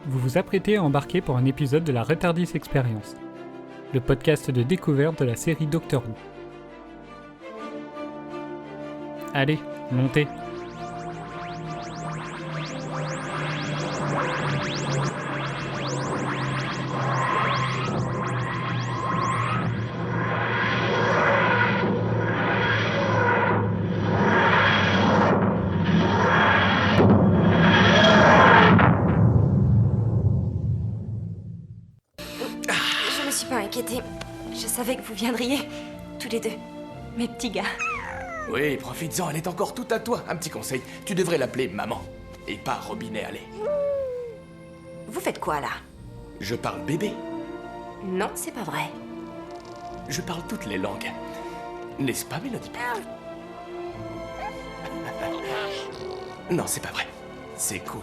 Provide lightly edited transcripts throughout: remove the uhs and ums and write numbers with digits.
Vous vous apprêtez à embarquer pour un épisode de la Retardis Experience, le podcast de découverte de la série Doctor Who. Allez, montez. Je savais que vous viendriez, tous les deux, mes petits gars. Oui, profites-en, elle est encore toute à toi. Un petit conseil, tu devrais l'appeler maman, et pas Robinet Allais. Vous faites quoi, là? Je parle bébé. Non, c'est pas vrai. Je parle toutes les langues. N'est-ce pas, Mélodie? Non, c'est pas vrai. C'est cool.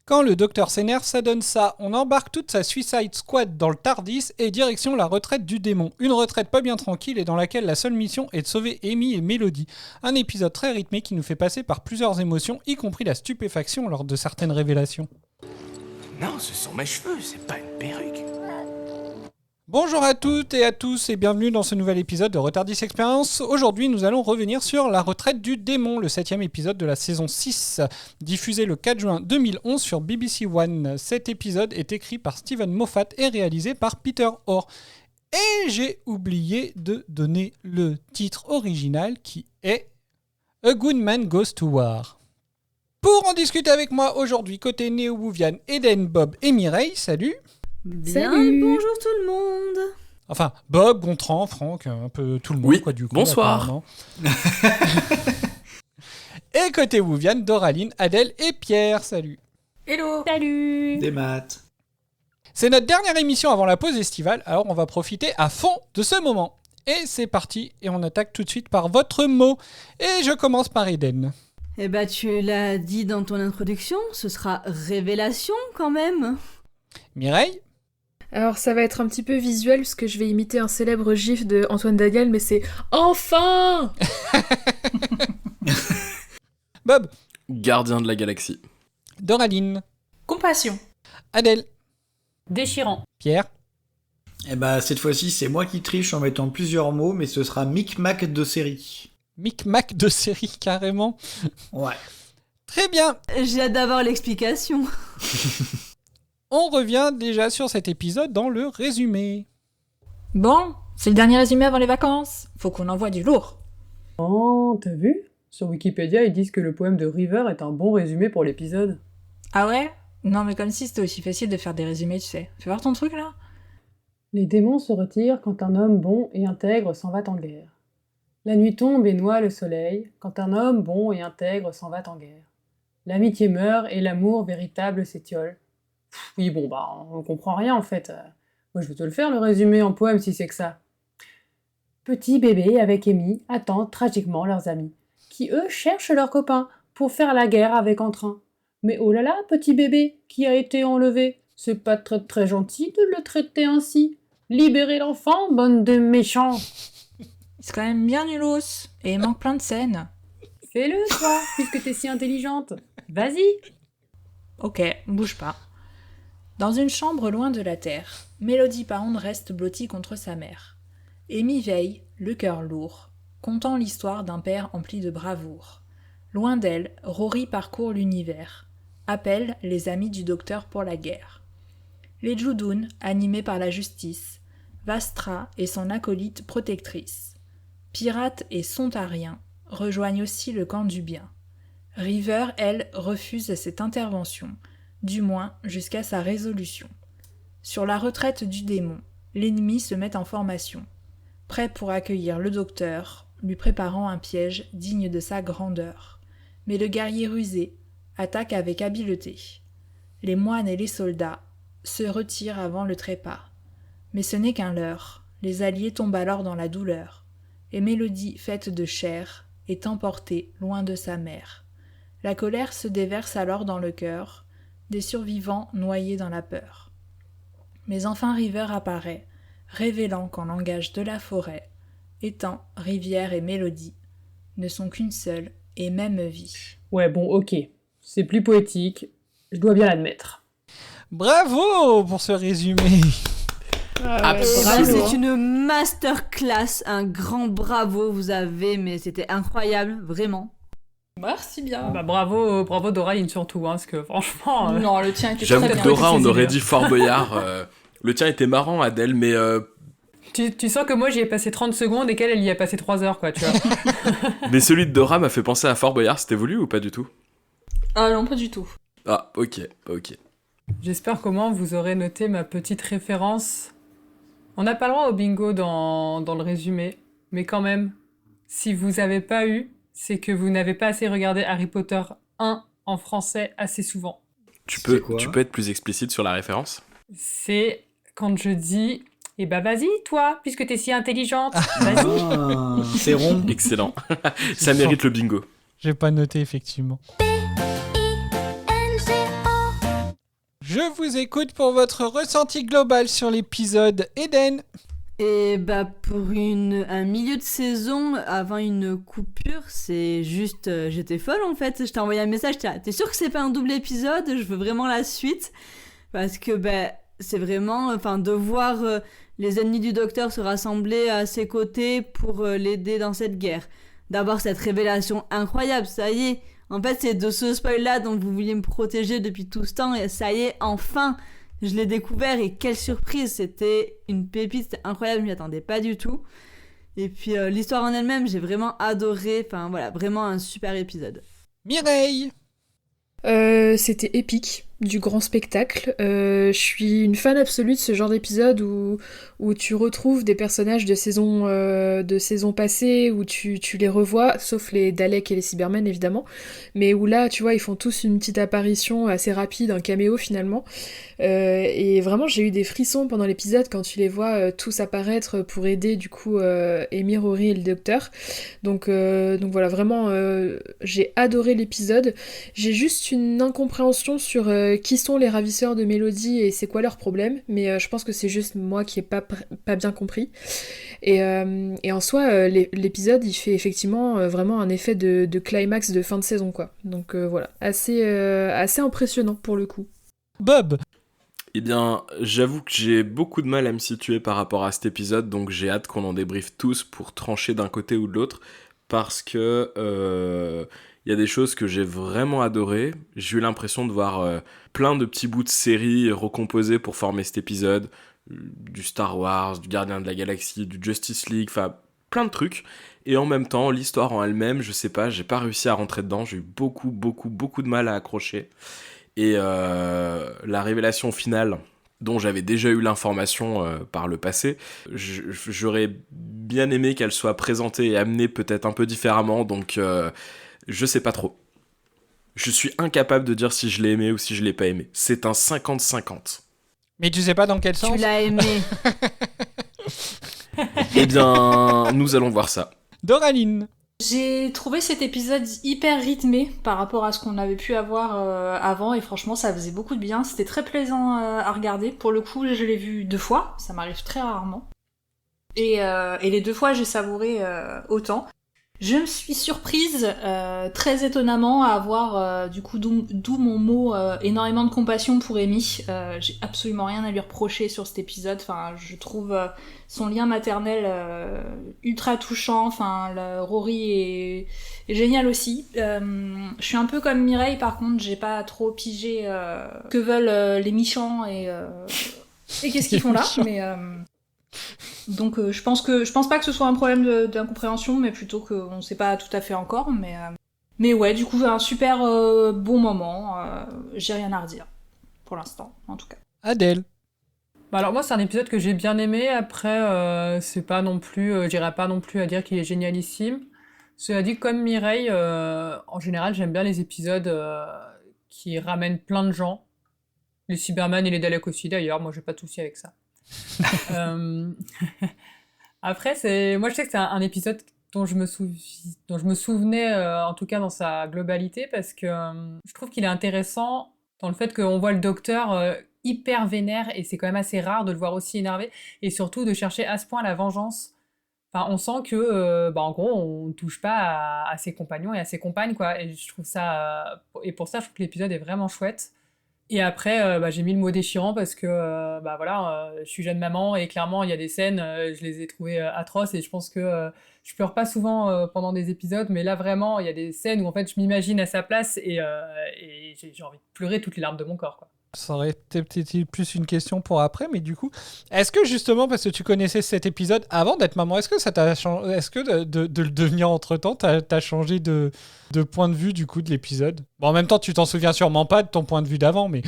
Quand le docteur s'énerve, ça donne ça. On embarque toute sa Suicide Squad dans le TARDIS et direction la retraite du démon. Une retraite pas bien tranquille et dans laquelle la seule mission est de sauver Amy et Mélodie. Un épisode très rythmé qui nous fait passer par plusieurs émotions, y compris la stupéfaction lors de certaines révélations. Non, ce sont mes cheveux, c'est pas une perruque. Bonjour à toutes et à tous et bienvenue dans ce nouvel épisode de Retardis Experience. Aujourd'hui, nous allons revenir sur La retraite du démon, le 7e épisode de la saison 6, diffusé le 4 juin 2011 sur BBC One. Cet épisode est écrit par Steven Moffat et réalisé par Peter Orr. Et j'ai oublié de donner le titre original qui est A Good Man Goes to War. Pour en discuter avec moi aujourd'hui, côté Néo-Wouvian, Eden, Bob et Mireille, salut. Bien, Salut. bonjour tout le monde. Enfin, Bob, Gontran, Franck, un peu tout le monde, Oui, quoi, du coup. bonsoir. Apparemment. Et côté Wouvian, Doraline, Adèle et Pierre, salut. Hello. Salut. Des maths. C'est notre dernière émission avant la pause estivale, alors on va profiter à fond de ce moment. Et c'est parti, et on attaque tout de suite par votre mot. Et je commence par Eden. Eh ben, tu l'as dit dans ton introduction, ce sera révélation quand même. Mireille. Alors ça va être un petit peu visuel parce que je vais imiter un célèbre gif de Antoine Dagal, mais c'est enfin. Bob. Gardien de la galaxie. Doraline. Compassion. Adèle. Déchirant. Pierre. Eh bah, cette fois-ci, c'est moi qui triche en mettant plusieurs mots, mais ce sera Micmac de série. Micmac de série, carrément. Ouais. Très bien. J'ai hâte d'avoir l'explication. On revient déjà sur cet épisode dans le résumé. Bon, c'est le dernier résumé avant les vacances. Faut qu'on envoie du lourd. Oh, t'as vu? Sur Wikipédia, ils disent que le poème de River est un bon résumé pour l'épisode. Ah ouais? Non mais comme si c'était aussi facile de faire des résumés, tu sais. Fais voir ton truc là. Les démons se retirent quand un homme bon et intègre s'en va en guerre. La nuit tombe et noie le soleil quand un homme bon et intègre s'en va en guerre. L'amitié meurt et l'amour véritable s'étiole. Oui, bon, bah, on comprend rien en fait. Moi, je vais te le faire, le résumé en poème, si c'est que ça. Petit bébé avec Amy attendent tragiquement leurs amis, qui eux cherchent leurs copains pour faire la guerre avec entrain. Mais oh là là, petit bébé qui a été enlevé, c'est pas très très gentil de le traiter ainsi. Libérez l'enfant, bande de méchants. C'est quand même bien nulos. Et il manque plein de scènes. Fais-le, toi, puisque t'es si intelligente. Vas-y. Ok, bouge pas. Dans une chambre loin de la terre, Mélodie Pound reste blottie contre sa mère. Amy veille, le cœur lourd, contant l'histoire d'un père empli de bravoure. Loin d'elle, Rory parcourt l'univers, appelle les amis du docteur pour la guerre. Les Judoun, animés par la justice, Vastra et son acolyte protectrice. Pirates et Sontariens rejoignent aussi le camp du bien. River, elle, refuse cette intervention, du moins jusqu'à sa résolution. Sur la retraite du démon, l'ennemi se met en formation, prêt pour accueillir le docteur, lui préparant un piège digne de sa grandeur. Mais le guerrier rusé attaque avec habileté. Les moines et les soldats se retirent avant le trépas. Mais ce n'est qu'un leurre, les alliés tombent alors dans la douleur, et Mélodie, faite de chair, est emportée loin de sa mère. La colère se déverse alors dans le cœur des survivants noyés dans la peur. Mais enfin River apparaît, révélant qu'en langage de la forêt, étang, rivière et mélodie ne sont qu'une seule et même vie. Ouais, bon, ok. C'est plus poétique, Je dois bien l'admettre. Bravo pour ce résumé. Bravo, c'est une masterclass, un grand bravo vous avez, mais c'était incroyable, vraiment. Merci bien. Bah, bravo Doraline surtout, hein, parce que franchement... Non, le tien était J'avoue très que bien. Dora, on aurait dit Fort Boyard. Le tien était marrant, Adèle, mais Tu sens que moi j'y ai passé 30 secondes et qu'elle elle y a passé 3 heures, quoi, tu vois. mais celui de Dora m'a fait penser à Fort Boyard. C'était voulu ou pas du tout? Ah non, pas du tout. Ah, ok. J'espère comment vous aurez noté ma petite référence. On n'a pas le droit au bingo dans le résumé, mais quand même, si vous avez pas eu, c'est que vous n'avez pas assez regardé Harry Potter 1 en français assez souvent. Tu peux être plus explicite sur la référence? C'est quand je dis « Eh ben vas-y, toi, puisque t'es si intelligente, vas-y !» Ah, c'est rond. Excellent. Ça mérite le bingo. J'ai pas noté, effectivement. Je vous écoute pour votre ressenti global sur l'épisode. Eden. Et bah pour un milieu de saison avant une coupure, c'est juste j'étais folle en fait. Je t'ai envoyé un message, t'es sûr que c'est pas un double épisode? Je veux vraiment la suite parce que c'est vraiment de voir les ennemis du docteur se rassembler à ses côtés pour l'aider dans cette guerre. D'abord cette révélation incroyable, ça y est. En fait, c'est de ce spoil-là dont vous vouliez me protéger depuis tout ce temps, et ça y est, enfin, je l'ai découvert, et quelle surprise, c'était une pépite, c'était incroyable, je m'y attendais pas du tout. Et puis, l'histoire en elle-même, j'ai vraiment adoré, enfin voilà, vraiment un super épisode. Mireille. C'était épique, du grand spectacle. Je suis une fan absolue de ce genre d'épisode où tu retrouves des personnages de saison passée, où tu les revois, sauf les Daleks et les Cybermen évidemment, mais où là, tu vois, ils font tous une petite apparition assez rapide, un caméo finalement. Et vraiment, j'ai eu des frissons pendant l'épisode quand tu les vois tous apparaître pour aider du coup Amy, Rory et le docteur. Donc voilà, vraiment, j'ai adoré l'épisode. J'ai juste une incompréhension sur qui sont les ravisseurs de Mélodie et c'est quoi leur problème, mais je pense que c'est juste moi qui ai pas bien compris. Et en soi, l'épisode, il fait effectivement vraiment un effet de climax de fin de saison, quoi. Donc voilà, assez impressionnant pour le coup. Bob. Eh bien, j'avoue que j'ai beaucoup de mal à me situer par rapport à cet épisode, donc j'ai hâte qu'on en débriefe tous pour trancher d'un côté ou de l'autre, parce que y a des choses que j'ai vraiment adorées. J'ai eu l'impression de voir plein de petits bouts de série recomposés pour former cet épisode, du Star Wars, du Gardien de la Galaxie, du Justice League, enfin plein de trucs. Et en même temps, l'histoire en elle-même, je sais pas, j'ai pas réussi à rentrer dedans, j'ai eu beaucoup de mal à accrocher. Et la révélation finale, dont j'avais déjà eu l'information par le passé, j'aurais bien aimé qu'elle soit présentée et amenée peut-être un peu différemment, donc je sais pas trop. Je suis incapable de dire si je l'ai aimé ou si je l'ai pas aimé. C'est un 50-50. Mais tu sais pas dans quel sens? Tu l'as aimé. Eh bien, nous allons voir ça. Doraline. J'ai trouvé cet épisode hyper rythmé par rapport à ce qu'on avait pu avoir avant, et franchement ça faisait beaucoup de bien, c'était très plaisant à regarder. Pour le coup, je l'ai vu 2 fois, ça m'arrive très rarement, et les 2 fois j'ai savouré autant. Je me suis surprise très étonnamment à avoir du coup d'où mon mot énormément de compassion pour Amy. J'ai absolument rien à lui reprocher sur cet épisode. Enfin, je trouve son lien maternel ultra touchant. Enfin, Rory est génial aussi. Je suis un peu comme Mireille, par contre, j'ai pas trop pigé que veulent les méchants et qu'est-ce qu'ils font là. Mais donc je pense pas que ce soit un problème d'incompréhension, mais plutôt qu'on sait pas tout à fait encore, mais ouais, du coup un super bon moment, j'ai rien à redire pour l'instant en tout cas. Adèle. Bah alors moi c'est un épisode que j'ai bien aimé, après c'est pas non plus, j'irais pas non plus à dire qu'il est génialissime. Cela dit, comme Mireille, en général j'aime bien les épisodes qui ramènent plein de gens, les Cybermen et les Daleks aussi d'ailleurs, moi j'ai pas de souci avec ça. Après, moi je sais que c'est un épisode dont je me souvenais, en tout cas dans sa globalité, parce que je trouve qu'il est intéressant dans le fait qu'on voit le docteur hyper vénère, et c'est quand même assez rare de le voir aussi énervé, et surtout de chercher à ce point la vengeance. Enfin, on sent que, en gros, on touche pas à ses compagnons et à ses compagnes, quoi, et je trouve ça... et pour ça, je trouve que l'épisode est vraiment chouette. Et après, j'ai mis le mot déchirant parce que, voilà, je suis jeune maman et clairement, il y a des scènes, je les ai trouvées atroces et je pense que je pleure pas souvent pendant des épisodes, mais là, vraiment, il y a des scènes où en fait, je m'imagine à sa place et j'ai envie de pleurer toutes les larmes de mon corps, quoi. Ça aurait été peut-être plus une question pour après, mais du coup, est-ce que justement, parce que tu connaissais cet épisode avant d'être maman, est-ce que ça t'a changé, est-ce que de le devenir entre-temps, t'as changé de point de vue du coup de l'épisode? Bon, en même temps, tu t'en souviens sûrement pas de ton point de vue d'avant, mais...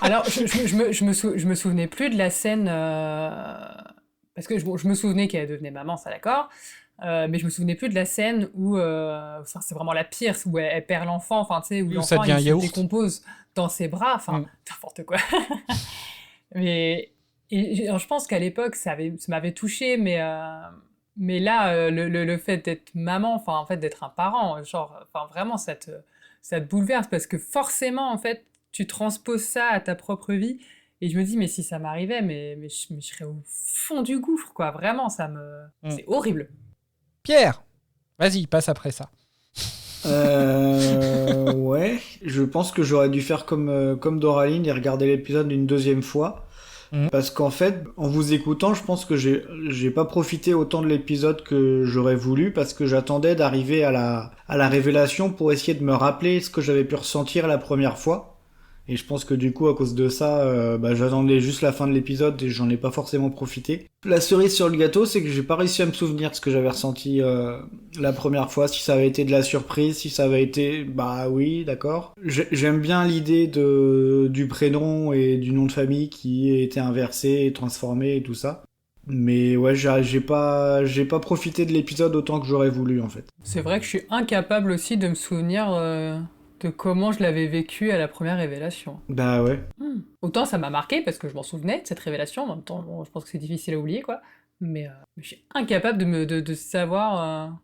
Alors, je me souvenais plus de la scène, parce que je me souvenais qu'elle devenait maman, ça d'accord, mais je me souvenais plus de la scène où, enfin, c'est vraiment la pire, où elle perd l'enfant, enfin, tu sais, où Oui, où ça l'enfant, devient un il se yaourt. décompose dans ses bras, enfin, n'importe quoi. Mais alors, je pense qu'à l'époque, ça m'avait touchée, mais là, le fait d'être maman, enfin, en fait, d'être un parent, genre, enfin, vraiment, ça te bouleverse, parce que forcément, en fait, tu transposes ça à ta propre vie, et je me dis, mais si ça m'arrivait, mais je serais au fond du gouffre, quoi, vraiment, c'est horrible. Pierre, vas-y, passe après ça. Ouais, je pense que j'aurais dû faire comme Doraline et regarder l'épisode une deuxième fois. Parce qu'en fait, en vous écoutant, je pense que j'ai pas profité autant de l'épisode que j'aurais voulu parce que j'attendais d'arriver à la révélation pour essayer de me rappeler ce que j'avais pu ressentir la première fois. Et je pense que du coup, à cause de ça, j'attendais juste la fin de l'épisode et j'en ai pas forcément profité. La cerise sur le gâteau, c'est que j'ai pas réussi à me souvenir de ce que j'avais ressenti la première fois, si ça avait été de la surprise, si ça avait été... Bah oui, d'accord. J'aime bien l'idée du prénom et du nom de famille qui a été inversé et transformé et tout ça. Mais ouais, j'ai pas profité de l'épisode autant que j'aurais voulu, en fait. C'est vrai que je suis incapable aussi de me souvenir de comment je l'avais vécu à la première révélation. Bah ouais. Autant ça m'a marqué parce que je m'en souvenais de cette révélation, en même temps, bon, je pense que c'est difficile à oublier, quoi. Mais je suis incapable de savoir...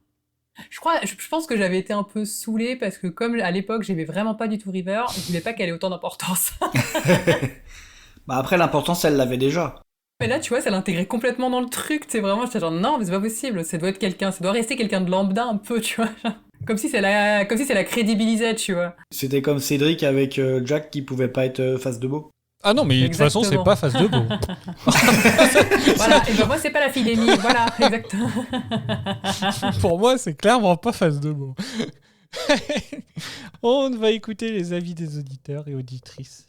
Je pense que j'avais été un peu saoulée parce que comme à l'époque j'aimais vraiment pas du tout River, je voulais pas qu'elle ait autant d'importance. Bah après, l'importance, elle l'avait déjà. Mais là, tu vois, ça l'intégrait complètement dans le truc, c'est vraiment, j'étais genre, non, mais c'est pas possible, ça doit être quelqu'un, ça doit rester quelqu'un de lambda un peu, tu vois. Comme si ça la crédibilisait, tu vois. C'était comme Cédric avec Jack qui pouvait pas être face de Beau. Ah non, mais de toute façon, c'est pas face de Beau. Voilà, et ben moi, c'est pas la fille d'Amy, voilà, exactement. Pour moi, c'est clairement pas face de Beau. On va écouter les avis des auditeurs et auditrices.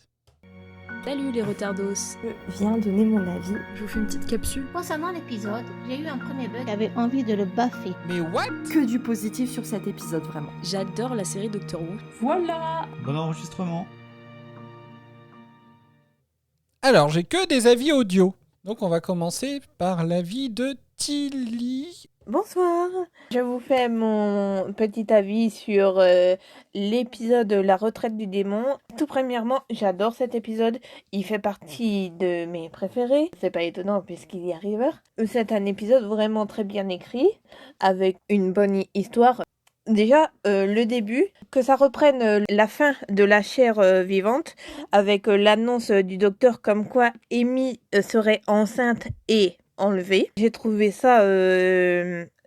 Salut les retardos. Je viens donner mon avis. Je vous fais une petite capsule. Concernant l'épisode, j'ai eu un premier bug, j'avais envie de le baffer. Mais what? Que du positif sur cet épisode, vraiment. J'adore la série Doctor Who. Voilà. Bon enregistrement. Alors, j'ai que des avis audio. Donc, on va commencer par l'avis de Tilly. Bonsoir, je vous fais mon petit avis sur l'épisode La retraite du démon. Tout premièrement, j'adore cet épisode, il fait partie de mes préférés, c'est pas étonnant puisqu'il y a River. C'est un épisode vraiment très bien écrit, avec une bonne histoire. Déjà, le début, que ça reprenne la fin de la chair vivante, avec l'annonce du docteur comme quoi Amy serait enceinte et enlevée. J'ai trouvé ça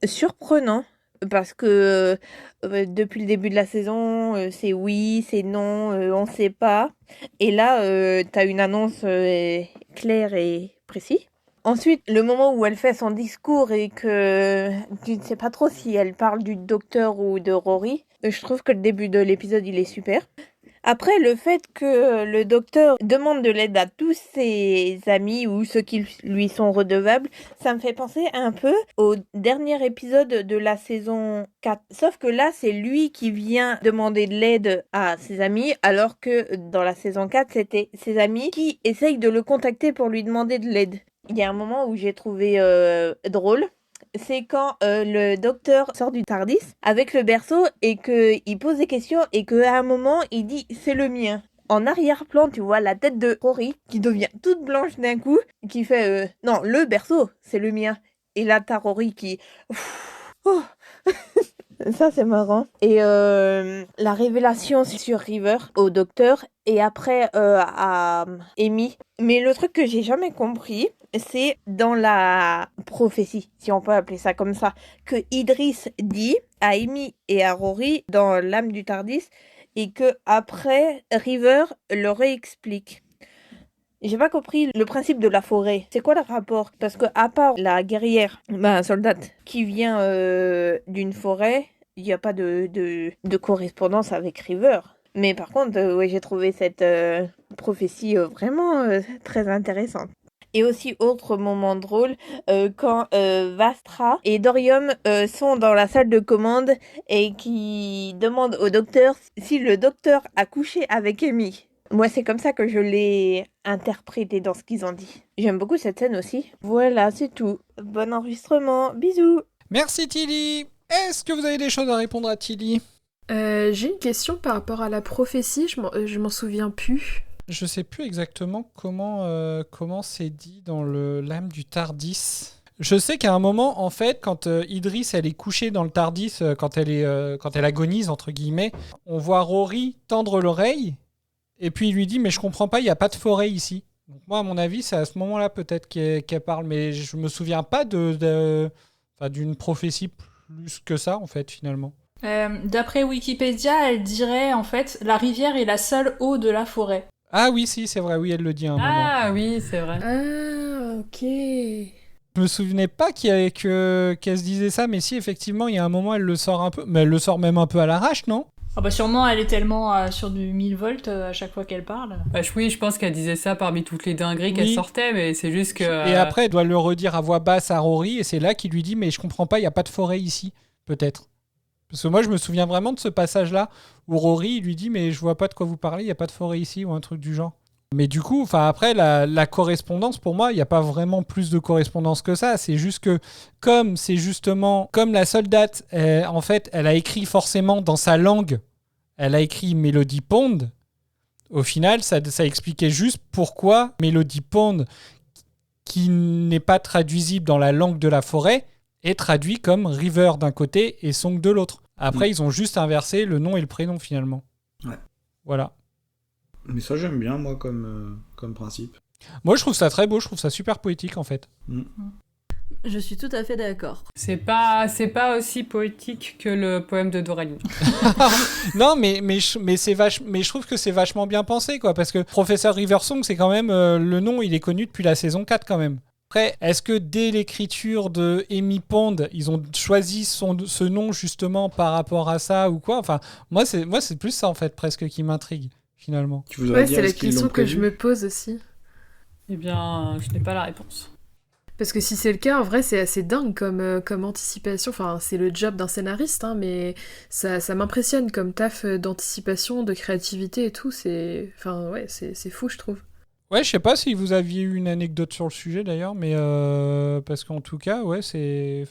surprenant parce que depuis le début de la saison, c'est oui, c'est non, on sait pas. Et là, t'as une annonce claire et précise. Ensuite, le moment où elle fait son discours et que tu ne sais pas trop si elle parle du docteur ou de Rory, je trouve que le début de l'épisode, il est super. Après, le fait que le docteur demande de l'aide à tous ses amis ou ceux qui lui sont redevables, ça me fait penser un peu au dernier épisode de la saison 4. Sauf que là, c'est lui qui vient demander de l'aide à ses amis, alors que dans la saison 4, c'était ses amis qui essayent de le contacter pour lui demander de l'aide. Il y a un moment où j'ai trouvé drôle. C'est quand le docteur sort du TARDIS avec le berceau et qu'il pose des questions et qu'à un moment, il dit « c'est le mien ». En arrière-plan, tu vois la tête de Rory qui devient toute blanche d'un coup, qui fait « non, le berceau, c'est le mien ». Et là, t'as Rory qui... Oh. Ça, c'est marrant. Et la révélation sur River au docteur et après à Amy. Mais le truc que j'ai jamais compris, c'est dans la prophétie, si on peut appeler ça comme ça, que Idris dit à Amy et à Rory dans l'âme du Tardis, et que après River le réexplique. J'ai pas compris le principe de la forêt. C'est quoi le rapport? Parce que à part la guerrière, soldate, qui vient d'une forêt, il n'y a pas de correspondance avec River. Mais par contre, ouais, j'ai trouvé cette prophétie vraiment très intéressante. Et aussi, autre moment drôle, quand Vastra et Dorium sont dans la salle de commande et qui demandent au docteur si le docteur a couché avec Amy. Moi, c'est comme ça que je l'ai interprété dans ce qu'ils ont dit. J'aime beaucoup cette scène aussi. Voilà, c'est tout. Bon enregistrement. Bisous. Merci Tilly. Est-ce que vous avez des choses à répondre à Tilly? J'ai une question par rapport à la prophétie, je m'en souviens plus. Je sais plus exactement comment c'est dit dans l'âme du Tardis. Je sais qu'à un moment, en fait, quand Idris elle est couchée dans le Tardis, quand elle agonise, entre guillemets, on voit Rory tendre l'oreille, et puis il lui dit « Mais je comprends pas, il n'y a pas de forêt ici. » Donc moi, à mon avis, c'est à ce moment-là peut-être qu'elle parle, mais je me souviens pas d'une prophétie plus que ça, en fait, finalement. D'après Wikipédia, elle dirait, en fait, la rivière est la seule eau de la forêt. Ah oui, si, c'est vrai, oui, elle le dit à un moment. Ah oui, c'est vrai. Ah, ok. Je me souvenais pas qu'elle se disait ça, mais si, effectivement, il y a un moment, elle le sort un peu, mais elle le sort même un peu à l'arrache, non? Ah bah sûrement, elle est tellement sur du 1000 volts à chaque fois qu'elle parle. Oui, je pense qu'elle disait ça parmi toutes les dingueries qu'elle sortait, mais c'est juste que... Et après, elle doit le redire à voix basse à Rory, et c'est là qu'il lui dit « Mais je comprends pas, il n'y a pas de forêt ici, peut-être. » Parce que moi, je me souviens vraiment de ce passage-là, où Rory il lui dit « Mais je vois pas de quoi vous parlez, il n'y a pas de forêt ici, ou un truc du genre. » Mais du coup, après, la correspondance, pour moi, il n'y a pas vraiment plus de correspondance que ça. C'est juste que, comme la soldate, en fait, elle a écrit forcément dans sa langue, elle a écrit Melody Pond, au final, ça expliquait juste pourquoi Melody Pond, qui n'est pas traduisible dans la langue de la forêt, est traduit comme River d'un côté et Song de l'autre. Après, ils ont juste inversé le nom et le prénom, finalement. Ouais. Voilà. Mais ça, j'aime bien, moi, comme principe. Moi, je trouve ça très beau, je trouve ça super poétique, en fait. Je suis tout à fait d'accord. C'est pas aussi poétique que le poème de Doraline. Non, mais je trouve que c'est vachement bien pensé, quoi, parce que Professeur Riversong, c'est quand même... le nom, il est connu depuis la saison 4, quand même. Après, est-ce que dès l'écriture de Amy Pond, ils ont choisi ce nom, justement, par rapport à ça, ou quoi? Enfin, moi, c'est plus ça, en fait, presque, qui m'intrigue. Finalement. Ouais, c'est la question que je me pose aussi. Eh bien, je n'ai pas la réponse. Parce que si c'est le cas, en vrai, c'est assez dingue comme anticipation. Enfin, c'est le job d'un scénariste, hein, mais ça m'impressionne comme taf d'anticipation, de créativité et tout. C'est fou, je trouve. Ouais, je sais pas si vous aviez eu une anecdote sur le sujet, d'ailleurs, mais parce qu'en tout cas, ouais, c'est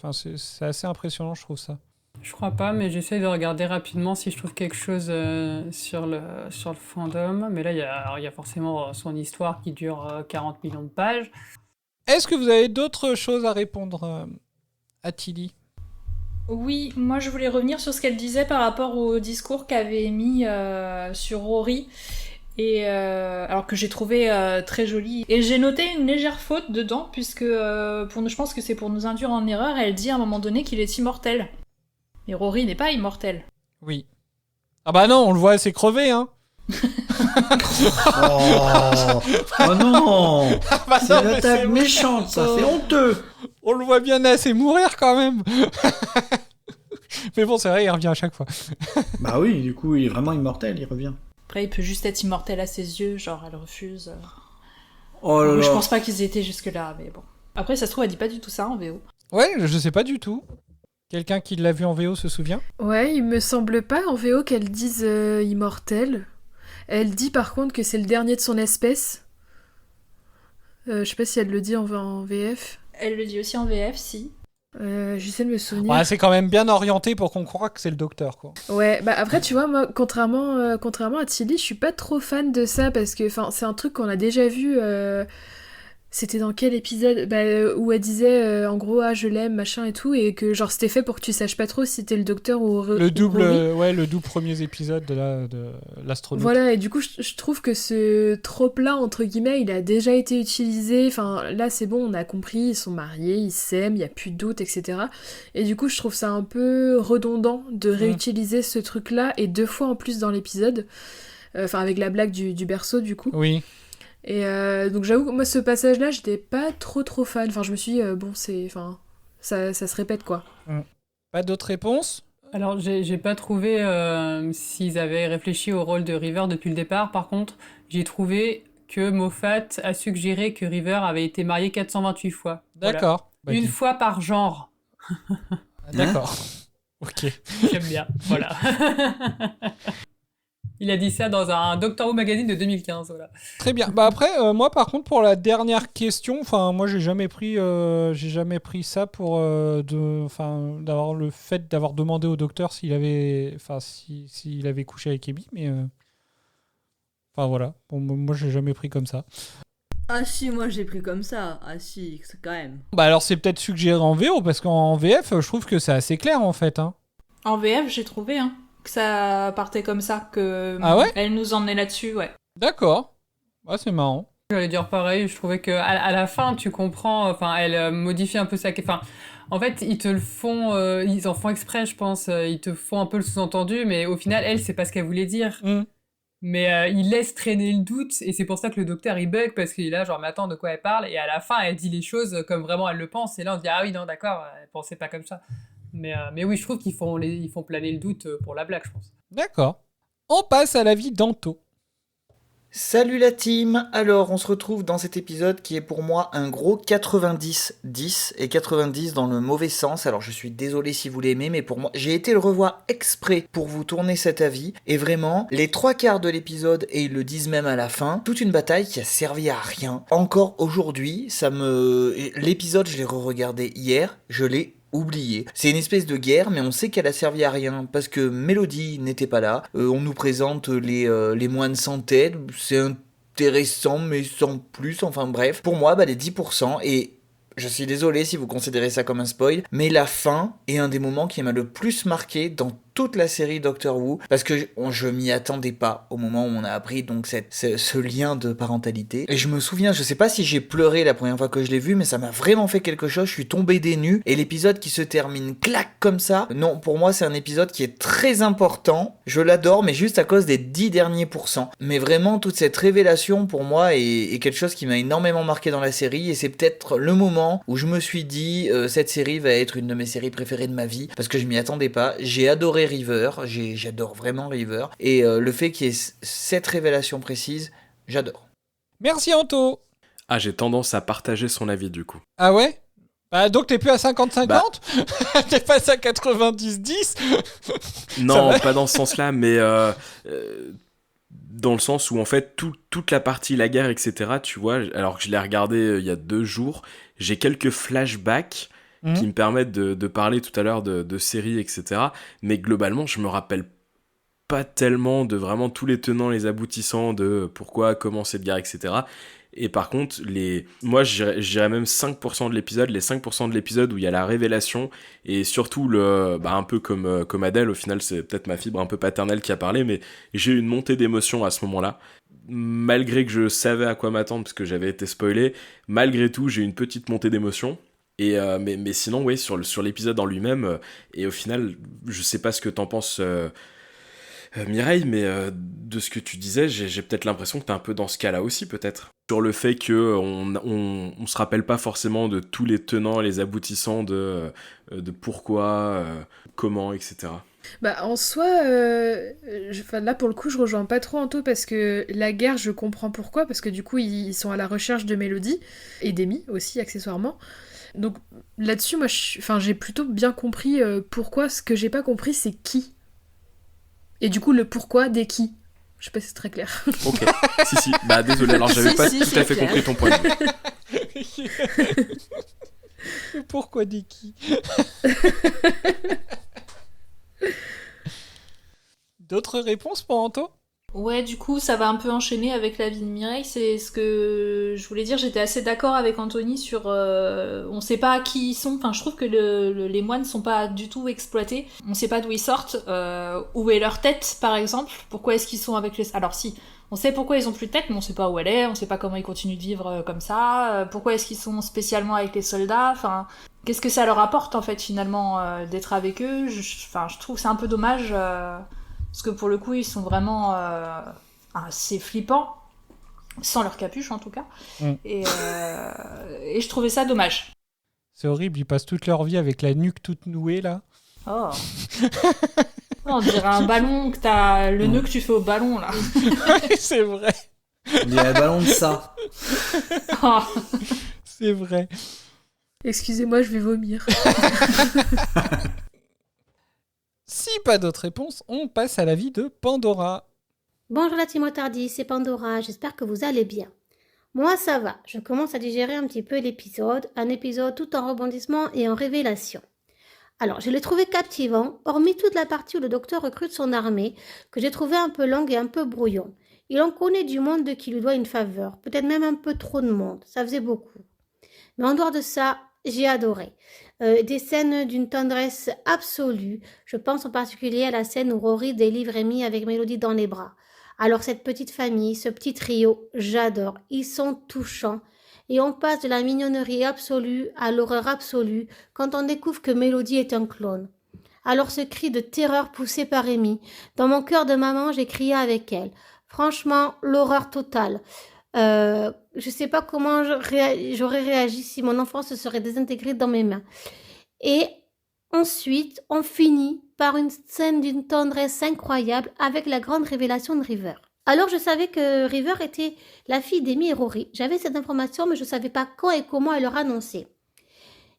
assez impressionnant, je trouve ça. Je crois pas, mais j'essaie de regarder rapidement si je trouve quelque chose sur le fandom. Mais là, il y a forcément son histoire qui dure 40 millions de pages. Est-ce que vous avez d'autres choses à répondre à Tilly? Oui, moi je voulais revenir sur ce qu'elle disait par rapport au discours qu'avait mis sur Rory. Et alors que j'ai trouvé très joli. Et j'ai noté une légère faute dedans, puisque je pense que c'est pour nous induire en erreur. Elle dit à un moment donné qu'il est immortel. Et Rory n'est pas immortel. Oui. Ah bah non, on le voit assez crevé, hein. Oh non, bah c'est non, l'attaque méchante, ça, c'est honteux. On le voit bien assez mourir quand même. Mais bon, c'est vrai, il revient à chaque fois. Bah oui, du coup, il est vraiment immortel, il revient. Après, il peut juste être immortel à ses yeux, genre elle refuse. Oh là là. Je pense pas qu'ils étaient jusque-là, mais bon. Après, ça se trouve, elle dit pas du tout ça en VO. Ouais, je sais pas du tout. Quelqu'un qui l'a vu en VO se souvient? Ouais, il me semble pas en VO qu'elle dise immortel. Elle dit par contre que c'est le dernier de son espèce. Je sais pas si elle le dit en VF. Elle le dit aussi en VF, si. J'essaie de me souvenir. Ouais, c'est quand même bien orienté pour qu'on croie que c'est le docteur, quoi. Ouais, bah après, tu vois, moi, contrairement à Tilly, je suis pas trop fan de ça parce que c'est un truc qu'on a déjà vu C'était dans quel épisode où elle disait en gros je l'aime machin et tout, et que genre c'était fait pour que tu saches pas trop si c'était le docteur ou Le double, Rory. le double premier épisode de l'astronaute. Voilà, et du coup je trouve que ce trope-là entre guillemets il a déjà été utilisé. Enfin là c'est bon, on a compris, ils sont mariés, ils s'aiment, il y a plus de doute, etc. Et du coup je trouve ça un peu redondant de réutiliser ce truc-là et 2 fois en plus dans l'épisode. Enfin avec la blague du berceau du coup. Oui. Et donc j'avoue que moi ce passage-là j'étais pas trop fan. Enfin je me suis dit bon c'est, enfin ça se répète quoi. Pas d'autres réponses ? Alors, j'ai pas trouvé s'ils avaient réfléchi au rôle de River depuis le départ. Par contre, j'ai trouvé que Moffat a suggéré que River avait été marié 428 fois. D'accord. Voilà. Une fois par genre. D'accord. Ok. J'aime bien, voilà. Il a dit ça dans un Doctor Who magazine de 2015, voilà. Très bien. Bah après, moi par contre pour la dernière question, enfin moi j'ai jamais pris ça pour d'avoir le fait d'avoir demandé au docteur s'il avait couché avec Abby, mais enfin voilà. Bon, moi j'ai jamais pris comme ça. Ah si, moi j'ai pris comme ça. Ah si, c'est quand même. Bah alors c'est peut-être suggéré en VO parce qu'en VF je trouve que c'est assez clair en fait. Hein. En VF j'ai trouvé que ça partait comme ça, que elle nous emmenait là-dessus, ouais. D'accord. Ouais, c'est marrant. J'allais dire pareil, je trouvais qu'à la fin, tu comprends, enfin, elle modifie un peu sa... Enfin, en fait, ils te le font, ils en font exprès, je pense, ils te font un peu le sous-entendu, mais au final, elle, c'est pas ce qu'elle voulait dire. Mais il laisse traîner le doute, et c'est pour ça que le docteur, il bug, parce qu'il est là, genre, mais attends, de quoi elle parle? Et à la fin, elle dit les choses comme vraiment elle le pense, et là, on se dit, ah oui, non, d'accord, elle pensait pas comme ça. Mais oui, je trouve qu'ils font planer le doute pour la blague, je pense. D'accord. On passe à l'avis d'Anto. Salut la team. Alors, on se retrouve dans cet épisode qui est pour moi un gros 90-10, et 90 dans le mauvais sens. Alors, je suis désolé si vous l'aimez, mais pour moi, j'ai été le revoir exprès pour vous tourner cet avis. Et vraiment, les 3/4 de l'épisode, et ils le disent même à la fin, toute une bataille qui a servi à rien. Encore aujourd'hui, l'épisode, je l'ai re-regardé hier, je l'ai oublié. C'est une espèce de guerre, mais on sait qu'elle a servi à rien, parce que Mélodie n'était pas là. On nous présente les moines sans tête, c'est intéressant, mais sans plus, enfin bref. Pour moi, les 10%, et je suis désolé si vous considérez ça comme un spoil, mais la fin est un des moments qui m'a le plus marqué dans toute la série Doctor Who, parce que je m'y attendais pas au moment où on a appris donc ce lien de parentalité. Et je me souviens, je sais pas si j'ai pleuré la première fois que je l'ai vu, mais ça m'a vraiment fait quelque chose, je suis tombé des nues, et l'épisode qui se termine clac comme ça, non, pour moi c'est un épisode qui est très important, je l'adore, mais juste à cause des 10 derniers pourcents. Mais vraiment, toute cette révélation pour moi est quelque chose qui m'a énormément marqué dans la série, et c'est peut-être le moment où je me suis dit, cette série va être une de mes séries préférées de ma vie, parce que je m'y attendais pas. J'ai adoré River, j'adore vraiment River, et le fait qu'il y ait cette révélation précise, j'adore. Merci Anto. Ah, j'ai tendance à partager son avis du coup. Ah ouais? Donc t'es plus à 50-50 T'es passé à 90-10 Non, pas dans ce sens-là, mais dans le sens où en fait toute la partie la guerre, etc., tu vois, alors que je l'ai regardé il y a 2 jours, j'ai quelques flashbacks qui me permettent de parler tout à l'heure de séries, etc. Mais globalement, je me rappelle pas tellement de vraiment tous les tenants, les aboutissants de pourquoi, comment cette guerre, etc. Et par contre, moi je dirais même 5% de l'épisode, les 5% de l'épisode où il y a la révélation, et surtout un peu comme Adèle, au final c'est peut-être ma fibre un peu paternelle qui a parlé, mais j'ai eu une montée d'émotion à ce moment-là. Malgré que je savais à quoi m'attendre parce que j'avais été spoilé, malgré tout j'ai eu une petite montée d'émotion. Et mais sinon, oui, sur l'épisode en lui-même, et au final, je sais pas ce que t'en penses, Mireille, mais de ce que tu disais, j'ai peut-être l'impression que t'es un peu dans ce cas-là aussi, peut-être. Sur le fait qu'on se rappelle pas forcément de tous les tenants et les aboutissants de pourquoi, comment, etc. En soi, là pour le coup je rejoins pas trop Anto, parce que la guerre je comprends pourquoi, parce que du coup ils sont à la recherche de Mélodie, et d'Amy aussi accessoirement. Donc là-dessus, moi, j'ai plutôt bien compris pourquoi. Ce que j'ai pas compris, c'est qui. Et du coup, le pourquoi des qui. Je sais pas si c'est très clair. Ok, si. Désolé, alors j'avais pas tout à fait compris ton point de vue. Pourquoi des qui. D'autres réponses pour Anto ? Ouais, du coup, ça va un peu enchaîner avec la vie de Mireille. C'est ce que je voulais dire. J'étais assez d'accord avec Anthony sur... on sait pas qui ils sont. Enfin, je trouve que les moines sont pas du tout exploités. On sait pas d'où ils sortent. Où est leur tête, par exemple. Pourquoi est-ce qu'ils sont avec les... Alors si, on sait pourquoi ils ont plus de tête, mais on sait pas où elle est. On sait pas comment ils continuent de vivre comme ça. Pourquoi est-ce qu'ils sont spécialement avec les soldats. Enfin, qu'est-ce que ça leur apporte, en fait, finalement, d'être avec eux. Je trouve que c'est un peu dommage... Parce que pour le coup, ils sont vraiment assez flippants, sans leur capuche en tout cas. Et je trouvais ça dommage. C'est horrible, ils passent toute leur vie avec la nuque toute nouée là. Oh. On dirait un ballon, que t'as le nœud que tu fais au ballon là. C'est vrai. On dirait un ballon de ça. Oh. C'est vrai. Excusez-moi, je vais vomir. Si pas d'autres réponses, on passe à l'avis de Pandora. Bonjour la team Retardis, c'est Pandora, j'espère que vous allez bien. Moi ça va, je commence à digérer un petit peu l'épisode, un épisode tout en rebondissement et en révélation. Alors, je l'ai trouvé captivant, hormis toute la partie où le docteur recrute son armée, que j'ai trouvé un peu longue et un peu brouillon. Il en connaît du monde qui lui doit une faveur, peut-être même un peu trop de monde, ça faisait beaucoup. Mais en dehors de ça, j'ai adoré. Des scènes d'une tendresse absolue. Je pense en particulier à la scène où Rory délivre Amy avec Mélodie dans les bras. Alors cette petite famille, ce petit trio, j'adore. Ils sont touchants. Et on passe de la mignonnerie absolue à l'horreur absolue quand on découvre que Mélodie est un clone. Alors ce cri de terreur poussé par Amy. Dans mon cœur de maman, j'ai crié avec elle. Franchement, l'horreur totale. Je sais pas comment j'aurais réagi si mon enfant se serait désintégré dans mes mains. Et ensuite, on finit par une scène d'une tendresse incroyable avec la grande révélation de River. Alors, je savais que River était la fille d'Amy et Rory. J'avais cette information, mais je savais pas quand et comment elle leur annonçait.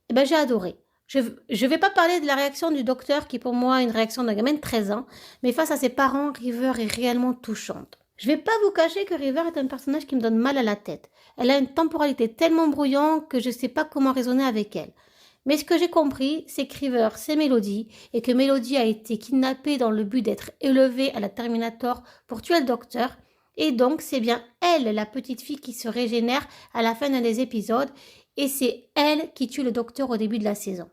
Eh ben, j'ai adoré. Je vais pas parler de la réaction du docteur, qui pour moi est une réaction d'un gamin de 13 ans, mais face à ses parents, River est réellement touchante. Je vais pas vous cacher que River est un personnage qui me donne mal à la tête. Elle a une temporalité tellement brouillante que je sais pas comment raisonner avec elle. Mais ce que j'ai compris, c'est que River, c'est Mélodie, et que Mélodie a été kidnappée dans le but d'être élevée à la Terminator pour tuer le docteur, et donc c'est bien elle, la petite fille, qui se régénère à la fin d'un des épisodes, et c'est elle qui tue le docteur au début de la saison.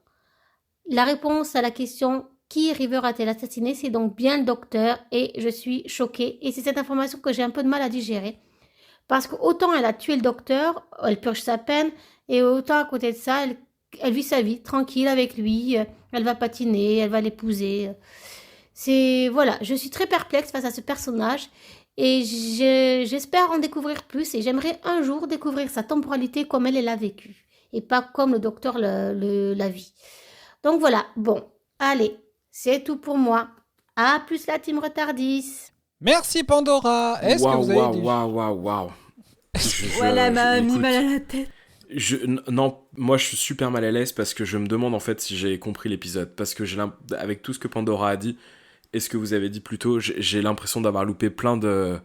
La réponse à la question « Qui River a-t-elle assassiné ?» c'est donc bien le docteur, et je suis choquée, et c'est cette information que j'ai un peu de mal à digérer. Parce qu'autant elle a tué le docteur, elle purge sa peine, et autant à côté de ça, elle vit sa vie tranquille avec lui, elle va patiner, elle va l'épouser. Voilà, je suis très perplexe face à ce personnage, et j'espère en découvrir plus, et j'aimerais un jour découvrir sa temporalité comme elle l'a vécue, et pas comme le docteur la vit. Donc voilà, bon, allez, c'est tout pour moi. À plus la team Retardis. Merci Pandora. Est-ce que vous avez Waouh. Voilà, elle m'a mis mal à la tête. Non, moi je suis super mal à l'aise parce que je me demande en fait si j'ai compris l'épisode. Parce que avec tout ce que Pandora a dit et ce que vous avez dit plus tôt, j'ai l'impression d'avoir loupé plein de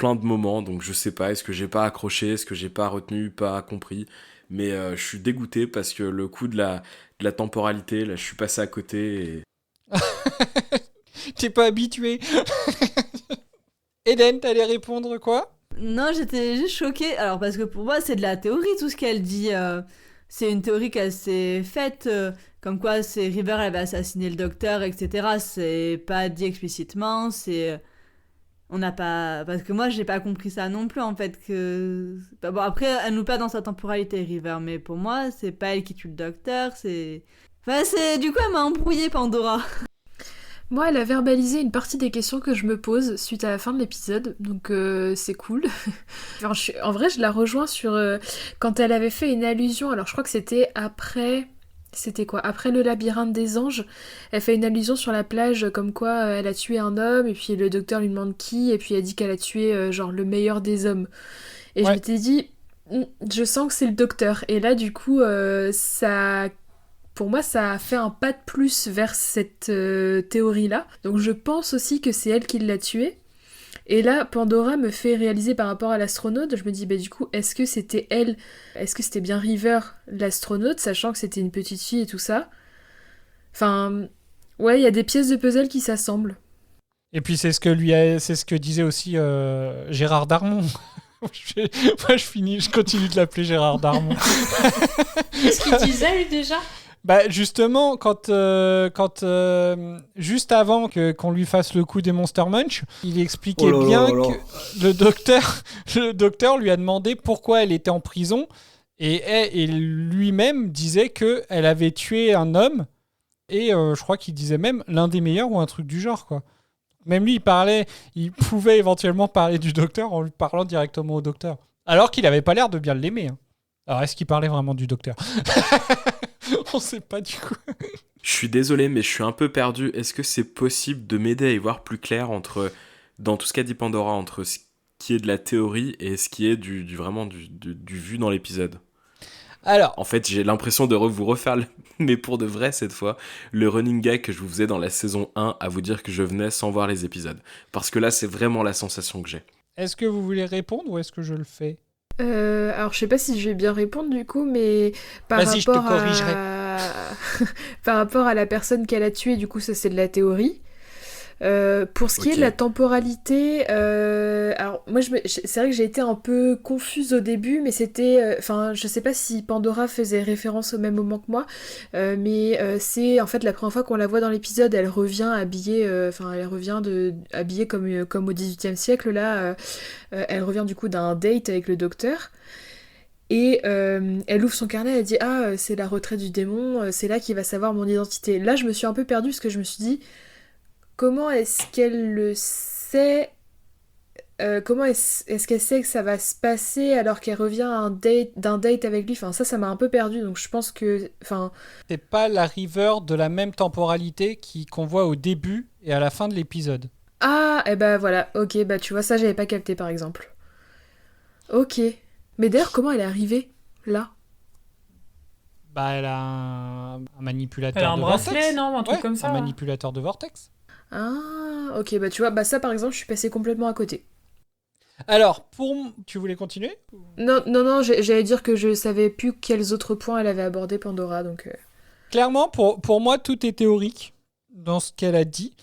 moments. Donc je sais pas, est-ce que j'ai pas accroché, est-ce que j'ai pas retenu, pas compris. Mais je suis dégoûté parce que le coup de la temporalité, là je suis passé à côté et... T'es pas habitué. Eden, t'allais répondre quoi ? Non, j'étais juste choquée. Alors, parce que pour moi, c'est de la théorie, tout ce qu'elle dit. C'est une théorie qu'elle s'est faite. Comme quoi, c'est River, elle va assassiner le docteur, etc. C'est pas dit explicitement. On n'a pas... Parce que moi, j'ai pas compris ça non plus, en fait. Bon, après, elle nous perd dans sa temporalité, River. Mais pour moi, c'est pas elle qui tue le docteur, c'est... Enfin, du coup, elle m'a embrouillée, Pandora. Moi, elle a verbalisé une partie des questions que je me pose suite à la fin de l'épisode, donc c'est cool. En vrai, je la rejoins sur quand elle avait fait une allusion, alors je crois que c'était après... C'était quoi ? Après le labyrinthe des anges, elle fait une allusion sur la plage comme quoi elle a tué un homme, et puis le docteur lui demande qui, et puis elle dit qu'elle a tué genre le meilleur des hommes. Et ouais. Je m'étais dit, je sens que c'est le docteur. Et là, du coup, pour moi, ça a fait un pas de plus vers cette théorie-là. Donc je pense aussi que c'est elle qui l'a tué. Et là, Pandora me fait réaliser par rapport à l'astronaute, je me dis, du coup, est-ce que c'était elle ? Est-ce que c'était bien River, l'astronaute, sachant que c'était une petite fille et tout ça ? Enfin, ouais, il y a des pièces de puzzle qui s'assemblent. Et puis c'est ce que disait aussi Gérard Darmon. Je continue de l'appeler Gérard Darmon. Qu'est-ce qu'il disait lui déjà ? Bah justement, quand juste avant qu'on lui fasse le coup des Monster Munch, il expliquait que le docteur lui a demandé pourquoi elle était en prison et lui-même disait qu'elle avait tué un homme et je crois qu'il disait même l'un des meilleurs ou un truc du genre, quoi. Même lui, il pouvait éventuellement parler du docteur en lui parlant directement au docteur. Alors qu'il n'avait pas l'air de bien l'aimer. Hein. Alors, est-ce qu'il parlait vraiment du docteur ? On sait pas du coup. Je suis désolé, mais je suis un peu perdu. Est-ce que c'est possible de m'aider à y voir plus clair dans tout ce qu'a dit Pandora, entre ce qui est de la théorie et ce qui est du vu dans l'épisode ? Alors, en fait, j'ai l'impression de vous refaire, mais pour de vrai cette fois, le running gag que je vous faisais dans la saison 1 à vous dire que je venais sans voir les épisodes. Parce que là, c'est vraiment la sensation que j'ai. Est-ce que vous voulez répondre ou est-ce que je le fais ? Alors je sais pas si je vais bien répondre du coup, mais Vas-y, je te corrigerai. Par rapport à la personne qu'elle a tuée, du coup ça c'est de la théorie. Pour ce qui est de la temporalité, alors moi c'est vrai que j'ai été un peu confuse au début, mais c'était, je sais pas si Pandora faisait référence au même moment que moi, mais c'est en fait la première fois qu'on la voit dans l'épisode, elle revient habillée, habillée comme au XVIIIe siècle là, elle revient du coup d'un date avec le docteur. Et elle ouvre son carnet, elle dit c'est la retraite du démon, c'est là qu'il va savoir mon identité. Là je me suis un peu perdue parce que je me suis dit comment est-ce qu'elle le sait, comment est-ce qu'elle sait que ça va se passer alors qu'elle revient d'un date avec lui. Enfin ça m'a un peu perdue, donc je pense que c'est pas la River de la même temporalité qu'on voit au début et à la fin de l'épisode. Ah et bah voilà, ok, bah tu vois ça j'avais pas capté par exemple. Ok. Mais d'ailleurs, comment elle est arrivée là ? Bah, elle a un manipulateur elle a un de bracelet, vortex. non ? Un truc comme ça. Un manipulateur de vortex. Ah, ok, bah tu vois, bah ça par exemple, je suis passée complètement à côté. Alors, tu voulais continuer ? Non, j'allais dire que je savais plus quels autres points elle avait abordé Pandora, donc... Clairement, pour moi, tout est théorique dans ce qu'elle a dit.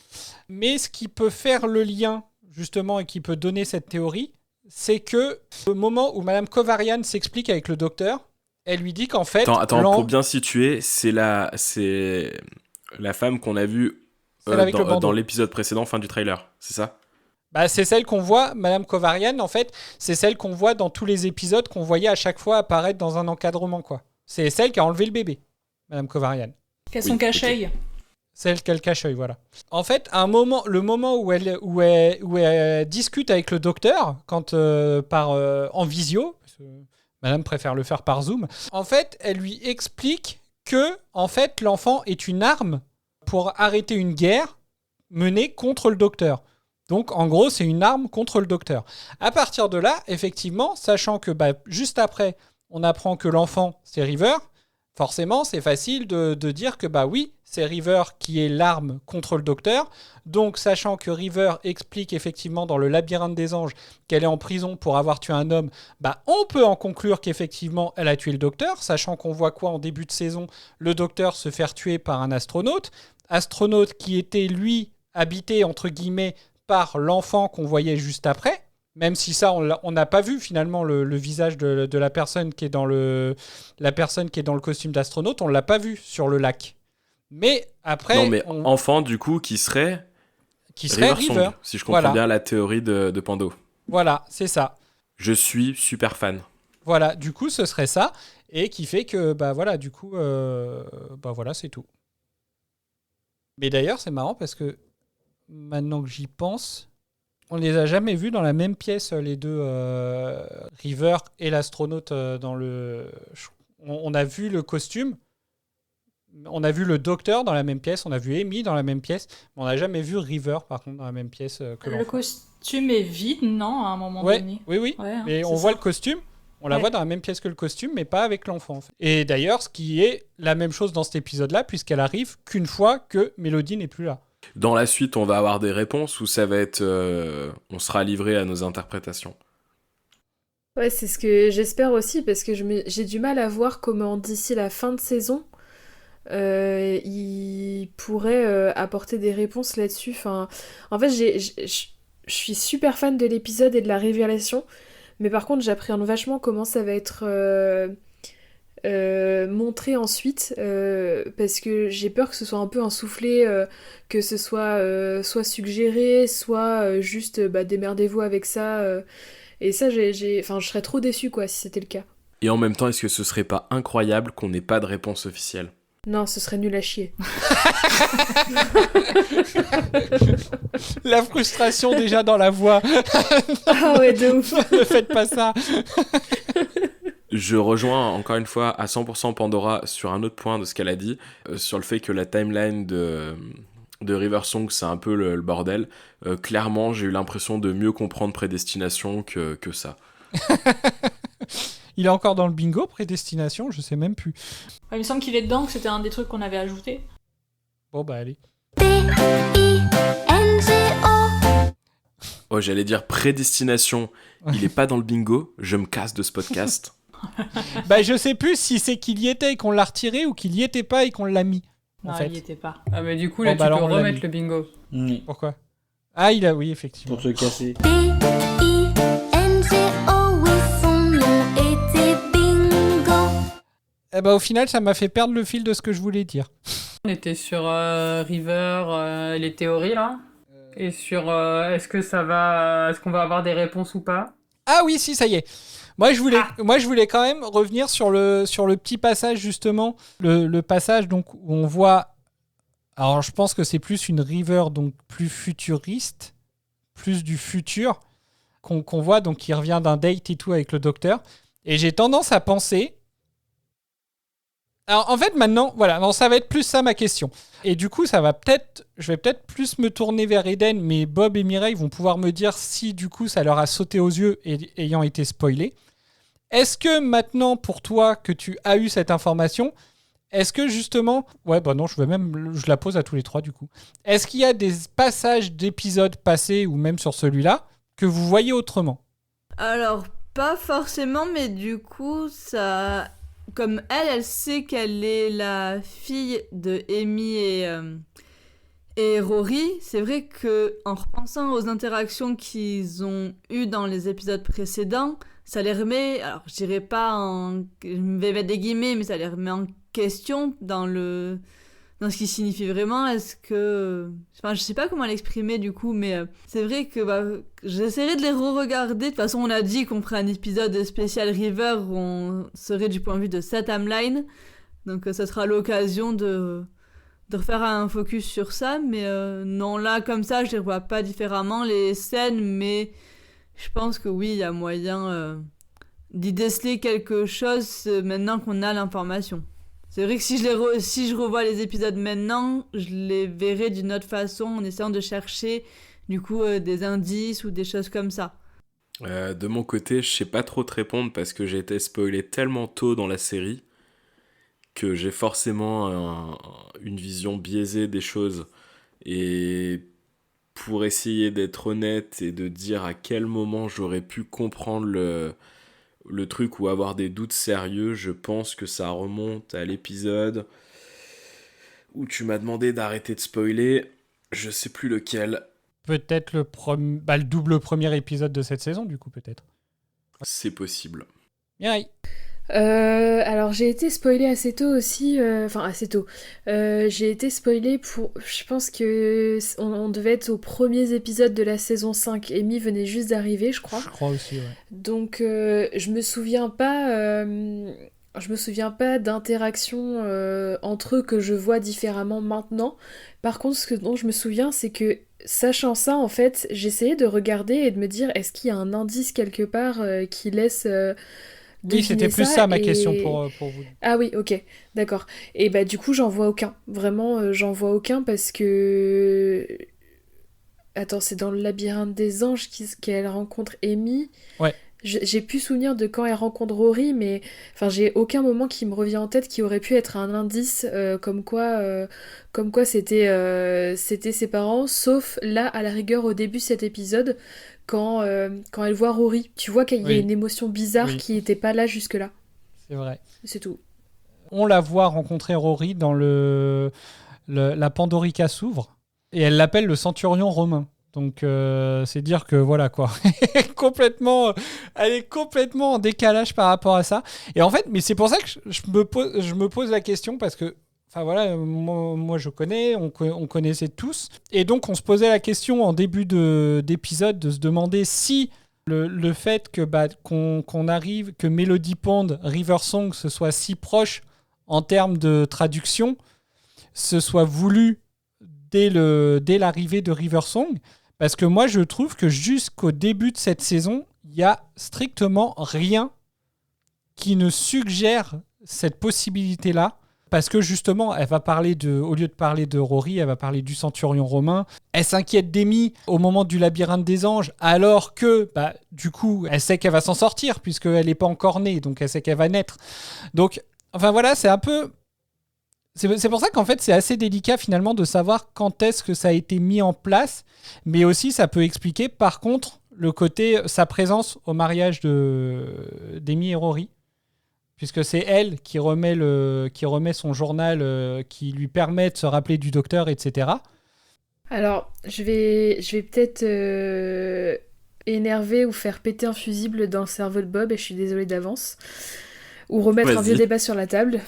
Mais ce qui peut faire le lien, justement, et qui peut donner cette théorie, c'est que le moment où Madame Kovarian s'explique avec le docteur, elle lui dit qu'en fait... Attends, pour bien situer, c'est la femme qu'on a vue dans l'épisode précédent, fin du trailer, c'est ça ? Bah, c'est celle qu'on voit, Madame Kovarian, en fait, c'est celle qu'on voit dans tous les épisodes qu'on voyait à chaque fois apparaître dans un encadrement, quoi. C'est celle qui a enlevé le bébé, Madame Kovarian. Qu'elle son cache-œil. Celle qu'elle cache-œil, voilà. En fait, le moment où elle discute avec le docteur, quand en visio, parce que Madame préfère le faire par Zoom, en fait, elle lui explique que, en fait, l'enfant est une arme pour arrêter une guerre menée contre le docteur. Donc, en gros, c'est une arme contre le docteur. À partir de là, effectivement, sachant que juste après, on apprend que l'enfant, c'est River, forcément, c'est facile de dire que, oui, c'est River qui est l'arme contre le docteur. Donc, sachant que River explique effectivement dans le labyrinthe des anges qu'elle est en prison pour avoir tué un homme, on peut en conclure qu'effectivement, elle a tué le docteur, sachant qu'on voit quoi en début de saison ? Le docteur se faire tuer par un astronaute qui était, lui, habité, entre guillemets, par l'enfant qu'on voyait juste après, même si ça, on n'a pas vu finalement le visage de la personne qui est dans le costume d'astronaute, on l'a pas vu sur le lac. Mais après... Non, mais enfant, du coup, qui serait River, si je comprends bien la théorie de Pando. Voilà, c'est ça. Je suis super fan. Voilà, du coup, ce serait ça, et qui fait que, du coup, c'est tout. Mais d'ailleurs, c'est marrant parce que maintenant que j'y pense, on les a jamais vus dans la même pièce, les deux, River et l'astronaute on a vu le costume, on a vu le docteur dans la même pièce, on a vu Amy dans la même pièce, mais on n'a jamais vu River, par contre, dans la même pièce que l'enfant. Le costume est vide, non, à un moment donné ? Oui. Ouais, mais on voit le costume, on la voit dans la même pièce que le costume, mais pas avec l'enfant. En fait. Et d'ailleurs, ce qui est la même chose dans cet épisode-là, puisqu'elle arrive qu'une fois que Mélodie n'est plus là. Dans la suite, on va avoir des réponses ou ça va être... on sera livré à nos interprétations. Ouais, c'est ce que j'espère aussi, parce que j'ai du mal à voir comment d'ici la fin de saison, il pourrait apporter des réponses là-dessus. Enfin, en fait, je suis super fan de l'épisode et de la révélation, mais par contre, j'appréhende vachement comment ça va être montré ensuite, parce que j'ai peur que ce soit un peu un soufflé, que ce soit suggéré, soit juste démerdez-vous avec ça. Et ça, enfin, je serais trop déçue quoi, si c'était le cas. Et en même temps, est-ce que ce serait pas incroyable qu'on n'ait pas de réponse officielle ? Non, ce serait nul à chier. La frustration déjà dans la voix. Ah ouais, de ouf. Ne faites pas ça. Je rejoins encore une fois à 100% Pandora sur un autre point de ce qu'elle a dit, sur le fait que la timeline de River Song, c'est un peu le bordel. Clairement, j'ai eu l'impression de mieux comprendre Prédestination que ça. Il est encore dans le bingo, Prédestination, je sais même plus. Il me semble qu'il est dedans, que c'était un des trucs qu'on avait ajouté. Bon bah allez. Oh, j'allais dire Prédestination, il est pas dans le bingo, je me casse de ce podcast. Bah je sais plus si c'est qu'il y était et qu'on l'a retiré ou qu'il y était pas et qu'on l'a mis. Non, en fait. il y était pas. Ah mais du coup, là, tu peux remettre le bingo. Pourquoi ? Ah, oui, effectivement. Pour te casser. Eh ben, au final, ça m'a fait perdre le fil de ce que je voulais dire. On était sur River, les théories là, et sur est-ce qu'on va avoir des réponses ou pas. Ah oui, si, ça y est. Moi, je voulais quand même revenir sur le petit passage, justement. Le passage donc, où on voit... Alors, je pense que c'est plus une River, donc plus futuriste, plus du futur, qu'on voit, donc qui revient d'un date et tout avec le docteur. Et j'ai tendance à penser... Alors, en fait, maintenant, voilà, non, ça va être plus ça ma question. Et du coup, je vais peut-être plus me tourner vers Eden, mais Bob et Mireille vont pouvoir me dire si, du coup, ça leur a sauté aux yeux ayant été spoilé. Est-ce que maintenant, pour toi, que tu as eu cette information, est-ce que justement... Ouais, bah non, je la pose à tous les trois, du coup. Est-ce qu'il y a des passages d'épisodes passés, ou même sur celui-là, que vous voyez autrement ? Alors, pas forcément, mais du coup, ça... Comme elle sait qu'elle est la fille de Amy et Rory, c'est vrai que en repensant aux interactions qu'ils ont eues dans les épisodes précédents, ça les remet, alors je dirais pas en... Je vais mettre des guillemets, mais ça les remet en question dans ce qui signifie vraiment. Est-ce que... Enfin, je sais pas comment l'exprimer du coup, mais c'est vrai que j'essaierai de les re-regarder. De toute façon, on a dit qu'on ferait un épisode spécial River où on serait du point de vue de cette timeline. Donc ça sera l'occasion de refaire un focus sur ça. Mais non, là, comme ça, je les vois pas différemment, les scènes, mais je pense que oui, il y a moyen d'y déceler quelque chose maintenant qu'on a l'information. C'est vrai que si je revois les épisodes maintenant, je les verrai d'une autre façon en essayant de chercher du coup des indices ou des choses comme ça. De mon côté, je sais pas trop te répondre parce que j'ai été spoilé tellement tôt dans la série que j'ai forcément une vision biaisée des choses. Et pour essayer d'être honnête et de dire à quel moment j'aurais pu comprendre le truc ou avoir des doutes sérieux, je pense que ça remonte à l'épisode où tu m'as demandé d'arrêter de spoiler, je sais plus lequel. Peut-être le double premier épisode de cette saison, du coup, peut-être. C'est possible. Mireille. Alors j'ai été spoilée assez tôt aussi, assez tôt. J'ai été spoilée je pense que on devait être aux premiers épisodes de la saison 5. Amy venait juste d'arriver, je crois. Je crois aussi, ouais. Donc je me souviens pas d'interactions entre eux que je vois différemment maintenant. Par contre, ce dont je me souviens, c'est que sachant ça, en fait, j'essayais de regarder et de me dire est-ce qu'il y a un indice quelque part qui laisse... Oui, c'était plus ça ma question pour vous. Ah oui, ok, d'accord. Et bah du coup, j'en vois aucun. Vraiment, j'en vois aucun parce que... Attends, c'est dans le labyrinthe des anges qu'elle rencontre Amy. Ouais. J'ai plus souvenir de quand elle rencontre Rory, mais enfin, j'ai aucun moment qui me revient en tête qui aurait pu être un indice comme quoi c'était ses parents, sauf là, à la rigueur, au début de cet épisode, quand elle voit Rory. Tu vois qu'il y a une émotion bizarre qui n'était pas là jusque-là. C'est vrai. C'est tout. on la voit rencontrer Rory dans la Pandorica s'ouvre et elle l'appelle le centurion romain. Donc c'est dire que voilà quoi, elle est complètement en décalage par rapport à ça. Et en fait, mais c'est pour ça que je me pose la question parce que, enfin voilà, moi je connais, on connaissait tous, et donc on se posait la question en début d'épisode de se demander si le fait que qu'on arrive, que Melody Pond, River Song se soit si proche en termes de traduction, se soit voulu dès l'arrivée de River Song. Parce que moi, je trouve que jusqu'au début de cette saison, il n'y a strictement rien qui ne suggère cette possibilité-là. Parce que justement, elle va parler au lieu de parler de Rory, elle va parler du centurion romain. Elle s'inquiète d'Amy au moment du labyrinthe des anges, alors que, du coup, elle sait qu'elle va s'en sortir, puisqu'elle n'est pas encore née, donc elle sait qu'elle va naître. Donc, enfin voilà, c'est un peu... C'est pour ça qu'en fait, c'est assez délicat finalement de savoir quand est-ce que ça a été mis en place, mais aussi ça peut expliquer par contre le côté, sa présence au mariage d'Amy et Rory, puisque c'est elle qui remet son journal qui lui permet de se rappeler du docteur, etc. Alors, je vais peut-être énerver ou faire péter un fusible dans le cerveau de Bob, et je suis désolée d'avance. Ou remettre un vieux débat sur la table.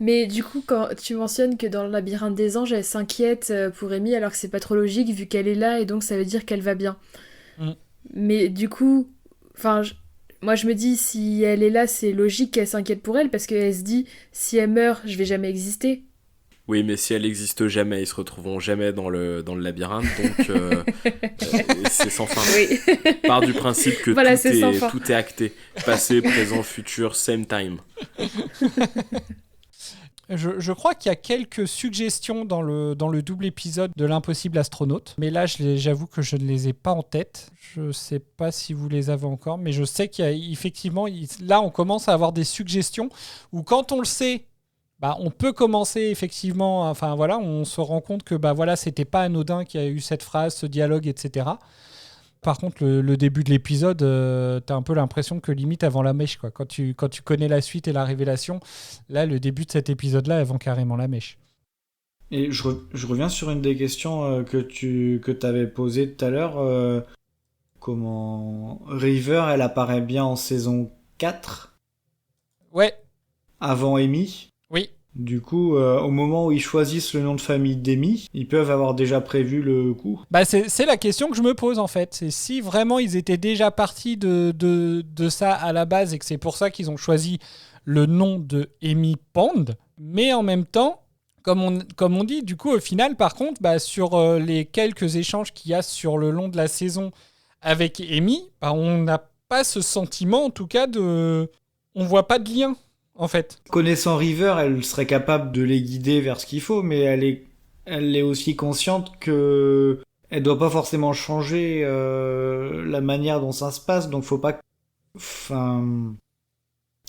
Mais du coup, quand tu mentionnes que dans le labyrinthe des anges, elle s'inquiète pour Amy, alors que c'est pas trop logique vu qu'elle est là, et donc ça veut dire qu'elle va bien. Mais du coup, moi je me dis, si elle est là, c'est logique qu'elle s'inquiète pour elle, parce qu'elle se dit, si elle meurt, je vais jamais exister. Oui, mais si elle n'existe jamais, ils se retrouveront jamais dans le labyrinthe, donc c'est sans fin. Oui. Part du principe que voilà, tout est acté. Passé, présent, futur, same time. Je crois qu'il y a quelques suggestions dans le double épisode de l'impossible astronaute, mais là j'avoue que je ne les ai pas en tête. Je ne sais pas si vous les avez encore, mais je sais qu'il y a effectivement, là on commence à avoir des suggestions où quand on le sait, on peut commencer effectivement, enfin voilà, on se rend compte que c'était pas anodin qu'il y a eu cette phrase, ce dialogue, etc. Par contre, le début de l'épisode, t'as un peu l'impression que limite avant la mèche, quoi. Quand tu connais la suite et la révélation, là, le début de cet épisode-là, elle vend carrément la mèche. Et je reviens sur une des questions que t'avais posées tout à l'heure. Comment River, elle apparaît bien en saison 4 ? Ouais. Avant Amy ? Oui. Du coup, au moment où ils choisissent le nom de famille d'Amy, ils peuvent avoir déjà prévu le coup. C'est la question que je me pose en fait. C'est si vraiment ils étaient déjà partis de ça à la base et que c'est pour ça qu'ils ont choisi le nom de Amy Pond. Mais en même temps, comme on dit, du coup au final par contre, sur les quelques échanges qu'il y a sur le long de la saison avec Amy, on n'a pas ce sentiment en tout cas on voit pas de lien. En fait. Connaissant River, elle serait capable de les guider vers ce qu'il faut, mais elle est aussi consciente que elle doit pas forcément changer la manière dont ça se passe, donc faut pas...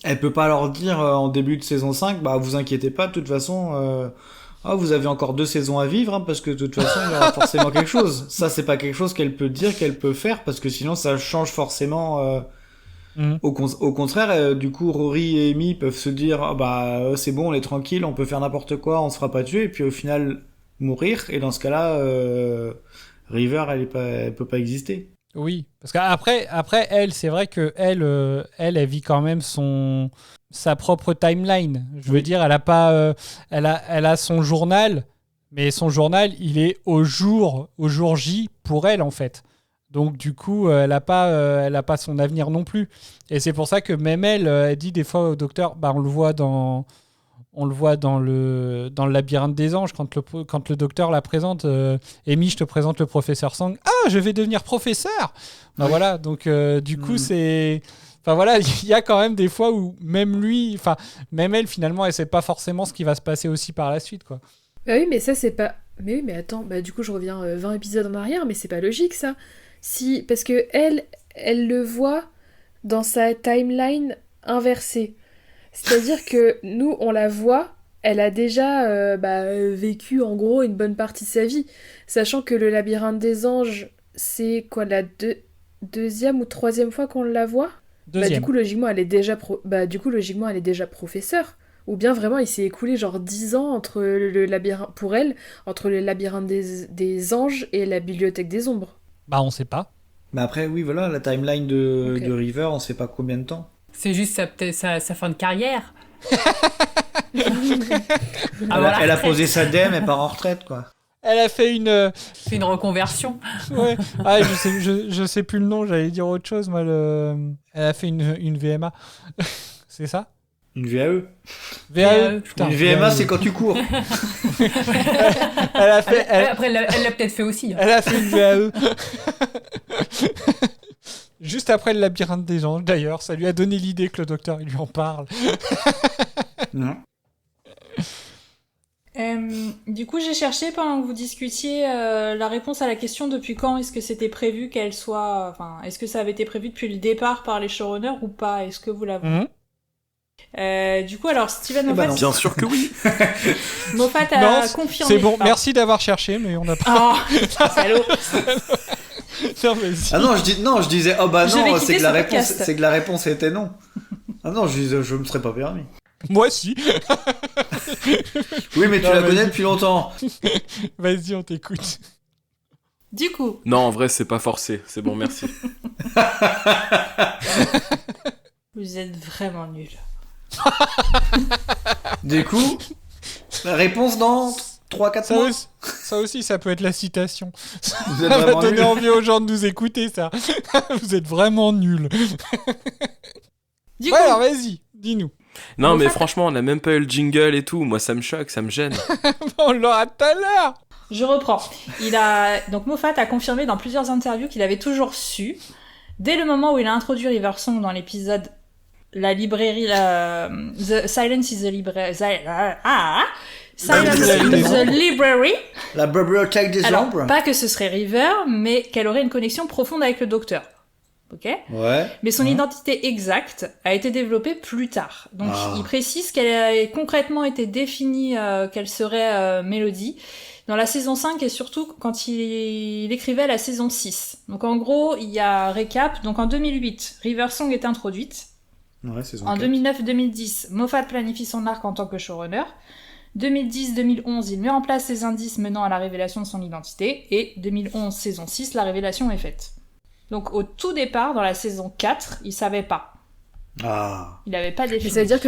elle peut pas leur dire en début de saison 5, vous inquiétez pas, de toute façon, vous avez encore 2 saisons à vivre, parce que de toute façon, il y aura forcément quelque chose. Ça, c'est pas quelque chose qu'elle peut dire, qu'elle peut faire, parce que sinon, ça change forcément... Au contraire, du coup, Rory et Amy peuvent se dire c'est bon, on est tranquille, on peut faire n'importe quoi, on se fera pas tuer, et puis au final mourir. Et dans ce cas-là, River, elle peut pas exister. Oui, parce qu'après elle, c'est vrai que elle vit quand même sa propre timeline. Je veux dire, elle a pas, elle a son journal, mais son journal, il est au jour J pour elle en fait. Donc du coup, elle a pas son avenir non plus. Et c'est pour ça que même elle dit des fois au docteur, on le voit dans le labyrinthe des anges quand le docteur la présente. Amy, je te présente le professeur Sang. Ah, je vais devenir professeur. Oui. Voilà. Donc du coup, c'est. Enfin voilà, il y a quand même des fois où même elle finalement, elle sait pas forcément ce qui va se passer aussi par la suite, quoi. Oui, mais ça c'est pas. Mais oui, mais attends, du coup je reviens 20 épisodes en arrière, mais c'est pas logique ça. Si, parce que elle le voit dans sa timeline inversée. C'est-à-dire que nous, on la voit, elle a déjà vécu en gros une bonne partie de sa vie. Sachant que le labyrinthe des anges, c'est quoi, la deuxième ou troisième fois qu'on la voit ? Deuxième. Du coup, logiquement, elle est déjà professeure. ou bien vraiment il s'est écoulé genre 10 ans entre le labyrinthe, pour elle, entre le labyrinthe des anges et la bibliothèque des ombres. Bah, on sait pas. Mais après, oui, voilà, la timeline de River, on sait pas combien de temps. C'est juste sa fin de carrière. Elle a posé sa dème et part en retraite, quoi. Elle a fait une reconversion. Ouais. Ah, je sais plus le nom, j'allais dire autre chose, moi. Elle a fait une VMA. C'est ça? Une VAE. VAE. Putain, une VMA, c'est quand tu cours. Elle a fait. Après, elle l'a peut-être fait aussi. Elle a fait une VAE. Juste après le labyrinthe des anges, d'ailleurs. Ça lui a donné l'idée que le docteur il lui en parle. Non. Du coup, j'ai cherché pendant que vous discutiez la réponse à la question depuis quand est-ce que c'était prévu qu'elle soit... Enfin, est-ce que ça avait été prévu depuis le départ par les showrunners ou pas? Est-ce que vous l'avez Du coup, alors, Steven Moffat... Bien sûr que oui. Moffat a confirmé. C'est bon, merci d'avoir cherché, mais on n'a pas... Oh, salaud. Non, je disais, oh bah non, c'est que la réponse était non. Ah non, je me serais pas permis. Moi, si. Oui, mais tu la connais depuis longtemps. Vas-y, on t'écoute. Du coup... Non, en vrai, c'est pas forcé. C'est bon, merci. Vous êtes vraiment nuls. Du coup, la réponse dans 3-4 mois. Ça aussi, ça peut être la citation. Vous êtes ça va vraiment donner nuls. envie aux gens de nous écouter, ça. Vous êtes vraiment nuls. Du ouais, alors vas-y, dis-nous. Non, mais franchement, on n'a même pas eu le jingle et tout. Moi, ça me choque, ça me gêne. On l'aura tout à l'heure. Je reprends. Donc Moffat a confirmé dans plusieurs interviews qu'il avait toujours su, dès le moment où il a introduit River Song dans l'épisode La librairie, Silence is the Library. Silence is the Library. La bibliothèque des Alors, ombres. pas que ce serait River, mais qu'elle aurait une connexion profonde avec le docteur. Ok. Ouais. Mais son identité exacte a été développée plus tard. Donc il précise qu'elle a concrètement été définie qu'elle serait Mélodie dans la saison 5 et surtout quand il écrivait la saison 6. Donc en gros, il y a récap. Donc en 2008, River Song est introduite. Ouais, saison En 4. 2009-2010, Moffat planifie son arc en tant que showrunner. 2010-2011, il met en place ses indices menant à la révélation de son identité. Et 2011, saison 6, la révélation est faite. Donc au tout départ, dans la saison 4, il savait pas. Ah. Il avait pas défini. Mais ça veut dire que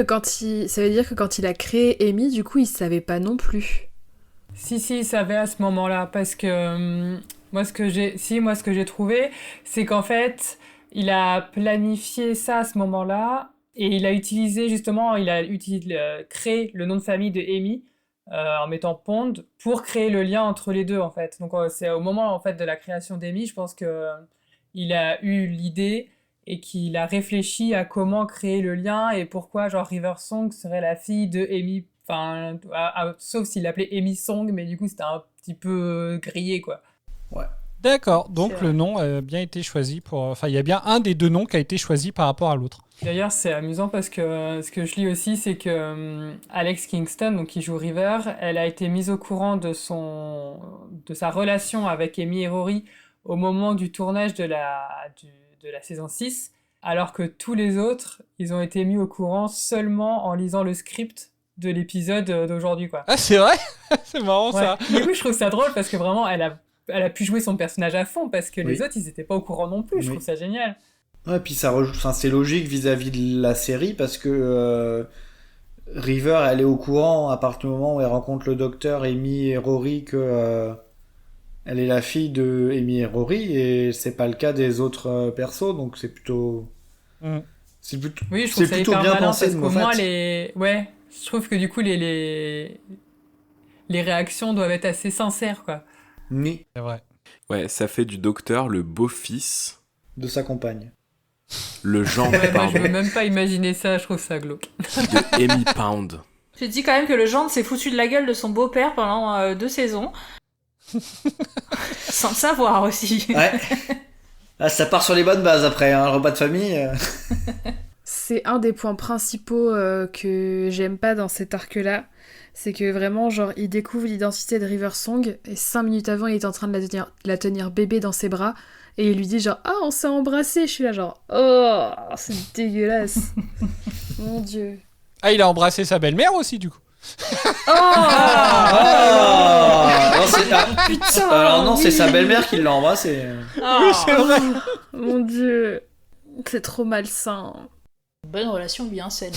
quand il a créé Amy, du coup, il savait pas non plus. Si, il savait à ce moment-là, parce que moi, ce que j'ai trouvé, c'est qu'en fait, il a planifié ça à ce moment-là, et il a utilisé, justement, créé le nom de famille de Amy, en mettant Pond, pour créer le lien entre les deux, en fait. Donc c'est au moment, en fait, de la création d'Amy, je pense que il a eu l'idée et qu'il a réfléchi à comment créer le lien et pourquoi genre River Song serait la fille de Amy, enfin sauf s'il l'appelait Amy Song, mais du coup c'était un petit peu grillé quoi. Ouais. D'accord, donc le nom a bien été choisi pour... Enfin, il y a bien un des deux noms qui a été choisi par rapport à l'autre. D'ailleurs, c'est amusant parce que ce que je lis aussi, c'est que Alex Kingston, donc qui joue River, elle a été mise au courant de sa relation avec Amy et Rory au moment du tournage de la saison 6, alors que tous les autres, ils ont été mis au courant seulement en lisant le script de l'épisode d'aujourd'hui, quoi. Ah, c'est vrai? C'est marrant, ouais. Ça. Du coup, je trouve ça drôle parce que vraiment, elle a pu jouer son personnage à fond parce que les autres, ils étaient pas au courant non plus. Je trouve ça génial. Ouais, puis c'est logique vis-à-vis de la série parce que River, elle est au courant à partir du moment où elle rencontre le docteur Amy et Rory que elle est la fille de Amy et Rory et c'est pas le cas des autres persos, donc c'est plutôt c'est plutôt bien pensé de Moffat. Je trouve que du coup les réactions doivent être assez sincères quoi. Oui, c'est vrai. Ouais, ça fait du docteur le beau-fils de sa compagne. Le genre moi, je veux même pas imaginer ça, je trouve ça glauque. De Amy Pound. Je dis quand même que le gendre s'est foutu de la gueule de son beau-père pendant 2 saisons. Sans le savoir aussi. Ouais. Ah, ça part sur les bonnes bases après, un repas de famille. C'est un des points principaux que j'aime pas dans cet arc-là. C'est que vraiment, genre, il découvre l'identité de River Song et 5 minutes avant, il est en train de la tenir bébé dans ses bras et il lui dit genre « Ah, on s'est embrassé !» Je suis là genre « Oh, c'est dégueulasse !» Mon Dieu. Ah, il a embrassé sa belle-mère aussi, du coup. Non, Putain, alors non, oui. c'est sa belle-mère qui l'a embrassé. Oui, c'est vrai. Mon Dieu, c'est trop malsain. Bonne relation bien saine.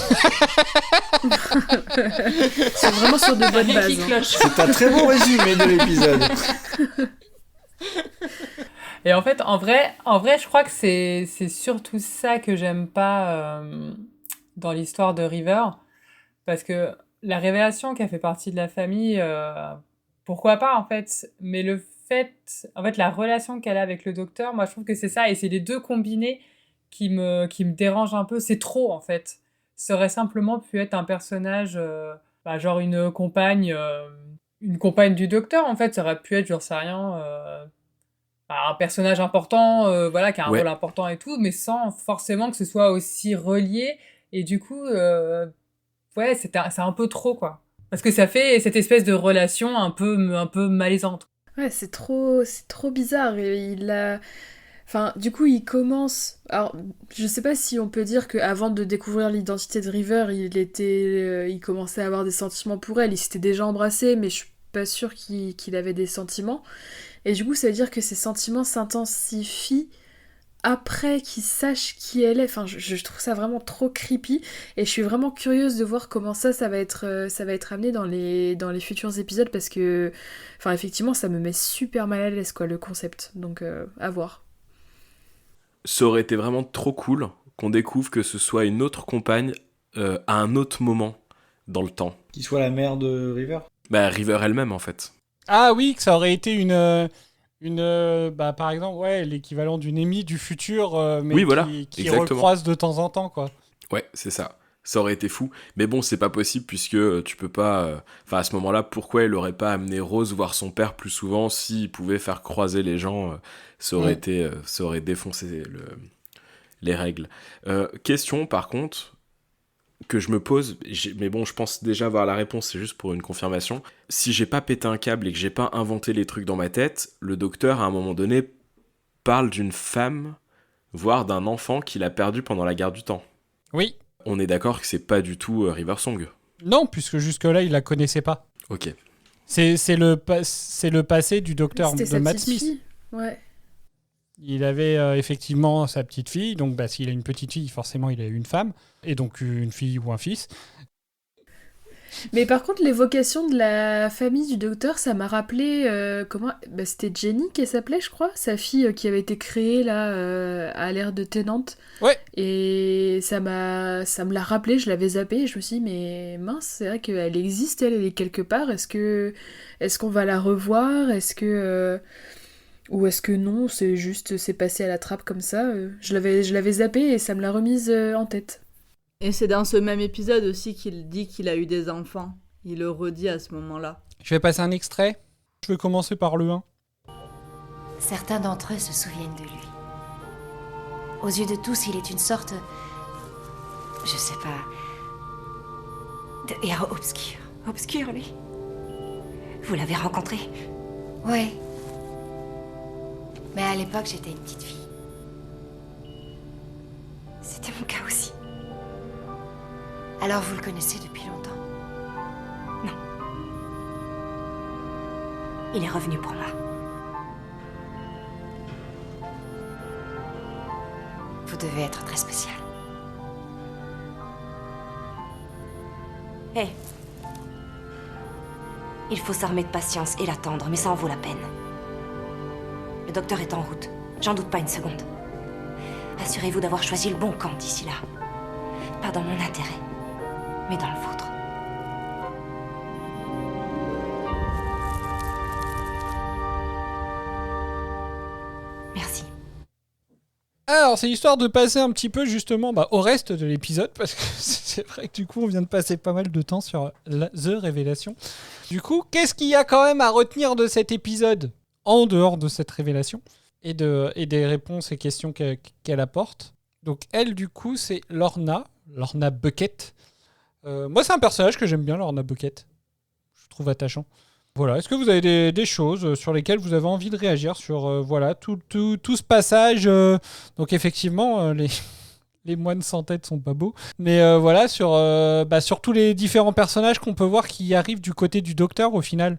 C'est vraiment sur de bonnes bases. Hein. C'est un très bon résumé de l'épisode. Et en fait, en vrai, je crois que c'est surtout ça que j'aime pas dans l'histoire de River. Parce que la révélation qu'elle fait partie de la famille, pourquoi pas en fait. Mais le fait, en fait, la relation qu'elle a avec le docteur, moi je trouve que c'est ça. Et c'est les deux combinés qui me dérangent un peu. C'est trop en fait. Ça aurait simplement pu être un personnage, genre une compagne du docteur en fait. Ça aurait pu être, j'en sais rien... un personnage important, qui a un rôle important et tout, mais sans forcément que ce soit aussi relié. Et du coup, c'est un peu trop, quoi. Parce que ça fait cette espèce de relation un peu malaisante. Ouais, c'est trop bizarre. Et du coup, il commence... Alors, je sais pas si on peut dire qu'avant de découvrir l'identité de River, il commençait à avoir des sentiments pour elle. Il s'était déjà embrassé, mais je suis pas sûre qu'il avait des sentiments. Et du coup, ça veut dire que ces sentiments s'intensifient après qu'il sache qui elle est. Enfin, je trouve ça vraiment trop creepy. Et je suis vraiment curieuse de voir comment ça va être amené dans les futurs épisodes. Parce que, effectivement, ça me met super mal à l'aise, quoi, le concept. Donc, à voir. Ça aurait été vraiment trop cool qu'on découvre que ce soit une autre compagne à un autre moment dans le temps. Qui soit la mère de River. Bah, River elle-même, en fait. Ah oui, que ça aurait été par exemple, l'équivalent d'une Amy du futur, mais oui, voilà, qui recroise de temps en temps, quoi. Ouais, c'est ça. Ça aurait été fou. Mais bon, c'est pas possible puisque tu peux pas... à ce moment-là, pourquoi elle aurait pas amené Rose voir son père plus souvent s'il pouvait faire croiser les gens ça aurait été... ça aurait défoncé les règles. Question, par contre... que je me pose, mais bon, je pense déjà avoir la réponse, c'est juste pour une confirmation. Si j'ai pas pété un câble et que j'ai pas inventé les trucs dans ma tête, le docteur, à un moment donné, parle d'une femme, voire d'un enfant qu'il a perdu pendant la guerre du temps. Oui. On est d'accord que c'est pas du tout River Song. Non, puisque jusque-là, il la connaissait pas. Ok. C'est le passé du docteur de Matt Smith. Fille. Ouais. Il avait effectivement sa petite fille, donc s'il a une petite fille, forcément il a une femme, et donc une fille ou un fils. Mais par contre, l'évocation de la famille du docteur, ça m'a rappelé c'était Jenny qu'elle s'appelait, je crois, sa fille qui avait été créée là à l'ère de Tennant. Ouais. Et ça me l'a rappelé, je l'avais zappé, et je me suis dit mais mince, c'est vrai qu'elle existe, elle est quelque part. Est-ce qu'on va la revoir? Ou est-ce que non, c'est passé à la trappe comme ça? Je l'avais zappé et ça me l'a remise en tête. Et c'est dans ce même épisode aussi qu'il dit qu'il a eu des enfants. Il le redit à ce moment-là. Je vais passer un extrait. Je vais commencer par le 1. Certains d'entre eux se souviennent de lui. Aux yeux de tous, il est une sorte... je sais pas... de héros obscur. Obscur, lui. Vous l'avez rencontré? Ouais. Mais à l'époque, j'étais une petite fille. C'était mon cas aussi. Alors vous le connaissez depuis longtemps? Non. Il est revenu pour moi. Vous devez être très spécial. Hé. Il faut s'armer de patience et l'attendre, mais ça en vaut la peine. Le docteur est en route, j'en doute pas une seconde. Assurez-vous d'avoir choisi le bon camp d'ici là. Pas dans mon intérêt, mais dans le vôtre. Merci. Alors, c'est histoire de passer un petit peu justement au reste de l'épisode, parce que c'est vrai que du coup, on vient de passer pas mal de temps sur The Révélation. Du coup, qu'est-ce qu'il y a quand même à retenir de cet épisode, en dehors de cette révélation, et des réponses et questions qu'elle apporte? Donc, elle, du coup, c'est Lorna Bucket. Moi, c'est un personnage que j'aime bien, Lorna Bucket. Je trouve attachant. Voilà, est-ce que vous avez des choses sur lesquelles vous avez envie de réagir sur tout ce passage donc effectivement, Les moines sans tête sont pas beaux. Mais voilà, sur tous les différents personnages qu'on peut voir qui arrivent du côté du docteur au final.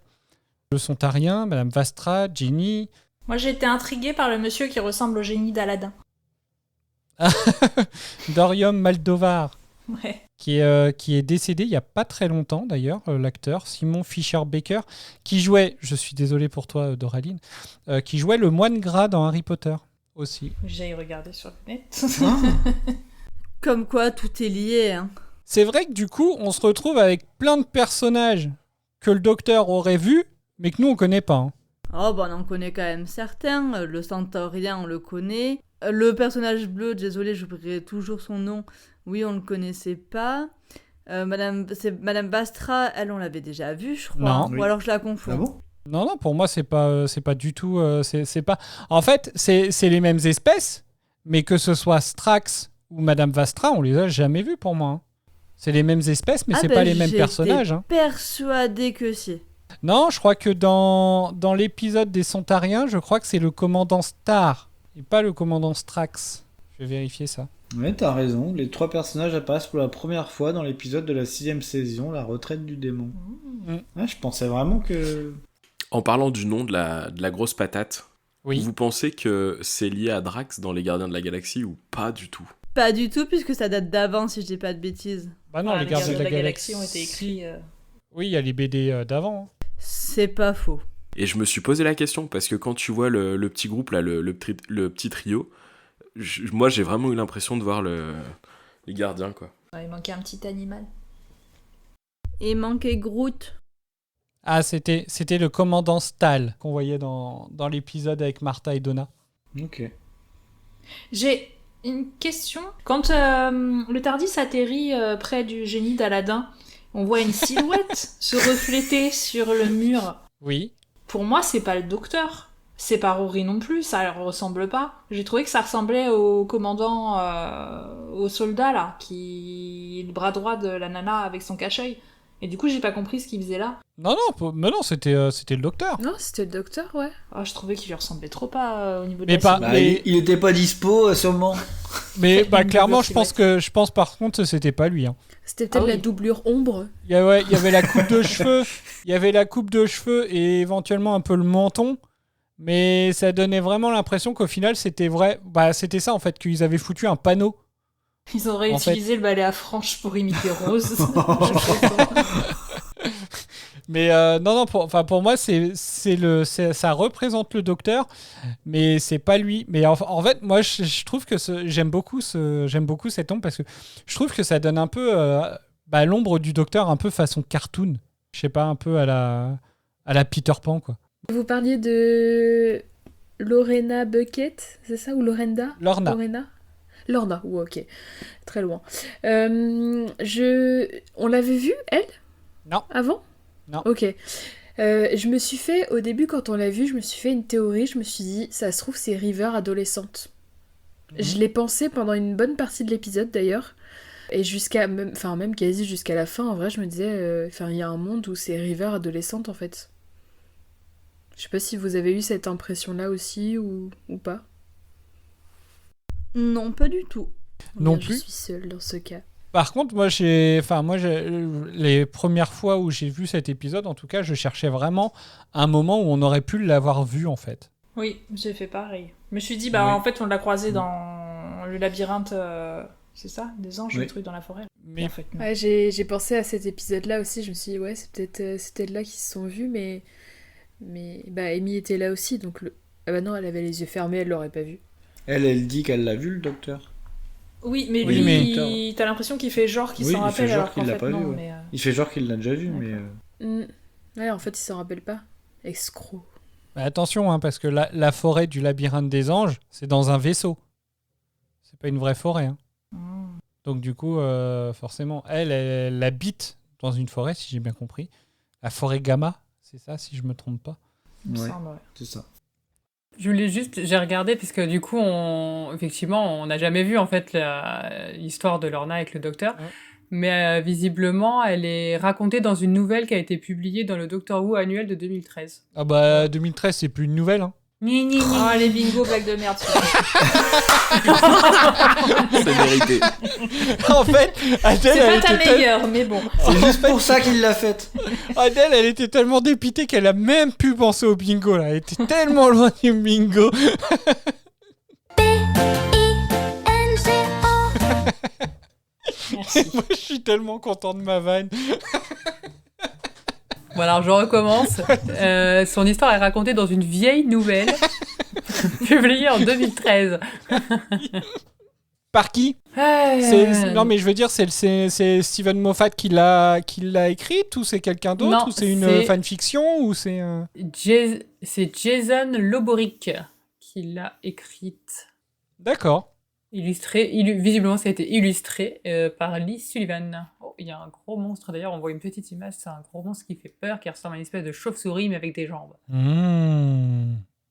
Le Sontarien, Madame Vastra, Ginny. Moi, j'ai été intriguée par le monsieur qui ressemble au génie d'Aladin. Dorium Maldovar. Ouais. Qui est décédé il n'y a pas très longtemps d'ailleurs, l'acteur Simon Fisher-Baker, qui jouait, je suis désolé pour toi Doraline, qui jouait le moine gras dans Harry Potter aussi. J'ai regardé sur le net. Comme quoi, tout est lié. Hein. C'est vrai que du coup, on se retrouve avec plein de personnages que le docteur aurait vus, mais que nous on connaît pas. Hein. Oh, bah on en connaît quand même certains. Le Centaurien, on le connaît. Le personnage bleu, désolé, j'oublierai toujours son nom. Oui, on le connaissait pas. Madame Vastra, elle, on l'avait déjà vue, je crois. Non. Ou alors je la confonds. Ah bon ? Non, pour moi, c'est pas du tout... c'est pas... En fait, c'est les mêmes espèces, mais que ce soit Strax ou Madame Vastra, on les a jamais vus pour moi. Hein. C'est les mêmes espèces, mais c'est pas les mêmes personnages. Hein. Persuadée que si. Non, je crois que dans l'épisode des Sontariens, je crois que c'est le commandant Star, et pas le commandant Strax. Je vais vérifier ça. Ouais, t'as raison. Les 3 personnages apparaissent pour la première fois dans l'épisode de la 6e saison, La retraite du démon. Ouais, je pensais vraiment que... En parlant du nom de la grosse patate, oui. Vous pensez que c'est lié à Drax dans Les Gardiens de la Galaxie ou pas du tout ? Pas du tout, puisque ça date d'avant, si je dis pas de bêtises. Bah non, les Gardiens de la Galaxie ont été écrits... Oui, il y a les BD d'avant. C'est pas faux. Et je me suis posé la question, parce que quand tu vois le petit groupe, là, le petit trio, moi j'ai vraiment eu l'impression de voir les gardiens, quoi. Il manquait un petit animal. Il manquait Groot. Ah, c'était le commandant Stahl qu'on voyait dans l'épisode avec Martha et Donna. Ok. J'ai une question. Quand le Tardis atterrit près du génie d'Aladin, on voit une silhouette se refléter sur le mur. Oui. Pour moi, c'est pas le docteur. C'est pas Rory non plus, ça leur ressemble pas. J'ai trouvé que ça ressemblait au commandant, au soldat là, qui est le bras droit de la nana avec son cache-œil. Et du coup, j'ai pas compris ce qu'il faisait là. Non, c'était le docteur. Non, c'était le docteur, ouais. Oh, je trouvais qu'il lui ressemblait trop pas au niveau de mais la pas, silhouette. mais... Il était pas dispo, sûrement. Mais clairement, je pense par contre, c'était pas lui. Hein. C'était peut-être la doublure ombre. Il y avait la coupe de cheveux. Il y avait la coupe de cheveux et éventuellement un peu le menton. Mais ça donnait vraiment l'impression qu'au final, c'était vrai. Bah, c'était ça, en fait, qu'ils avaient foutu un panneau. Ils ont réutilisé le balai à franges pour imiter Rose. Mais non, pour moi, ça représente le docteur, mais c'est pas lui. Mais en fait, moi, je trouve que j'aime beaucoup cet ombre parce que je trouve que ça donne un peu l'ombre du docteur un peu façon cartoon. Je sais pas, un peu à la Peter Pan, quoi. Vous parliez de Lorena Bucket, c'est ça, ou Lorenda ? Lorna, ok. Très loin. On l'avait vue, elle ? Non. Avant ? Non. Ok. Je me suis fait, au début, quand on l'a vue, je me suis fait une théorie. Je me suis dit, ça se trouve, c'est River adolescente. Je l'ai pensé pendant une bonne partie de l'épisode, d'ailleurs. Et même quasi jusqu'à la fin, en vrai, je me disais, il y a un monde où c'est River adolescente, en fait. Je sais pas si vous avez eu cette impression-là aussi, ou pas. Non, pas du tout. Non plus. Je suis seule dans ce cas. Par contre, moi, les premières fois où j'ai vu cet épisode, en tout cas, je cherchais vraiment un moment où on aurait pu l'avoir vu, en fait. Oui, j'ai fait pareil. Je me suis dit, en fait, on l'a croisé dans le labyrinthe, c'est ça, des anges, le truc dans la forêt. Mais en fait, non. Ouais, j'ai pensé à cet épisode-là aussi. Je me suis dit, ouais, c'est peut-être là qu'ils se sont vus, mais Amy était là aussi, donc ah bah non, elle avait les yeux fermés, elle l'aurait pas vu. Elle dit qu'elle l'a vu, le docteur. Oui, mais lui, t'as l'impression qu'il fait genre qu'il s'en rappelle, alors qu'en fait, non. Vu, ouais. Il fait genre qu'il l'a déjà vu, mais... Ouais, en fait, il s'en rappelle pas. Escroc. Mais attention, hein, parce que la forêt du labyrinthe des anges, c'est dans un vaisseau. C'est pas une vraie forêt. Hein. Donc du coup, forcément, elle habite dans une forêt, si j'ai bien compris. La forêt Gamma, c'est ça, si je me trompe pas. Ouais, c'est ça. J'ai regardé puisque du coup, effectivement, on n'a jamais vu en fait l'histoire de Lorna avec le docteur, mais visiblement, elle est racontée dans une nouvelle qui a été publiée dans le Doctor Who annuel de 2013. Ah bah 2013, c'est plus une nouvelle. Hein. Oh, les bingo, blague de merde. C'est mérité. En fait, Adèle, C'est pas ta meilleure, mais bon. C'est juste pour ça qu'il l'a faite. Adèle, elle était tellement dépitée qu'elle a même pu penser au bingo, là. Elle était tellement loin du bingo. Moi, je suis tellement content de ma vanne. Bon alors je recommence. Son histoire est racontée dans une vieille nouvelle publiée en 2013. Par qui Non, mais je veux dire, c'est Steven Moffat qui l'a écrite, ou c'est quelqu'un d'autre, Non, ou c'est une c'est- fanfiction, ou c'est... C'est Jason Loborick qui l'a écrite. D'accord. Visiblement, ça a été illustré par Lee Sullivan. Oh, il y a un gros monstre, d'ailleurs, on voit une petite image, c'est un gros monstre qui fait peur, qui ressemble à une espèce de chauve-souris, mais avec des jambes.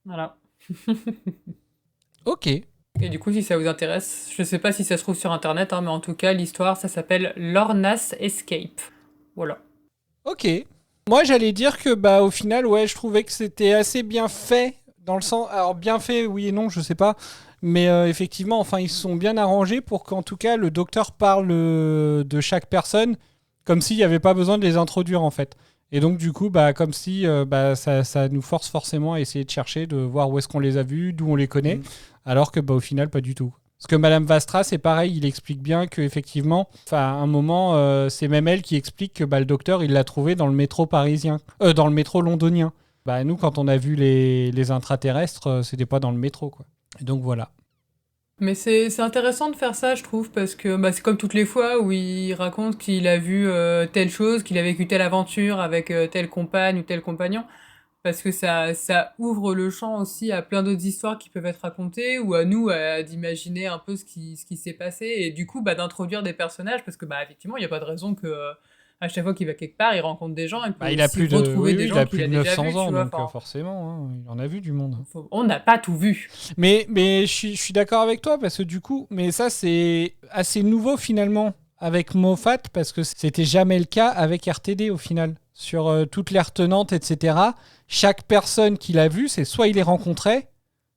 Voilà. Ok. Et du coup, si ça vous intéresse, je sais pas si ça se trouve sur Internet, hein, mais en tout cas, l'histoire, ça s'appelle Lorna's Escape. Voilà. Ok. Moi, j'allais dire que, bah, au final, ouais, je trouvais que c'était assez bien fait, dans le sens... Alors, bien fait, oui et non, je sais pas. Mais effectivement, enfin, ils se sont bien arrangés pour qu'en tout cas, le docteur parle de chaque personne comme s'il n'y avait pas besoin de les introduire, en fait. Et donc, du coup, bah, comme si ça nous force forcément à essayer de chercher, de voir où est-ce qu'on les a vus, d'où on les connaît, alors que, bah, au final, pas du tout. Parce que Madame Vastra, c'est pareil, il explique bien qu'effectivement, à un moment, c'est même elle qui explique que bah, le docteur, il l'a trouvé dans le métro parisien, dans le métro londonien. Bah, nous, quand on a vu les intraterrestres, c'était pas dans le métro, quoi. Et donc, voilà. Mais c'est intéressant de faire ça, je trouve, parce que bah, c'est comme toutes les fois où il raconte qu'il a vu telle chose, qu'il a vécu telle aventure avec telle compagne ou tel compagnon, parce que ça ouvre le champ aussi à plein d'autres histoires qui peuvent être racontées, ou à nous d'imaginer un peu ce qui s'est passé, et du coup bah, d'introduire des personnages, parce que bah, effectivement, il n'y a pas de raison que à chaque fois qu'il va quelque part, il rencontre des gens, et puis Il a plus de, retrouver des il gens a qu'il plus a de déjà 900 vus, ans, tu vois, donc enfin, forcément, hein, il en a vu du monde. on n'a pas tout vu. Mais je suis d'accord avec toi, parce que du coup, mais ça c'est assez nouveau finalement avec Moffat, parce que c'était jamais le cas avec RTD au final. Sur toutes les retenantes, etc., chaque personne qu'il a vue, c'est soit il les rencontrait,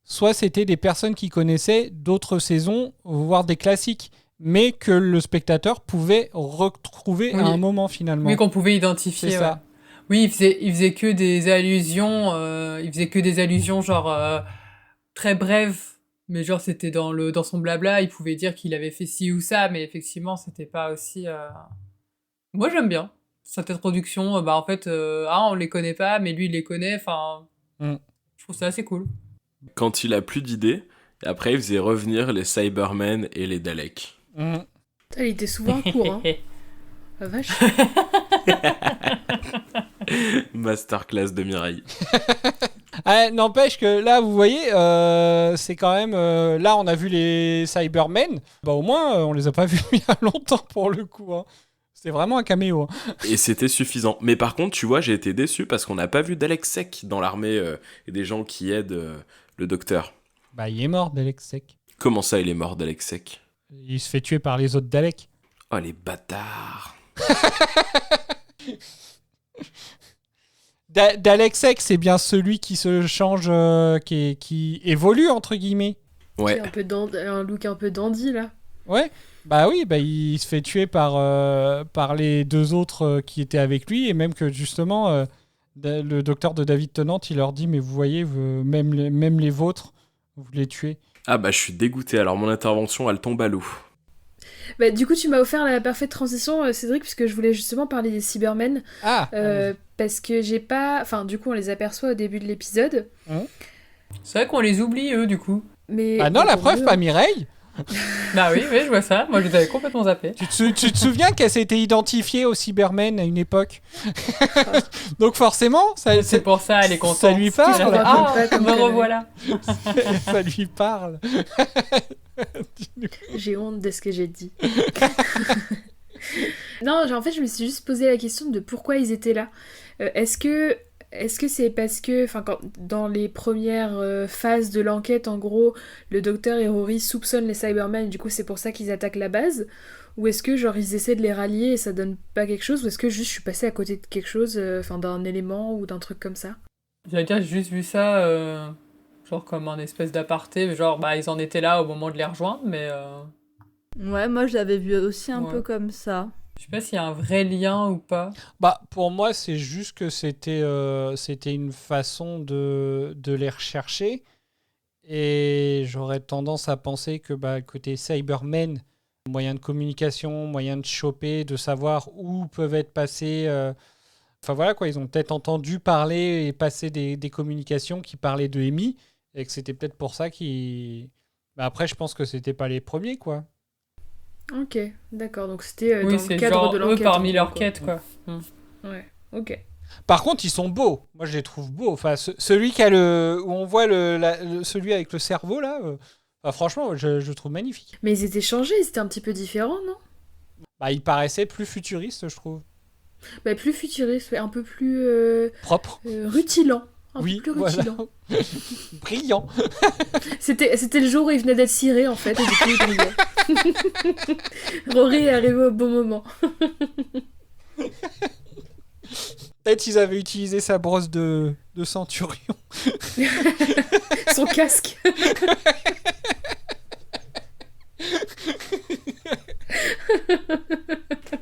soit c'était des personnes qui connaissaient d'autres saisons, voire des classiques, mais que le spectateur pouvait retrouver à un moment finalement. Oui, qu'on pouvait identifier. C'est ça. Ouais. Oui, il faisait que des allusions. Il faisait que des allusions genre très brèves, mais genre c'était dans son blabla. Il pouvait dire qu'il avait fait ci ou ça, mais effectivement c'était pas aussi. Moi j'aime bien cette introduction. Bah en fait, on les connaît pas, mais lui il les connaît. Enfin, je trouve ça assez cool. Quand il a plus d'idées, et après il faisait revenir les Cybermen et les Daleks. Il était souvent en cours, hein. La vache. Masterclass de Mireille. N'empêche que là, vous voyez, c'est quand même... là, on a vu les Cybermen. Bah, au moins, on les a pas vus il y a longtemps pour le coup. Hein. C'était vraiment un caméo. Hein. Et c'était suffisant. Mais par contre, tu vois, j'ai été déçu parce qu'on n'a pas vu Dalek Sec dans l'armée et des gens qui aident le docteur. Bah, il est mort, Dalek Sec. Comment ça, il est mort, Dalek Sec? Il se fait tuer par les autres Daleks. Oh, les bâtards. Dalek Sec, c'est bien celui qui se change, qui évolue, entre guillemets. Ouais. Qui a un look un peu dandy, là. Ouais. Bah oui, bah il se fait tuer par les deux autres qui étaient avec lui, et même que justement, le docteur de David Tennant, il leur dit, mais vous voyez, même les vôtres, vous les tuez. Ah bah je suis dégoûté, alors mon intervention elle tombe à l'eau. Bah, du coup, tu m'as offert la parfaite transition, Cédric, puisque je voulais justement parler des Cybermen. Parce que j'ai pas... Enfin, du coup, on les aperçoit au début de l'épisode. C'est vrai qu'on les oublie, eux, du coup. Mais... Ah non, la preuve, pas Mireille. Bah oui, je vois ça. Moi, je les avais complètement zappés. Tu te souviens qu'elle s'était identifiée aux Cybermen à une époque? Donc forcément, c'est pour ça, elle est contente. Ça lui parle. Me revoilà. Ça lui parle. J'ai honte de ce que j'ai dit. Non, en fait, je me suis juste posé la question de pourquoi ils étaient là. Est-ce que c'est parce que, dans les premières phases de l'enquête, en gros, le docteur et Rory soupçonnent les Cybermen, du coup c'est pour ça qu'ils attaquent la base? Ou est-ce que genre ils essaient de les rallier et ça donne pas quelque chose? Ou est-ce que juste je suis passée à côté de quelque chose, d'un élément ou d'un truc comme ça? J'allais dire, j'ai juste vu ça Genre comme un espèce d'aparté, genre bah ils en étaient là au moment de les rejoindre, mais Ouais, moi je l'avais vu aussi un Ouais. peu comme ça. je sais pas s'il y a un vrai lien ou pas. Bah, pour moi, c'est juste que c'était une façon de les rechercher. Et j'aurais tendance à penser que bah, côté Cybermen, moyen de communication, moyen de choper, de savoir où peuvent être passés. Enfin voilà quoi, ils ont peut-être entendu parler et passer des communications qui parlaient de Amy. Et que c'était peut-être pour ça qu'ils. Bah, après, je pense que c'était pas les premiers quoi. Ok, d'accord. Donc c'était Oui, dans c'est le cadre genre de eux l'enquête. parmi en leur gros, quête, quoi. Ouais, ok. Par contre, ils sont beaux. Moi, je les trouve beaux. Enfin, celui qui a où on voit celui avec le cerveau là. Enfin, franchement, je le trouve magnifique. Mais ils étaient changés, ils étaient un petit peu différents, non? Bah, il paraissait plus futuriste, je trouve. Bah, plus futuriste, ouais, un peu plus Propre. rutilant. Un Oui, peu plus voilà. rutilant. Brillant. C'était le jour où il venait d'être ciré, en fait, et du coup, il brillait. Rory est arrivé au bon moment. Peut-être ils avaient utilisé sa brosse de centurion. Son casque.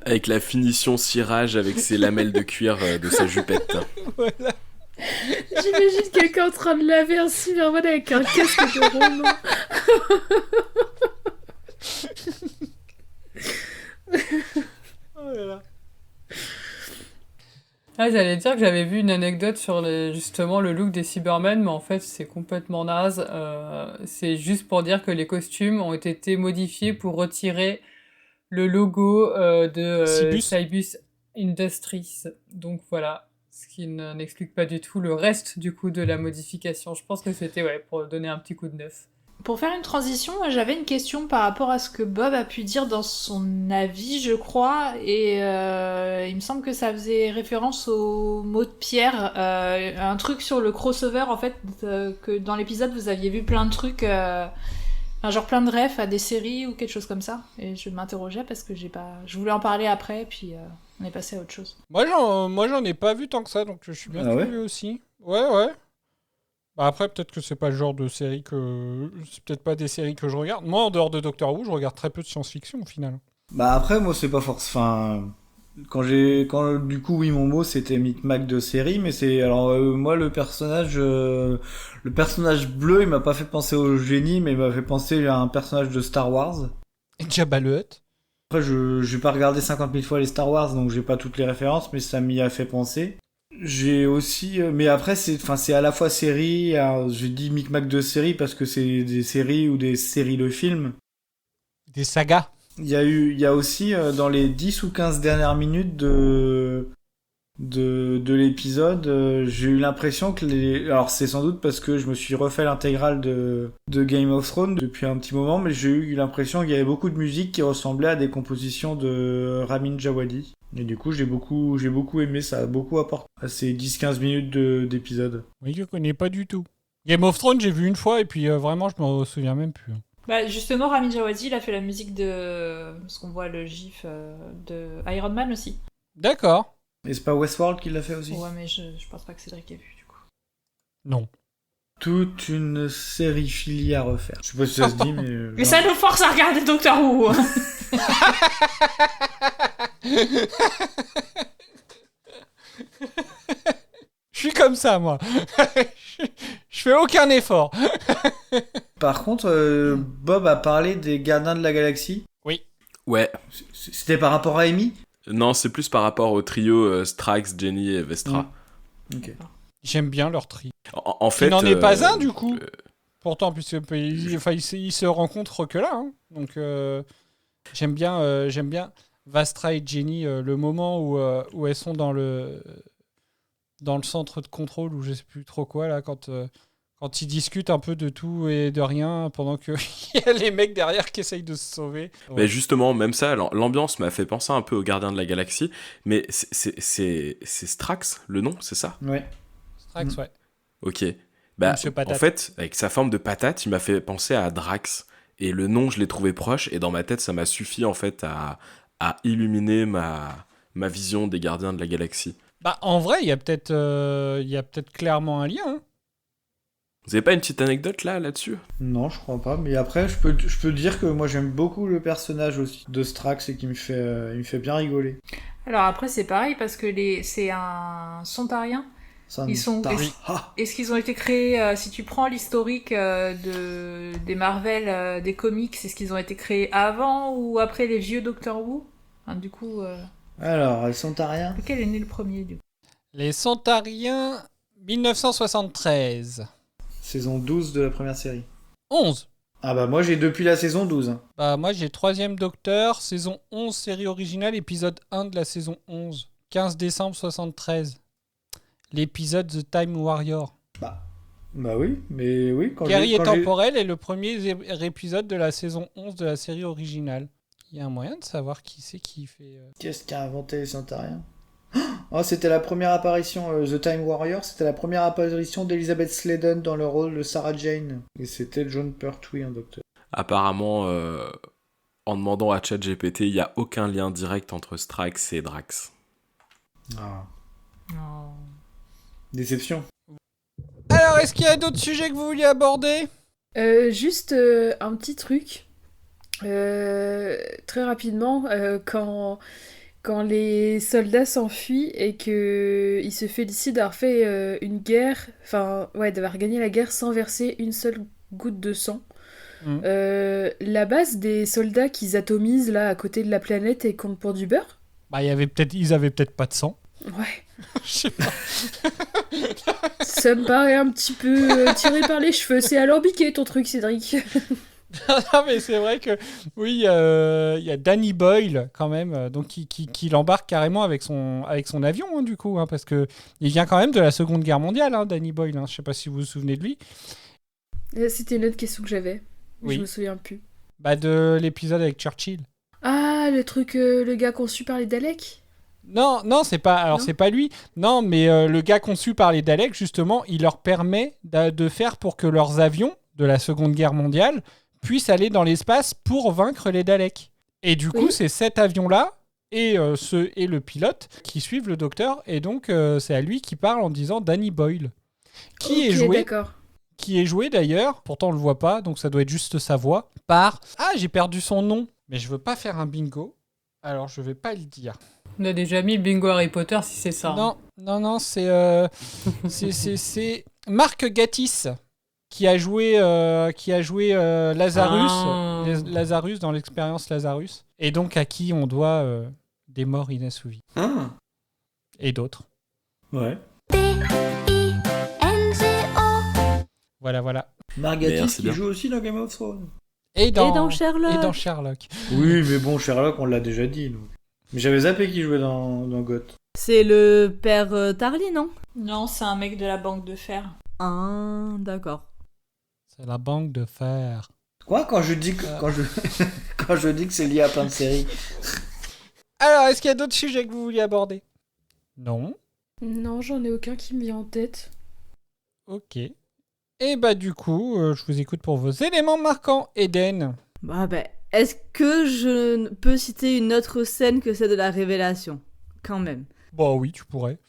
Avec la finition cirage avec ses lamelles de cuir de sa jupette. Voilà. J'imagine quelqu'un en train de laver un Cyberman avec un casque de roman. Oh là là. Ah, j'allais dire que j'avais vu une anecdote sur justement le look des Cybermen, mais en fait c'est complètement naze. C'est juste pour dire que les costumes ont été modifiés pour retirer le logo de Cybus Industries. Donc voilà, ce qui n'explique pas du tout le reste du coup de la modification. Je pense que c'était pour donner un petit coup de neuf. Pour faire une transition, j'avais une question par rapport à ce que Bob a pu dire dans son avis, je crois, et il me semble que ça faisait référence au mot de Pierre, un truc sur le crossover, en fait, que dans l'épisode vous aviez vu plein de trucs, genre plein de refs à des séries ou quelque chose comme ça, et je m'interrogeais parce que je voulais en parler après, puis on est passé à autre chose. Moi, j'en ai pas vu tant que ça, donc je suis bien curieux aussi. Ouais. Bah après, peut-être que c'est pas le genre de série que... C'est peut-être pas des séries que je regarde. Moi, en dehors de Doctor Who, je regarde très peu de science-fiction, au final. Bah après, moi, c'est pas forcément... Enfin... du coup, oui, mon mot, c'était Micmac de série, mais c'est... Alors, moi, le personnage bleu, il m'a pas fait penser au génie, mais il m'a fait penser à un personnage de Star Wars. Jabba le Hutt. Après, j'ai pas regardé 50 000 fois les Star Wars, donc j'ai pas toutes les références, mais ça m'y a fait penser. J'ai aussi... mais après, c'est à la fois série... Alors, j'ai dit Micmac de série parce que c'est des séries ou des séries de films. Des sagas. Il y a aussi, dans les 10 ou 15 dernières minutes de l'épisode, j'ai eu l'impression que alors c'est sans doute parce que je me suis refait l'intégrale de Game of Thrones depuis un petit moment, mais j'ai eu l'impression qu'il y avait beaucoup de musique qui ressemblait à des compositions de Ramin Djawadi. Et du coup, j'ai beaucoup aimé, ça a beaucoup apporté à ces 10-15 minutes d'épisode. Oui, je connais pas du tout. Game of Thrones, j'ai vu une fois, et puis vraiment, je me souviens même plus. Bah justement, Ramin Djawadi, il a fait la musique de... Parce qu'on voit le gif de Iron Man aussi. D'accord. Et c'est pas Westworld qui l'a fait aussi? Ouais, mais je pense pas que Cédric ait vu, du coup. Non. Toute une sériphilie à refaire. Je sais pas si ça se dit, mais... Mais ça nous force à regarder Doctor Who. Je suis comme ça, moi. Je fais aucun effort. Par contre, Bob a parlé des Gardiens de la Galaxie. Oui. Ouais. C'était par rapport à Amy? Non, c'est plus par rapport au trio Strax, Jenny et Vestra. Ok. J'aime bien leur tri. En fait... Il n'en est pas un, du coup. Pourtant, puisque ils se rencontrent que là. Hein. Donc, j'aime bien Vestra et Jenny, le moment où elles sont dans le centre de contrôle, ou je sais plus trop quoi, là, quand ils discutent un peu de tout et de rien, pendant qu'il y a les mecs derrière qui essayent de se sauver. Ouais. Mais justement, même ça, l'ambiance m'a fait penser un peu aux Gardiens de la Galaxie, mais c'est Strax, le nom, c'est ça? Ouais. Strax, ouais. Ok. Bah, Monsieur Patate. en fait, avec sa forme de patate, il m'a fait penser à Drax. Et le nom, je l'ai trouvé proche, et dans ma tête, ça m'a suffi, en fait, à illuminer ma vision des Gardiens de la Galaxie. Bah, en vrai, il y a peut-être clairement un lien. Hein. Vous avez pas une petite anecdote là-dessus? Non, je crois pas. Mais après, je peux dire que moi j'aime beaucoup le personnage aussi de Strax et qu'il me fait bien rigoler. Alors après, c'est pareil parce que c'est un Sontarien. Est-ce qu'ils ont été créés, si tu prends l'historique des Marvel, des comics, est-ce qu'ils ont été créés avant ou après les vieux Doctor Who? Du coup. Alors, les Sontariens. Lequel est né le premier du coup? Les Sontariens, 1973. Saison 12 de la première série. 11. Ah bah moi j'ai depuis la saison 12. Bah moi j'ai 3e Docteur, saison 11, série originale, épisode 1 de la saison 11. 15 décembre 73. L'épisode The Time Warrior. Bah oui, mais oui. Guerrier temporel est le premier épisode de la saison 11 de la série originale. Il y a un moyen de savoir qui c'est qui fait... Qu'est-ce qui a inventé les Sontariens? Oh, c'était la première apparition, The Time Warrior, c'était la première apparition d'Elizabeth Sladen dans le rôle de Sarah Jane. Et c'était John Pertwee en docteur. Apparemment, en demandant à ChatGPT, il n'y a aucun lien direct entre Strax et Drax. Ah. Déception. Alors, est-ce qu'il y a d'autres sujets que vous vouliez aborder? Juste un petit truc. Très rapidement, quand les soldats s'enfuient et qu'ils se félicitent d'avoir fait une guerre, d'avoir gagné la guerre sans verser une seule goutte de sang. La base des soldats qu'ils atomisent là à côté de la planète et compte pour du beurre? Bah, ils avaient peut-être pas de sang. Ouais. Je sais pas. Ça me paraît un petit peu tiré par les cheveux. C'est alambiqué ton truc, Cédric. Non, mais c'est vrai que oui, il y a Danny Boyle quand même, donc qui l'embarque carrément avec son avion hein, du coup, hein, parce que il vient quand même de la Seconde Guerre mondiale, hein, Danny Boyle. Hein, je sais pas si vous vous souvenez de lui. C'était une autre question que j'avais. Oui. Je me souviens plus. Bah de l'épisode avec Churchill. Ah, le truc, le gars conçu par les Daleks. Non, c'est pas. Alors Non. c'est pas lui. Non, mais le gars conçu par les Daleks justement, il leur permet de faire pour que leurs avions de la Seconde Guerre mondiale puissent aller dans l'espace pour vaincre les Daleks. Et du coup, c'est cet avion-là et le pilote qui suivent le docteur. Et donc, c'est à lui qui parle en disant Danny Boyle. Qui est joué d'ailleurs, pourtant on le voit pas, donc ça doit être juste sa voix, par... Ah, j'ai perdu son nom, mais je veux pas faire un bingo, alors je vais pas le dire. On a déjà mis le bingo Harry Potter si c'est ça. Non, c'est Marc Gatiss. Qui a joué Lazarus, Lazarus dans l'expérience Lazarus, et donc à qui on doit des morts inassouvis. Et d'autres. Ouais. Voilà. Margatis qui joue aussi dans Game of Thrones. Et dans Sherlock. Oui, mais bon, Sherlock, on l'a déjà dit. Donc. Mais j'avais zappé qu'il jouait dans Goth. C'est le père Tarly, non? Non, c'est un mec de la banque de fer. Ah, d'accord. C'est la banque de fer. Quoi quand je dis que quand je dis que c'est lié à plein de séries. Alors, est-ce qu'il y a d'autres sujets que vous vouliez aborder? Non. Non, j'en ai aucun qui me vient en tête. Ok. Et bah du coup, je vous écoute pour vos éléments marquants, Eden. Est-ce que je peux citer une autre scène que celle de la révélation? Quand même. Bah oui, tu pourrais.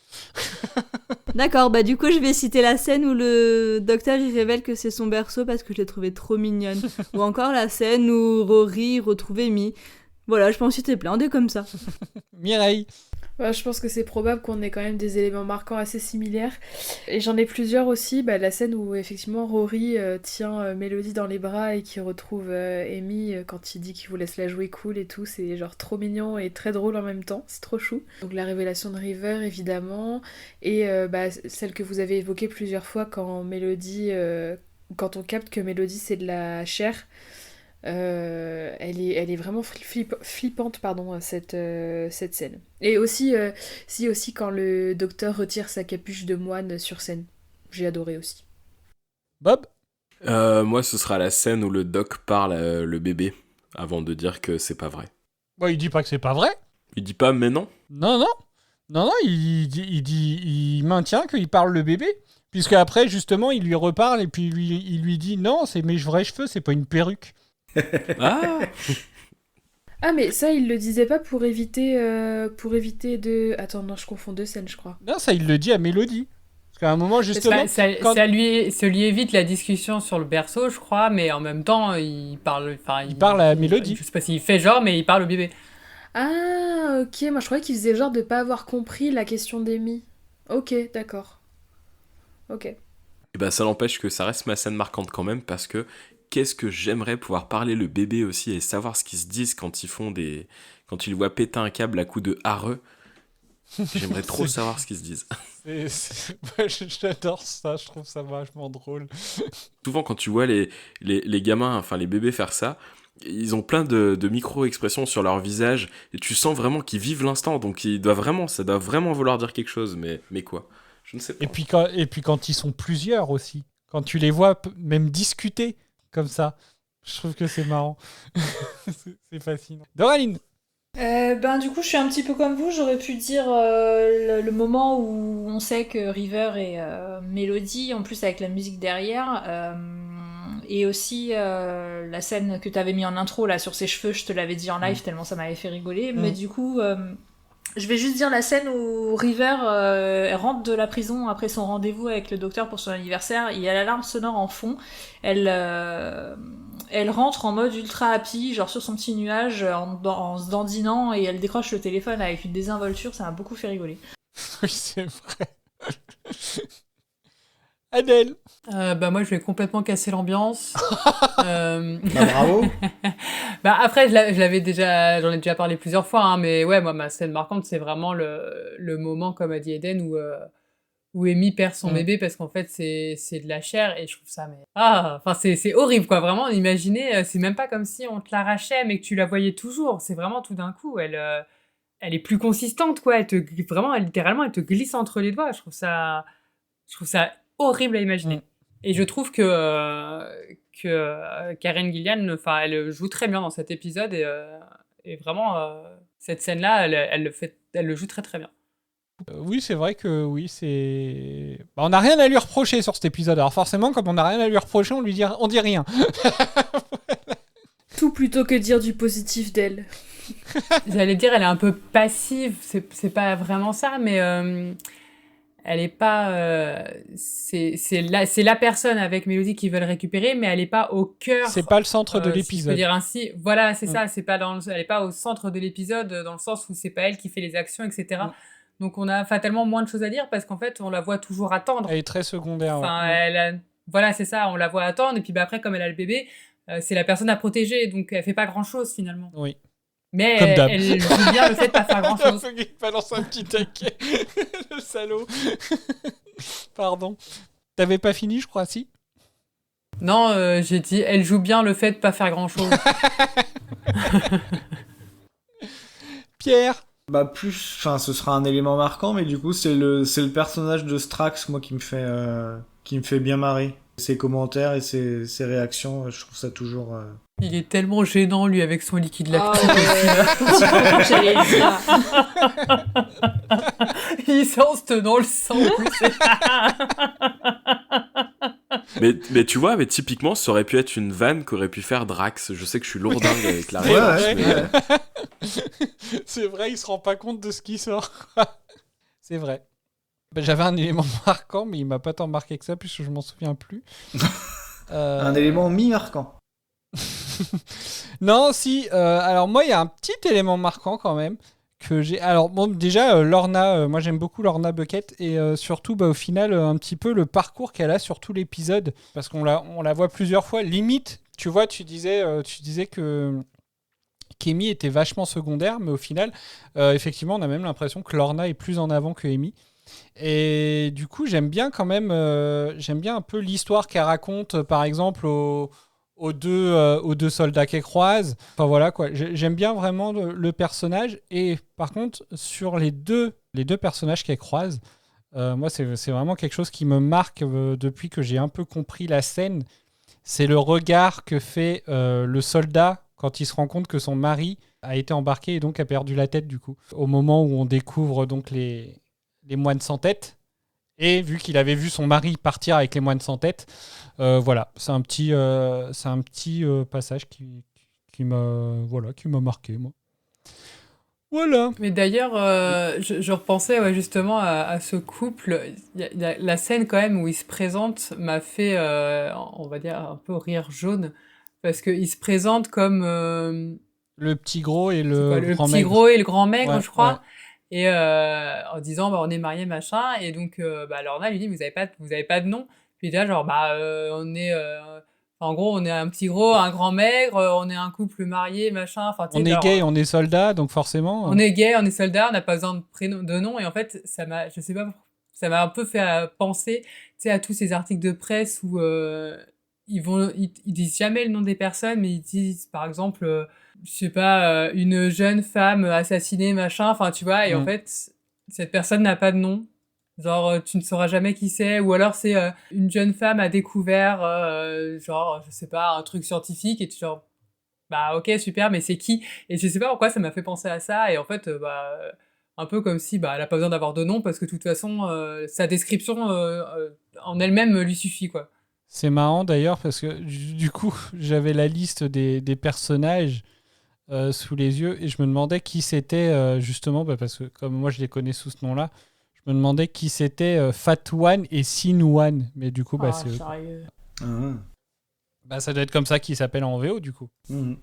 D'accord, du coup je vais citer la scène où le docteur il révèle que c'est son berceau parce que je l'ai trouvée trop mignonne. Ou encore la scène où Rory retrouve Amy. Voilà, je peux en citer plein, des comme ça. Mireille. Je pense que c'est probable qu'on ait quand même des éléments marquants assez similaires. Et j'en ai plusieurs aussi. La scène où effectivement Rory tient Mélodie dans les bras et qui retrouve Amy quand il dit qu'il vous laisse la jouer cool et tout. C'est genre trop mignon et très drôle en même temps. C'est trop chou. Donc la révélation de River évidemment. Et celle que vous avez évoquée plusieurs fois quand Mélodie... quand on capte que Mélodie c'est de la chair. Elle est vraiment flippante cette scène. Et aussi quand le docteur retire sa capuche de moine sur scène. J'ai adoré aussi. Bob? Moi ce sera la scène où le doc parle le bébé avant de dire que c'est pas vrai. Il dit pas que c'est pas vrai. Il dit pas mais non. Non, il maintient qu'il parle le bébé. Puisque après justement il lui reparle et puis il lui dit non, c'est mes vrais cheveux, c'est pas une perruque. Ah mais ça il le disait pas pour éviter de... Attends non je confonds deux scènes je crois. Non ça il le dit à Mélodie. Parce qu'à un moment, justement... Ça lui évite la discussion sur le berceau, je crois, mais en même temps, il parle à Mélodie. Je sais pas s'il fait genre, mais il parle au bébé. Ah, ok. Moi, je croyais qu'il faisait genre de pas avoir compris la question d'Amy. Ok, d'accord. Ok. Et bah, ça n'empêche que ça reste ma scène marquante quand même, parce que qu'est-ce que j'aimerais pouvoir parler le bébé aussi et savoir ce qu'ils se disent quand ils le voient péter un câble à coups de hareux. J'aimerais trop savoir ce qu'ils se disent. Ouais, j'adore ça, je trouve ça vachement drôle. Souvent, quand tu vois les gamins, enfin les bébés faire ça, ils ont plein de micro-expressions sur leur visage et tu sens vraiment qu'ils vivent l'instant, donc ça doit vraiment vouloir dire quelque chose, mais quoi ? Je ne sais pas. Et puis quand ils sont plusieurs aussi, quand tu les vois même discuter comme ça, je trouve que c'est marrant. C'est fascinant. Doraline. Du coup, je suis un petit peu comme vous. J'aurais pu dire le moment où on sait que River est Mélodie, en plus avec la musique derrière, et aussi la scène que tu avais mis en intro là sur ses cheveux. Je te l'avais dit en live tellement ça m'avait fait rigoler. Mais du coup, je vais juste dire la scène où River rentre de la prison après son rendez-vous avec le docteur pour son anniversaire. Il y a l'alarme sonore en fond. Elle rentre en mode ultra happy, genre sur son petit nuage, en se dandinant, et elle décroche le téléphone avec une désinvolture. Ça m'a beaucoup fait rigoler. Oui, c'est vrai. Adèle. Moi, je vais complètement casser l'ambiance. Bravo. Après, j'en ai déjà parlé plusieurs fois, hein, mais ouais, moi, ma scène marquante, c'est vraiment le moment, comme a dit Eden, où Amy perd son bébé parce qu'en fait, c'est de la chair, et je trouve ça, c'est horrible, quoi. Vraiment, imaginez, c'est même pas comme si on te l'arrachait, mais que tu la voyais toujours. C'est vraiment tout d'un coup, elle est plus consistante, quoi. Littéralement, elle te glisse entre les doigts. Je trouve ça horrible à imaginer. Et je trouve que Karen Gillan, elle joue très bien dans cet épisode, et vraiment, cette scène-là, elle le joue très très bien. Oui, c'est vrai que oui, c'est... on n'a rien à lui reprocher sur cet épisode. Alors forcément, comme on n'a rien à lui reprocher, on dit rien. Tout plutôt que dire du positif d'elle. J'allais dire, elle est un peu passive, c'est pas vraiment ça, mais elle est pas... c'est la personne avec Mélodie qui veut le récupérer, mais elle est pas au cœur... C'est pas le centre de l'épisode. Si je peux dire ainsi. Voilà, c'est ça, elle est pas au centre de l'épisode, dans le sens où c'est pas elle qui fait les actions, etc. Donc on a fatalement moins de choses à dire, parce qu'en fait, on la voit toujours attendre. Elle est très secondaire. Voilà, c'est ça, on la voit attendre, et puis après, comme elle a le bébé, c'est la personne à protéger, donc elle fait pas grand-chose, finalement. Oui. Mais elle joue bien le fait de pas faire grand-chose. Il balance un petit taquet. Le salaud. Pardon. T'avais pas fini, je crois, si ? Non, j'ai dit, elle joue bien le fait de pas faire grand-chose. Pierre. Ce sera un élément marquant, mais du coup, c'est le personnage de Strax, moi, qui me fait bien marrer. Ses commentaires et ses réactions, je trouve ça toujours... Il est tellement gênant, lui, avec son liquide lactique. J'allais le dire. Il s'en se tenant le sang. Mais tu vois, typiquement, ça aurait pu être une vanne qu'aurait pu faire Drax. Je sais que je suis lourdingue avec la réponse. C'est vrai, il se rend pas compte de ce qui sort. C'est vrai. J'avais un élément marquant, mais il m'a pas tant marqué que ça, puisque je m'en souviens plus. Un élément mi-marquant. Non, si. Alors moi, il y a un petit élément marquant quand même que j'ai. Alors bon, déjà Lorna, moi j'aime beaucoup Lorna Bucket, et surtout au final un petit peu le parcours qu'elle a sur tout l'épisode, parce qu'on la voit plusieurs fois. Limite, tu vois, tu disais que qu'Amy était vachement secondaire, mais au final, effectivement, on a même l'impression que Lorna est plus en avant que Amy. Et du coup, j'aime bien quand même, j'aime bien un peu l'histoire qu'elle raconte, par exemple, aux deux soldats qu'elle croise. Enfin voilà quoi, j'aime bien vraiment le personnage. Et par contre, sur les deux personnages qu'elle croise, moi c'est vraiment quelque chose qui me marque depuis que j'ai un peu compris la scène. C'est le regard que fait le soldat quand il se rend compte que son mari a été embarqué et donc a perdu la tête du coup. Au moment où on découvre donc les moines sans tête, et vu qu'il avait vu son mari partir avec les moines sans tête, voilà, c'est un petit passage qui m'a marqué, moi. Voilà. Mais d'ailleurs, je repensais justement à ce couple. Il y a la scène quand même où il se présente m'a fait, on va dire, un peu rire jaune. Parce qu'il se présente comme Le petit gros et c'est le quoi, le grand petit maigre. gros et le grand maigre, Ouais, je crois. Et en disant, on est mariés, machin. Et donc, Lorna lui dit, vous avez pas de nom. Puis là, genre, on est... en gros, on est un petit gros, un grand maigre, on est un couple marié, machin. Enfin, tu sais, On est genre, gay, on est soldat, donc forcément. on est gay, on est soldat, on n'a pas besoin de prénom, de nom. Et en fait, je sais pas, ça m'a un peu fait penser, tu sais, à tous ces articles de presse où ils disent jamais le nom des personnes, mais ils disent, par exemple, je sais pas, une jeune femme assassinée, machin. Enfin, tu vois, et en fait, cette personne n'a pas de nom. Genre, tu ne sauras jamais qui c'est, ou alors c'est une jeune femme a découvert, genre, je sais pas, un truc scientifique, et tu genre, ok, super, mais c'est qui? Et je sais pas pourquoi ça m'a fait penser à ça, et en fait, un peu comme si, elle a pas besoin d'avoir de nom, parce que de toute façon, sa description en elle-même lui suffit, quoi. C'est marrant d'ailleurs parce que du coup, j'avais la liste des personnages sous les yeux et je me demandais qui c'était justement, parce que comme moi je les connais sous ce nom-là, je me demandais qui c'était Fat One et Sin One. Mais du coup, c'est eux. Sérieux. Ça doit être comme ça qu'ils s'appellent en VO du coup. Ouais,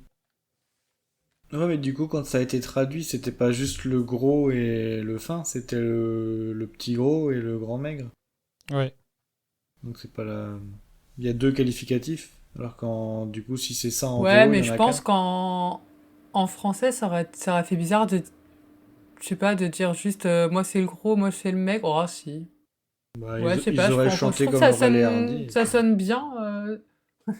mais du coup, quand ça a été traduit, c'était pas juste le gros et le fin, c'était le petit gros et le grand maigre. Ouais. Donc c'est pas la... Il y a 2 qualificatifs, alors qu'en du coup, si c'est ça en Ouais, VO, mais il y en je a pense 4. qu'en français, ça aurait fait bizarre de, je sais pas, de dire juste moi c'est le gros, moi c'est le maigre. Oh, si. Ouais, je sais Ils pas, auraient je chanté trouve comme que Laurel et Hardy. ça sonne bien. Je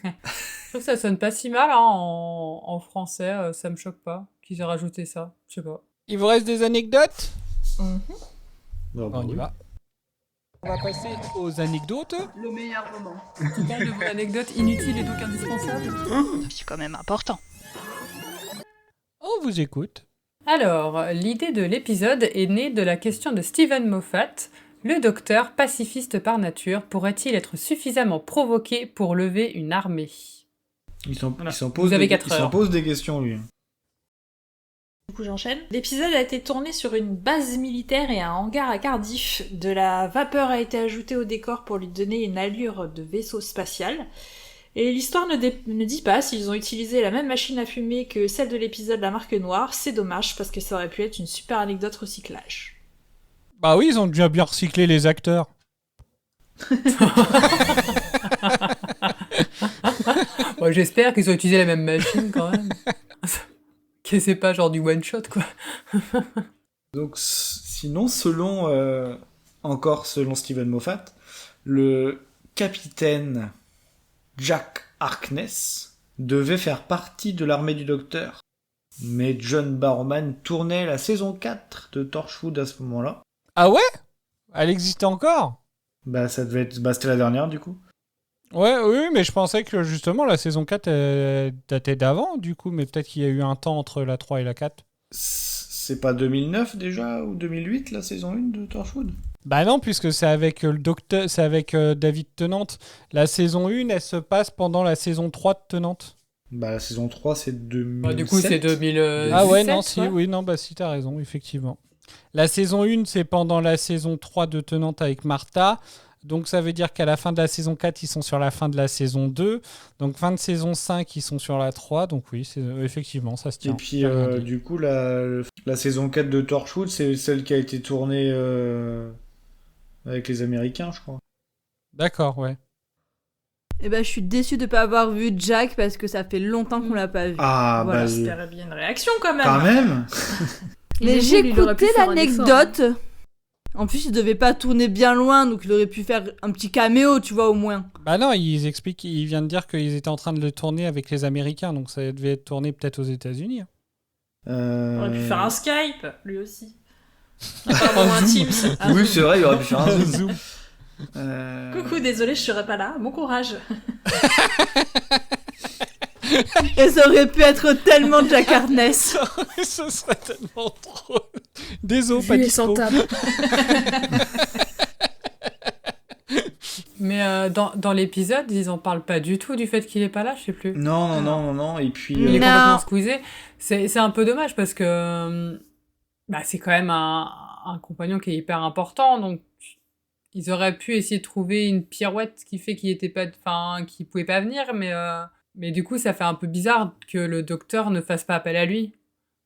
trouve que ça sonne pas si mal en français, ça me choque pas qu'ils aient rajouté ça, je sais pas. Il vous reste des anecdotes? On y va. On va passer aux anecdotes. Le meilleur moment. Tu parles de vos anecdotes inutiles et donc indispensables? C'est quand même important. On vous écoute. Alors, l'idée de l'épisode est née de la question de Steven Moffat. Le docteur, pacifiste par nature, pourrait-il être suffisamment provoqué pour lever une armée? Il s'en Vous avez 4 heures. pose des questions, lui. Du coup, j'enchaîne. L'épisode a été tourné sur une base militaire et un hangar à Cardiff. De la vapeur a été ajoutée au décor pour lui donner une allure de vaisseau spatial. Et l'histoire ne dit pas s'ils ont utilisé la même machine à fumer que celle de l'épisode La Marque Noire. C'est dommage parce que ça aurait pu être une super anecdote recyclage. Bah oui, ils ont déjà bien recyclé les acteurs. Bon, j'espère qu'ils ont utilisé la même machine quand même. Que c'est pas genre du one shot quoi. Donc sinon, encore selon Steven Moffat, le capitaine Jack Harkness devait faire partie de l'armée du Docteur. Mais John Barrowman tournait la saison 4 de Torchwood à ce moment-là. Ah ouais? Elle existait encore? Ça devait être... c'était la dernière du coup. Ouais, oui, mais je pensais que justement la saison 4 datait d'avant, du coup, mais peut-être qu'il y a eu un temps entre la 3 et la 4. C'est pas 2009 déjà, ou 2008 la saison 1 de Torchwood? Bah non, puisque c'est avec le docteur, c'est avec David Tennant. La saison 1, elle se passe pendant la saison 3 de Tennant. La saison 3, c'est 2007. Du coup, c'est 2017. Ah ouais, non, si, oui, non, si, t'as raison, effectivement. La saison 1, c'est pendant la saison 3 de Tennant avec Martha. Donc ça veut dire qu'à la fin de la saison 4, ils sont sur la fin de la saison 2. Donc fin de saison 5, ils sont sur la 3. Donc oui, effectivement, ça se tient. Et puis du coup, la saison 4 de Torchwood, c'est celle qui a été tournée avec les Américains, je crois. D'accord, ouais. Eh ben, je suis déçue de pas avoir vu Jack parce que ça fait longtemps qu'on l'a pas vu. Ah, voilà. J'espérais bien une réaction quand même. Quand même. Mais j'ai écouté l'anecdote. En plus, il devait pas tourner bien loin, donc il aurait pu faire un petit caméo, tu vois, au moins. Bah non, il vient de dire qu'ils étaient en train de le tourner avec les Américains, donc ça devait être tourné peut-être aux États-Unis. Il aurait pu faire un Skype, lui aussi. Pardon, un Teams. Oui, c'est vrai, il aurait pu faire un Zoom. Coucou, désolé, je serai pas là. Bon courage. Et ça aurait pu être tellement Jack Harkness. Ce serait tellement drôle. Désolé, pas dispo. Mais dans l'épisode, ils en parlent pas du tout du fait qu'il est pas là, je sais plus. Non. Et puis. Il est complètement squeezé. C'est un peu dommage parce que Bah, c'est quand même un compagnon qui est hyper important, donc ils auraient pu essayer de trouver une pirouette qui fait qu'il pouvait pas venir, mais du coup, ça fait un peu bizarre que le docteur ne fasse pas appel à lui.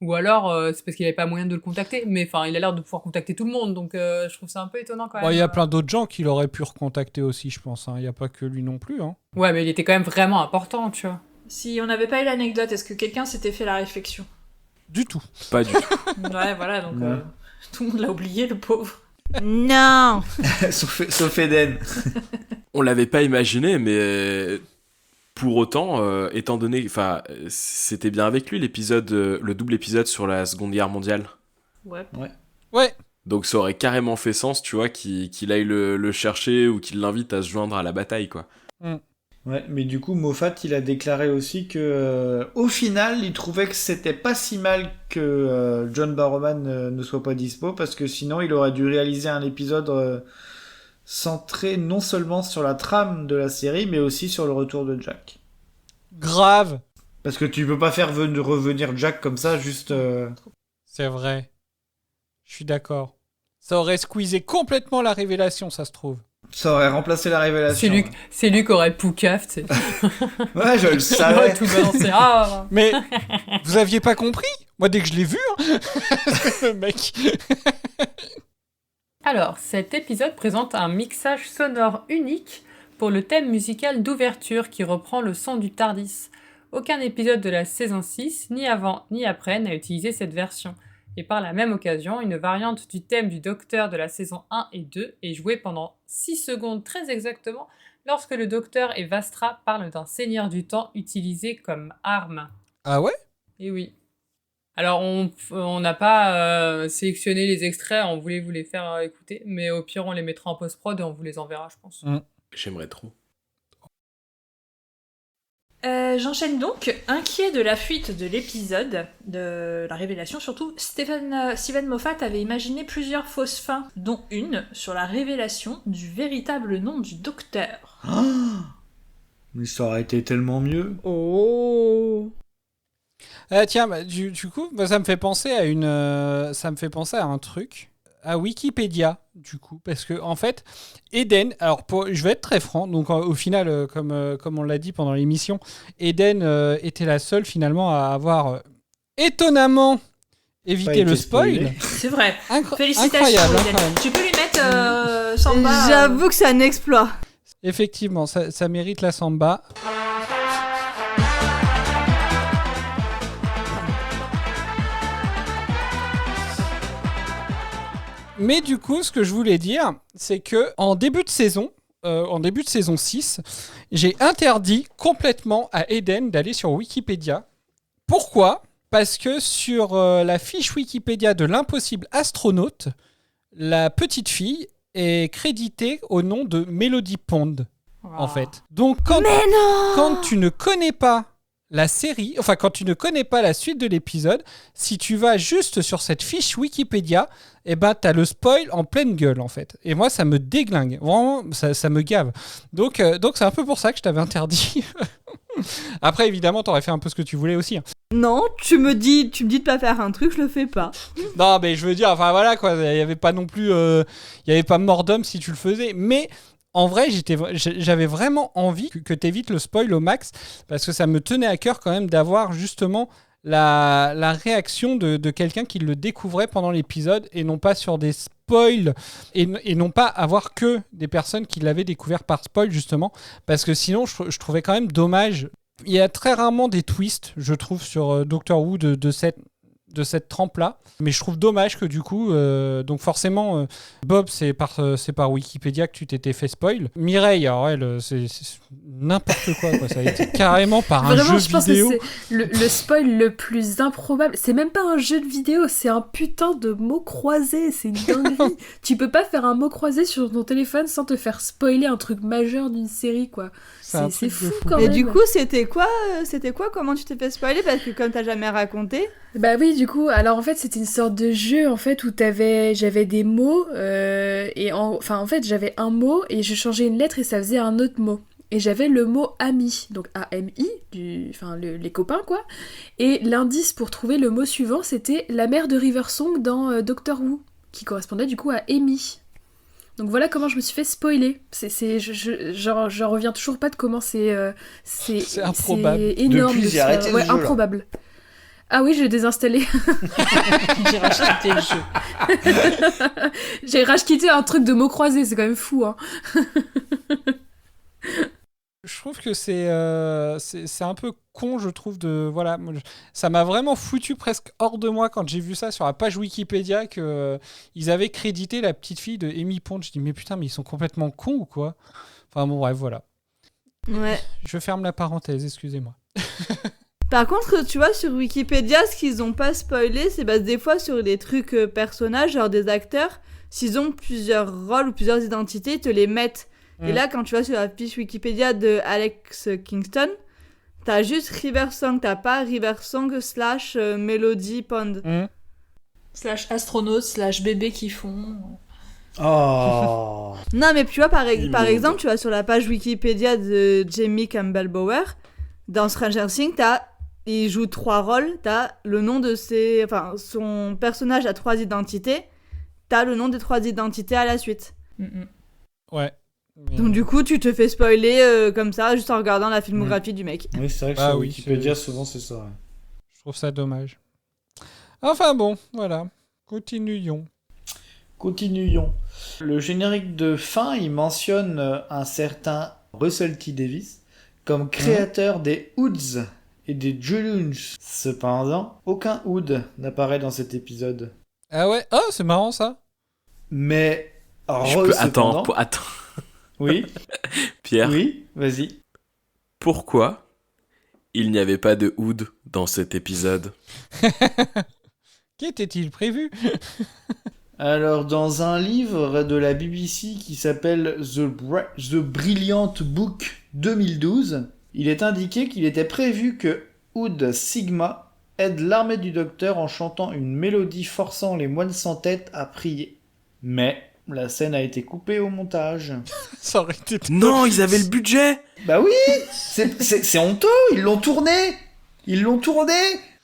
Ou alors, c'est parce qu'il avait pas moyen de le contacter, mais enfin, il a l'air de pouvoir contacter tout le monde, donc je trouve ça un peu étonnant quand même. Il y a plein d'autres gens qu'il aurait pu recontacter aussi, je pense. Il n'y a pas que lui non plus. Ouais, mais il était quand même vraiment important, tu vois. Si on n'avait pas eu l'anecdote, est-ce que quelqu'un s'était fait la réflexion ? Du tout. Pas du tout. Ouais, voilà, donc tout le monde l'a oublié, le pauvre. Non. Sauf Eden. On l'avait pas imaginé, mais pour autant, étant donné, c'était bien avec lui le double épisode sur la Seconde Guerre mondiale. Ouais. Donc ça aurait carrément fait sens, tu vois, qu'il aille le chercher ou qu'il l'invite à se joindre à la bataille, quoi. Ouais, mais du coup, Moffat, il a déclaré aussi que, au final, il trouvait que c'était pas si mal que John Barrowman ne soit pas dispo, parce que sinon, il aurait dû réaliser un épisode centré non seulement sur la trame de la série, mais aussi sur le retour de Jack. Grave. Parce que tu peux pas faire revenir Jack comme ça, juste... C'est vrai. Je suis d'accord. Ça aurait squeezé complètement la révélation, ça se trouve. Ça aurait remplacé la révélation. C'est lui qui aurait Poucaf, tu sais. Ouais, je le savais. Tout balancé. Ah. Mais vous aviez pas compris ? Moi, dès que je l'ai vu, le mec. Alors, cet épisode présente un mixage sonore unique pour le thème musical d'ouverture qui reprend le son du TARDIS. Aucun épisode de la saison 6, ni avant ni après, n'a utilisé cette version. Et par la même occasion, une variante du thème du Docteur de la saison 1 et 2 est jouée pendant 6 secondes très exactement lorsque le Docteur et Vastra parlent d'un seigneur du temps utilisé comme arme. Ah ouais ? Eh oui. Alors, on n'a pas sélectionné les extraits, on voulait vous les faire écouter, mais au pire, on les mettra en post-prod et on vous les enverra, je pense. J'aimerais trop. J'enchaîne donc. Inquiet de la fuite de l'épisode, de la révélation surtout, Steven Moffat avait imaginé plusieurs fausses fins, dont une sur la révélation du véritable nom du Docteur. Mais ça aurait été tellement mieux. Oh. Tiens, du coup, ça me fait penser à un truc, à Wikipédia, du coup, parce que en fait, Eden, alors je vais être très franc, donc au final, comme on l'a dit pendant l'émission, Eden était la seule finalement à avoir étonnamment évité le spoil. C'est vrai. Félicitations, Incroyable, Eden. Tu peux lui mettre Samba. J'avoue que c'est un exploit. Effectivement, ça mérite la Samba. Mais du coup, ce que je voulais dire, c'est que en début de saison 6, j'ai interdit complètement à Eden d'aller sur Wikipédia. Pourquoi ? Parce que sur la fiche Wikipédia de l'impossible astronaute, la petite fille est créditée au nom de Melody Pond, en fait. Donc quand tu ne connais pas la série, enfin quand tu ne connais pas la suite de l'épisode, si tu vas juste sur cette fiche Wikipédia, eh ben t'as le spoil en pleine gueule en fait. Et moi ça me déglingue, vraiment ça me gave. Donc c'est un peu pour ça que je t'avais interdit. Après évidemment t'aurais fait un peu ce que tu voulais aussi. Non, tu me dis de pas faire un truc, je le fais pas. Non mais je veux dire, enfin voilà quoi, il y avait pas non plus, il y avait pas mort d'homme si tu le faisais, mais en vrai, j'avais vraiment envie que t'évites le spoil au max, parce que ça me tenait à cœur quand même d'avoir justement la réaction de quelqu'un qui le découvrait pendant l'épisode, et non pas sur des spoils, et non pas avoir que des personnes qui l'avaient découvert par spoil, justement, parce que sinon, je trouvais quand même dommage. Il y a très rarement des twists, je trouve, sur Doctor Who de cette trempe-là. Mais je trouve dommage que du coup, donc forcément, Bob, c'est par Wikipédia que tu t'étais fait spoil. Mireille, alors elle, c'est n'importe quoi. Ça a été carrément par Vraiment, un je jeu pense vidéo. que c'est le spoil le plus improbable. C'est même pas un jeu de vidéo, c'est un putain de mot croisé. C'est une dinguerie. Tu peux pas faire un mot croisé sur ton téléphone sans te faire spoiler un truc majeur d'une série, quoi. C'est fou quand même. Et du coup, c'était quoi Comment tu t'es fait spoiler ? Parce que comme t'as jamais raconté. Bah oui, du coup, alors en fait, c'était une sorte de jeu en fait où j'avais des mots en fait, j'avais un mot et je changeais une lettre et ça faisait un autre mot. et j'avais le mot ami, donc A-M-I, les copains quoi. Et l'indice pour trouver le mot suivant, c'était la mère de River Song dans Doctor Who, qui correspondait du coup à Amy. Donc voilà comment je me suis fait spoiler. J'en reviens toujours pas de comment c'est improbable. C'est énorme. Depuis, j'ai arrêté le jeu, improbable. Là. Ah oui, j'ai désinstallé. J'ai racheté le jeu. J'ai racheté un truc de mots croisés, c'est quand même fou. Hein. Je trouve que c'est un peu con, je trouve, voilà, ça m'a vraiment foutu presque hors de moi quand j'ai vu ça sur la page Wikipédia qu'ils avaient crédité la petite fille de Amy Pond. Je dis mais putain, mais ils sont complètement cons ou quoi? Enfin bon, bref, voilà. Ouais. Je ferme la parenthèse, excusez-moi. Par contre, tu vois, sur Wikipédia, ce qu'ils ont pas spoilé, c'est des fois sur des trucs personnages, genre des acteurs, s'ils ont plusieurs rôles ou plusieurs identités, ils te les mettent. Et là, quand tu vas sur la fiche Wikipédia de Alex Kingston, t'as juste River Song, t'as pas River Song / Melody Pond. / astronaute / bébé qui font. Oh. Non, mais tu vois, par exemple, tu vas sur la page Wikipédia de Jamie Campbell Bower, dans Stranger Things, il joue 3 rôles, t'as le nom de son personnage a 3 identités, t'as le nom des 3 identités à la suite. Ouais. Donc du coup, tu te fais spoiler comme ça, juste en regardant la filmographie du mec. Oui, c'est vrai que sur Wikipédia, souvent c'est ça. Ouais. Je trouve ça dommage. Enfin bon, voilà. Continuons. Le générique de fin, il mentionne un certain Russell T. Davies comme créateur des Hoods et des Juloons. Cependant, aucun Hood n'apparaît dans cet épisode. Ah ouais? Oh, c'est marrant ça. Mais... Attends. Oui. Pierre. Oui, vas-y. Pourquoi il n'y avait pas de Hood dans cet épisode? Qu'était-il prévu? Alors, dans un livre de la BBC qui s'appelle The Brilliant Book 2012, il est indiqué qu'il était prévu que Hood Sigma aide l'armée du Docteur en chantant une mélodie forçant les moines sans tête à prier. Mais la scène a été coupée au montage. Ça aurait été... Non, ils avaient le budget. Bah oui, c'est honteux, ils l'ont tourné.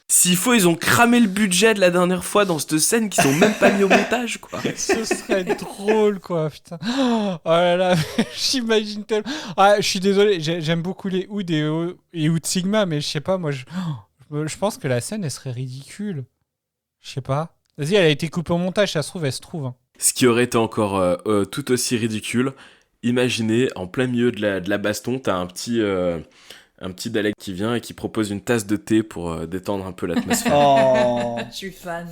S'il faut, ils ont cramé le budget de la dernière fois dans cette scène qu'ils ont même pas mis au montage, quoi. Ce serait drôle, quoi, putain. Oh là là, j'imagine tellement... Ah, je suis désolé, j'aime beaucoup les Hood et Hood Sigma, mais je sais pas, moi, je pense que la scène, elle serait ridicule. Je sais pas. Vas-y, elle a été coupée au montage, ça se trouve, elle se trouve. Hein. Ce qui aurait été encore tout aussi ridicule, imaginez, en plein milieu de la baston, t'as un petit Dalek qui vient et qui propose une tasse de thé pour détendre un peu l'atmosphère. Oh. Je suis fan.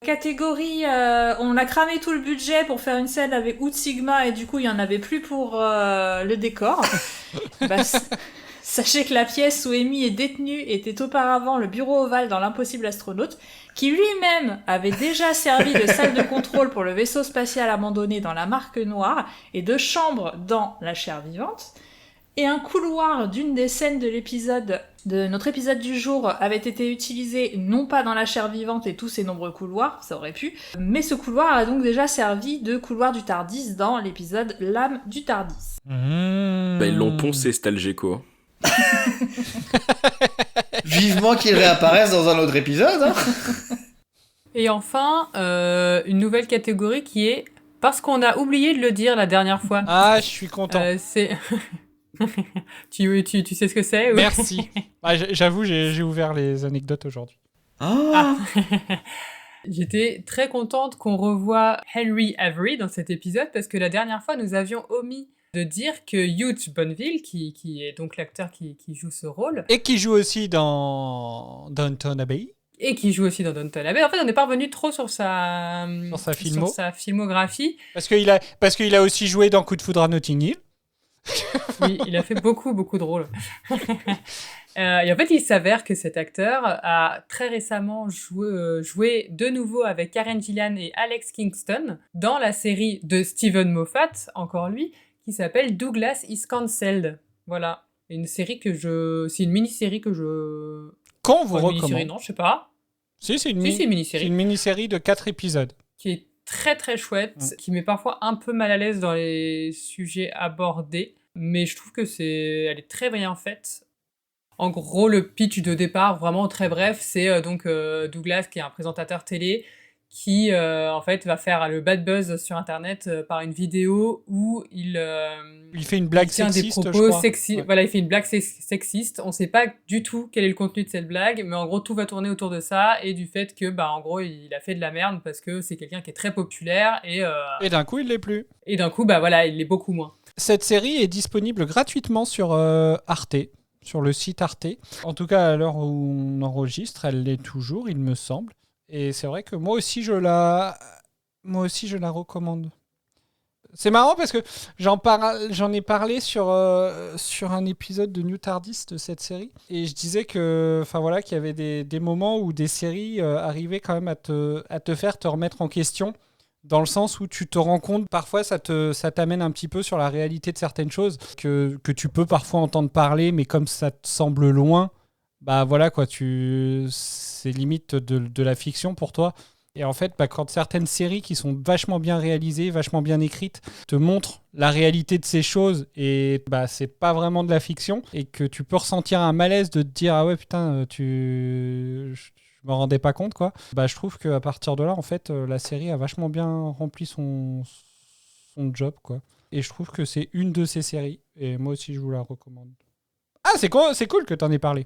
Catégorie, on a cramé tout le budget pour faire une scène avec Hood Sigma et du coup il y en avait plus pour le décor. Sachez que la pièce où Amy est détenue était auparavant le bureau ovale dans l'Impossible Astronaute, qui lui-même avait déjà servi de salle de contrôle pour le vaisseau spatial abandonné dans la Marque Noire et de chambre dans La Chair Vivante. Et un couloir d'une des scènes de notre épisode du jour avait été utilisé non pas dans La Chair Vivante et tous ses nombreux couloirs, ça aurait pu, mais ce couloir a donc déjà servi de couloir du Tardis dans l'épisode L'âme du Tardis. Ils l'ont poncé, cet Algeco. Vivement qu'il réapparaisse dans un autre épisode. Hein. Et enfin, une nouvelle catégorie qui est parce qu'on a oublié de le dire la dernière fois. Ah, je suis content. C'est... tu sais ce que c'est? Merci. Ah, j'avoue, j'ai ouvert les anecdotes aujourd'hui. Ah. J'étais très contente qu'on revoie Henry Avery dans cet épisode parce que la dernière fois, nous avions omis de dire que Hugh Bonneville, qui est donc l'acteur qui joue ce rôle... Et qui joue aussi dans Downton Abbey. En fait, on n'est pas revenu trop sur sa filmographie. Parce qu'il a aussi joué dans Coup de foudre à Notting Hill. Oui, il a fait beaucoup de rôles. Et en fait, il s'avère que cet acteur a très récemment joué de nouveau avec Karen Gillan et Alex Kingston dans la série de Steven Moffat, encore lui, qui s'appelle Douglas is Cancelled. Voilà. Une série c'est une mini-série que je... Qu'on vous recommande. Non, je sais pas. Si, c'est une mini-série. C'est une mini-série de 4 épisodes. Qui est très très chouette, qui met parfois un peu mal à l'aise dans les sujets abordés, mais je trouve que elle est très bien faite. En gros, le pitch de départ, vraiment très bref, c'est donc Douglas, qui est un présentateur télé, qui en fait va faire le bad buzz sur internet par une vidéo où il fait une blague tient sexiste, des propos je crois. sexistes. Ouais. Voilà, il fait une blague sexiste. On sait pas du tout quel est le contenu de cette blague, mais en gros tout va tourner autour de ça et du fait que en gros il a fait de la merde parce que c'est quelqu'un qui est très populaire et d'un coup il l'est plus. Et d'un coup voilà, il l'est beaucoup moins. Cette série est disponible gratuitement sur Arte, sur le site Arte. En tout cas, à l'heure où on enregistre, elle l'est toujours, il me semble. Et c'est vrai que moi aussi, je la recommande. C'est marrant parce que j'en ai parlé sur un épisode de New Tardis de cette série. Et je disais qu'il y avait des moments où des séries arrivaient quand même à te faire te remettre en question. Dans le sens où tu te rends compte, parfois ça t'amène un petit peu sur la réalité de certaines choses que tu peux parfois entendre parler, mais comme ça te semble loin, c'est limite de la fiction pour toi. Et en fait, quand certaines séries qui sont vachement bien réalisées, vachement bien écrites, te montrent la réalité de ces choses et c'est pas vraiment de la fiction, et que tu peux ressentir un malaise de te dire ah ouais putain, je me rendais pas compte quoi. Je trouve qu'à partir de là, en fait, la série a vachement bien rempli son job quoi. Et je trouve que c'est une de ces séries. Et moi aussi, je vous la recommande. Ah, c'est cool que t'en aies parlé.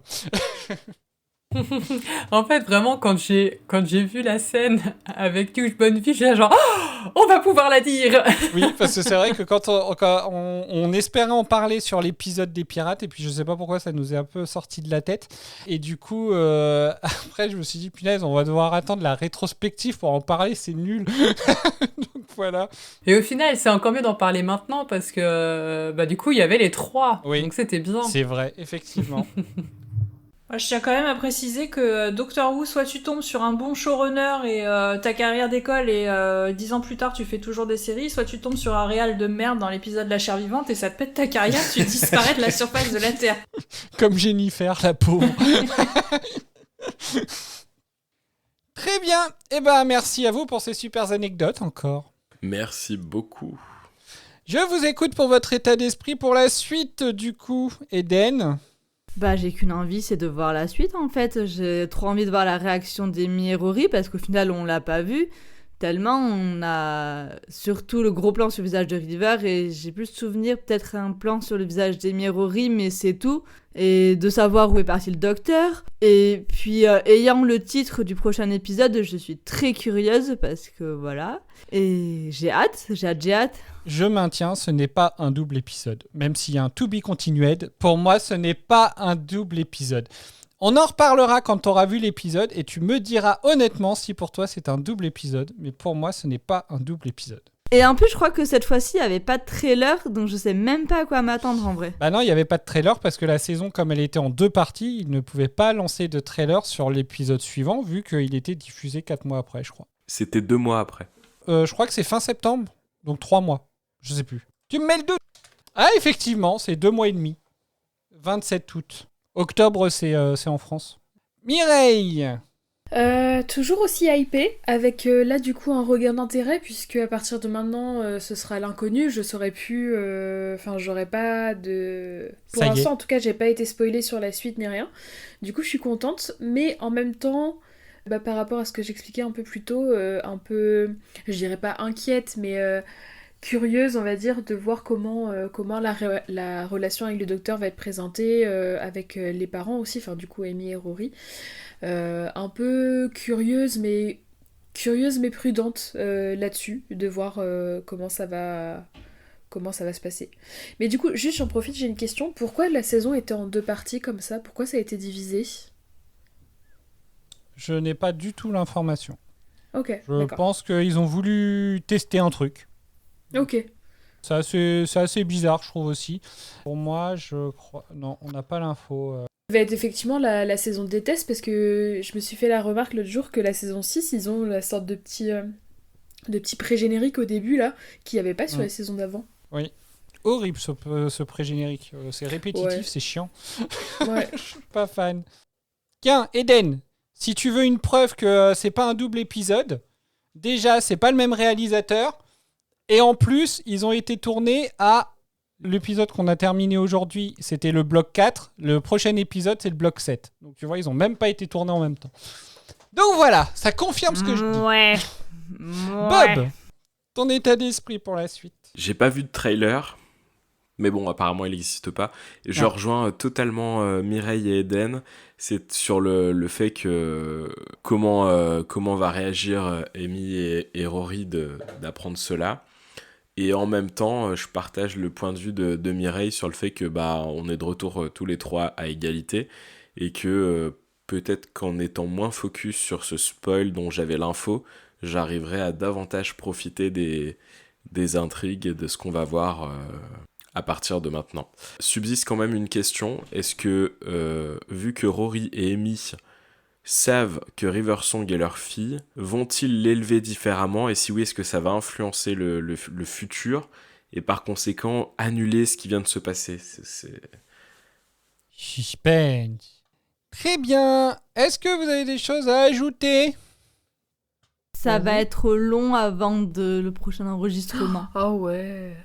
En fait, vraiment, quand j'ai vu la scène avec Hugh Bonneville, j'ai genre oh, on va pouvoir la dire. Oui, parce que c'est vrai que quand on espérait en parler sur l'épisode des pirates, et puis je sais pas pourquoi ça nous est un peu sorti de la tête. Et du coup, après, je me suis dit punaise, on va devoir attendre la rétrospective pour en parler, c'est nul. Donc voilà. Et au final, c'est encore mieux d'en parler maintenant parce que du coup, il y avait les 3. Oui. Donc c'était bien. C'est vrai, effectivement. Je tiens quand même à préciser que Doctor Who, soit tu tombes sur un bon showrunner et ta carrière d'école et 10 ans plus tard tu fais toujours des séries, soit tu tombes sur un réal de merde dans l'épisode La Chair Vivante et ça te pète ta carrière, tu disparais de la surface de la Terre. Comme Jennifer, la pauvre. Très bien, merci à vous pour ces super anecdotes encore. Merci beaucoup. Je vous écoute pour votre état d'esprit pour la suite du coup, Eden. J'ai qu'une envie, c'est de voir la suite en fait. J'ai trop envie de voir la réaction d'Amy et Rory parce qu'au final on l'a pas vu. Tellement on a surtout le gros plan sur le visage de River et j'ai plus souvenir peut-être un plan sur le visage d'Amy et Rory, mais c'est tout. Et de savoir où est parti le docteur. Et puis ayant le titre du prochain épisode, je suis très curieuse parce que voilà. Et j'ai hâte. Je maintiens, ce n'est pas un double épisode. Même s'il y a un to be continued, pour moi, ce n'est pas un double épisode. On en reparlera quand tu auras vu l'épisode et tu me diras honnêtement si pour toi c'est un double épisode. Mais pour moi, ce n'est pas un double épisode. Et en plus, je crois que cette fois-ci, il n'y avait pas de trailer, donc je sais même pas à quoi m'attendre en vrai. Non, il n'y avait pas de trailer parce que la saison, comme elle était en 2 parties, ils ne pouvaient pas lancer de trailer sur l'épisode suivant vu qu'il était diffusé 4 mois après, je crois. C'était 2 mois après. Je crois que c'est fin septembre, donc 3 mois. Je sais plus. Tu me mets le doute. Ah, effectivement, c'est 2 mois et demi. 27 août. Octobre, c'est en France. Mireille. Toujours aussi hypée, avec là du coup un regain d'intérêt, puisque à partir de maintenant ce sera l'inconnu, je saurais plus, j'aurais pas de... Pour l'instant en tout cas j'ai pas été spoilée sur la suite ni rien, du coup je suis contente, mais en même temps, par rapport à ce que j'expliquais un peu plus tôt, un peu, je dirais pas inquiète, mais curieuse on va dire, de voir comment la relation avec le docteur va être présentée, avec les parents aussi, du coup Amy et Rory. Un peu curieuse mais prudente là-dessus, de voir comment ça va se passer. Mais du coup, juste j'en profite, j'ai une question. Pourquoi la saison était en 2 parties comme ça ? Pourquoi ça a été divisé ? Je n'ai pas du tout l'information. Ok, Je pense qu'ils ont voulu tester un truc. Ok. C'est assez bizarre, je trouve aussi. Pour moi, je crois... Non, on n'a pas l'info. Ça va être effectivement la saison des tests, parce que je me suis fait la remarque l'autre jour que la saison 6, ils ont la sorte de petit pré-générique au début, là, qu'il n'y avait pas sur la saison d'avant. Oui. Horrible ce pré-générique. C'est répétitif, c'est chiant. Ouais. Je suis pas fan. Tiens, Eden, si tu veux une preuve que c'est pas un double épisode, déjà, c'est pas le même réalisateur, et en plus, ils ont été tournés à L'épisode qu'on a terminé aujourd'hui, c'était le bloc 4. Le prochain épisode, c'est le bloc 7. Donc tu vois, ils ont même pas été tournés en même temps. Donc voilà, ça confirme ce que je dis. Ouais. Bob, ton état d'esprit pour la suite. J'ai pas vu de trailer, mais bon, apparemment il n'existe pas. Et je rejoins totalement Mireille et Eden. C'est sur le fait que comment va réagir Amy et Rory d'apprendre cela. Et en même temps, je partage le point de vue de Mireille sur le fait que on est de retour tous les trois à égalité et que peut-être qu'en étant moins focus sur ce spoil dont j'avais l'info, j'arriverai à davantage profiter des intrigues et de ce qu'on va voir à partir de maintenant. Subsiste quand même une question, est-ce que, vu que Rory et Amy savent que Riversong est leur fille, vont-ils l'élever différemment, et si oui, est-ce que ça va influencer le futur, et par conséquent annuler ce qui vient de se passer? Suspense. Très bien. Est-ce que vous avez des choses à ajouter? Ça va être long avant le prochain enregistrement. Ah ouais,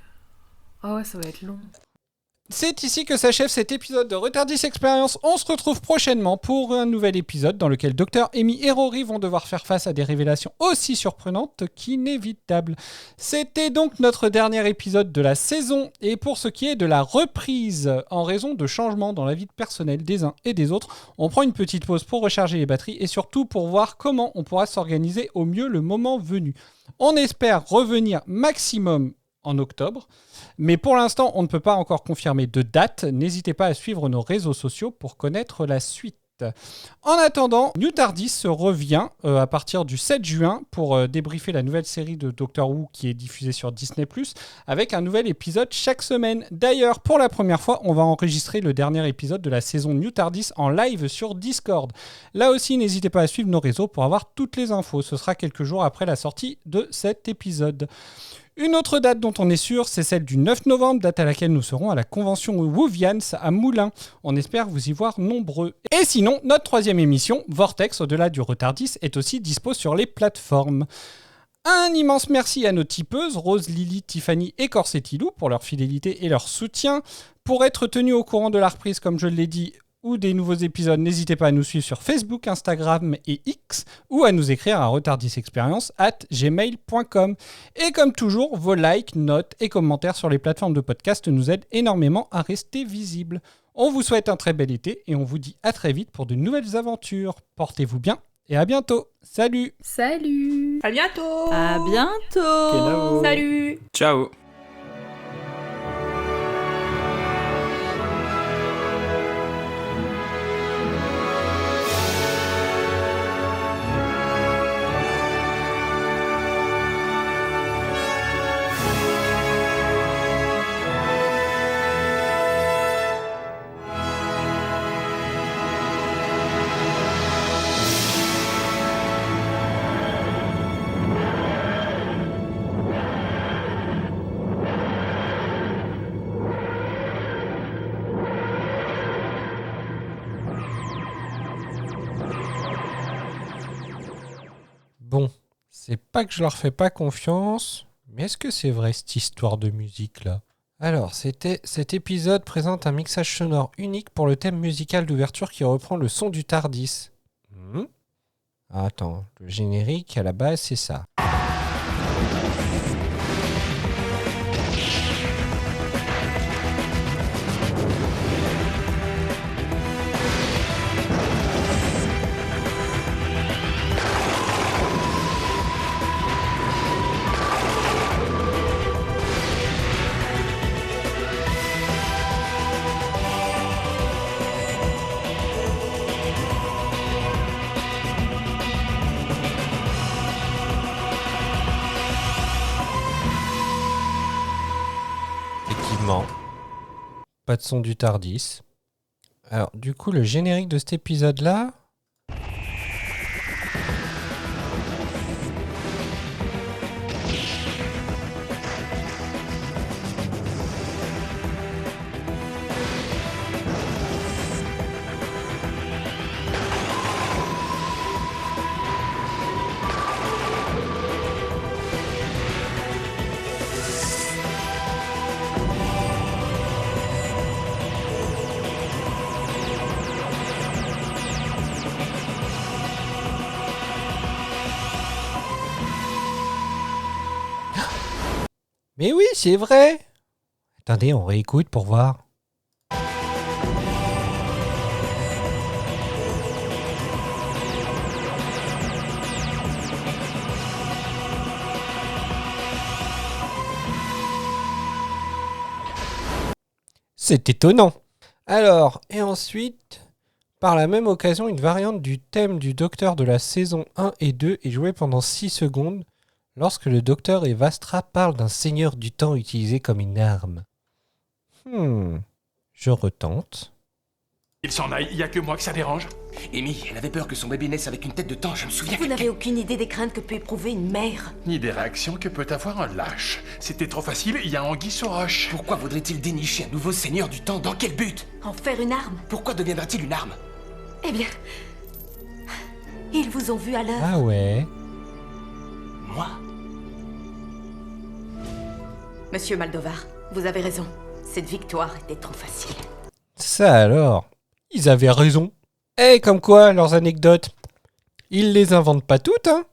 ça va être long. C'est ici que s'achève cet épisode de Retardis Experience. On se retrouve prochainement pour un nouvel épisode dans lequel Dr. Amy et Rory vont devoir faire face à des révélations aussi surprenantes qu'inévitables. C'était donc notre dernier épisode de la saison, et pour ce qui est de la reprise, en raison de changements dans la vie personnelle des uns et des autres, on prend une petite pause pour recharger les batteries et surtout pour voir comment on pourra s'organiser au mieux le moment venu. On espère revenir maximum en octobre. Mais pour l'instant, on ne peut pas encore confirmer de date. N'hésitez pas à suivre nos réseaux sociaux pour connaître la suite. En attendant, New TARDIS revient à partir du 7 juin pour débriefer la nouvelle série de Doctor Who qui est diffusée sur Disney+, avec un nouvel épisode chaque semaine. D'ailleurs, pour la première fois, on va enregistrer le dernier épisode de la saison New TARDIS en live sur Discord. Là aussi, n'hésitez pas à suivre nos réseaux pour avoir toutes les infos. Ce sera quelques jours après la sortie de cet épisode. Une autre date dont on est sûr, c'est celle du 9 novembre, date à laquelle nous serons à la convention Whovians à Moulins. On espère vous y voir nombreux. Et sinon, notre troisième émission, Vortex, au-delà du Retardis, est aussi dispo sur les plateformes. Un immense merci à nos tipeuses, Rose, Lily, Tiffany et Corsettilou, pour leur fidélité et leur soutien. Pour être tenu au courant de la reprise, comme je l'ai dit, ou des nouveaux épisodes, n'hésitez pas à nous suivre sur Facebook, Instagram et X, ou à nous écrire à retardisexperience@gmail.com. Et comme toujours, vos likes, notes et commentaires sur les plateformes de podcast nous aident énormément à rester visibles. On vous souhaite un très bel été et on vous dit à très vite pour de nouvelles aventures. Portez-vous bien et à bientôt. Salut. Salut. À bientôt. À bientôt. Salut. Ciao. Bon, c'est pas que je leur fais pas confiance, mais est-ce que c'est vrai cette histoire de musique là? Alors, cet épisode présente un mixage sonore unique pour le thème musical d'ouverture qui reprend le son du TARDIS. Attends, le générique à la base c'est ça. Pas de son du TARDIS. Alors, du coup, le générique de cet épisode-là... Mais oui, c'est vrai. Attendez, on réécoute pour voir. C'est étonnant. Alors, et ensuite, par la même occasion, une variante du thème du Docteur de la saison 1 et 2 est jouée pendant 6 secondes lorsque le Docteur et Vastra parlent d'un seigneur du temps utilisé comme une arme. Je retente. Il s'en aille, y a que moi que ça dérange. Amy, elle avait peur que son bébé naisse avec une tête de temps, je me souviens. Vous n'avez aucune idée des craintes que peut éprouver une mère. Ni des réactions que peut avoir un lâche. C'était trop facile, il y a anguille sous roche. Pourquoi voudrait-il dénicher un nouveau seigneur du temps? Dans quel but? En faire une arme. Pourquoi deviendra-t-il une arme? Eh bien... Ils vous ont vu à l'œuvre. Ah ouais. Moi? Monsieur Maldovar, vous avez raison. Cette victoire était trop facile. Ça alors, ils avaient raison. Comme quoi, leurs anecdotes, ils les inventent pas toutes, hein.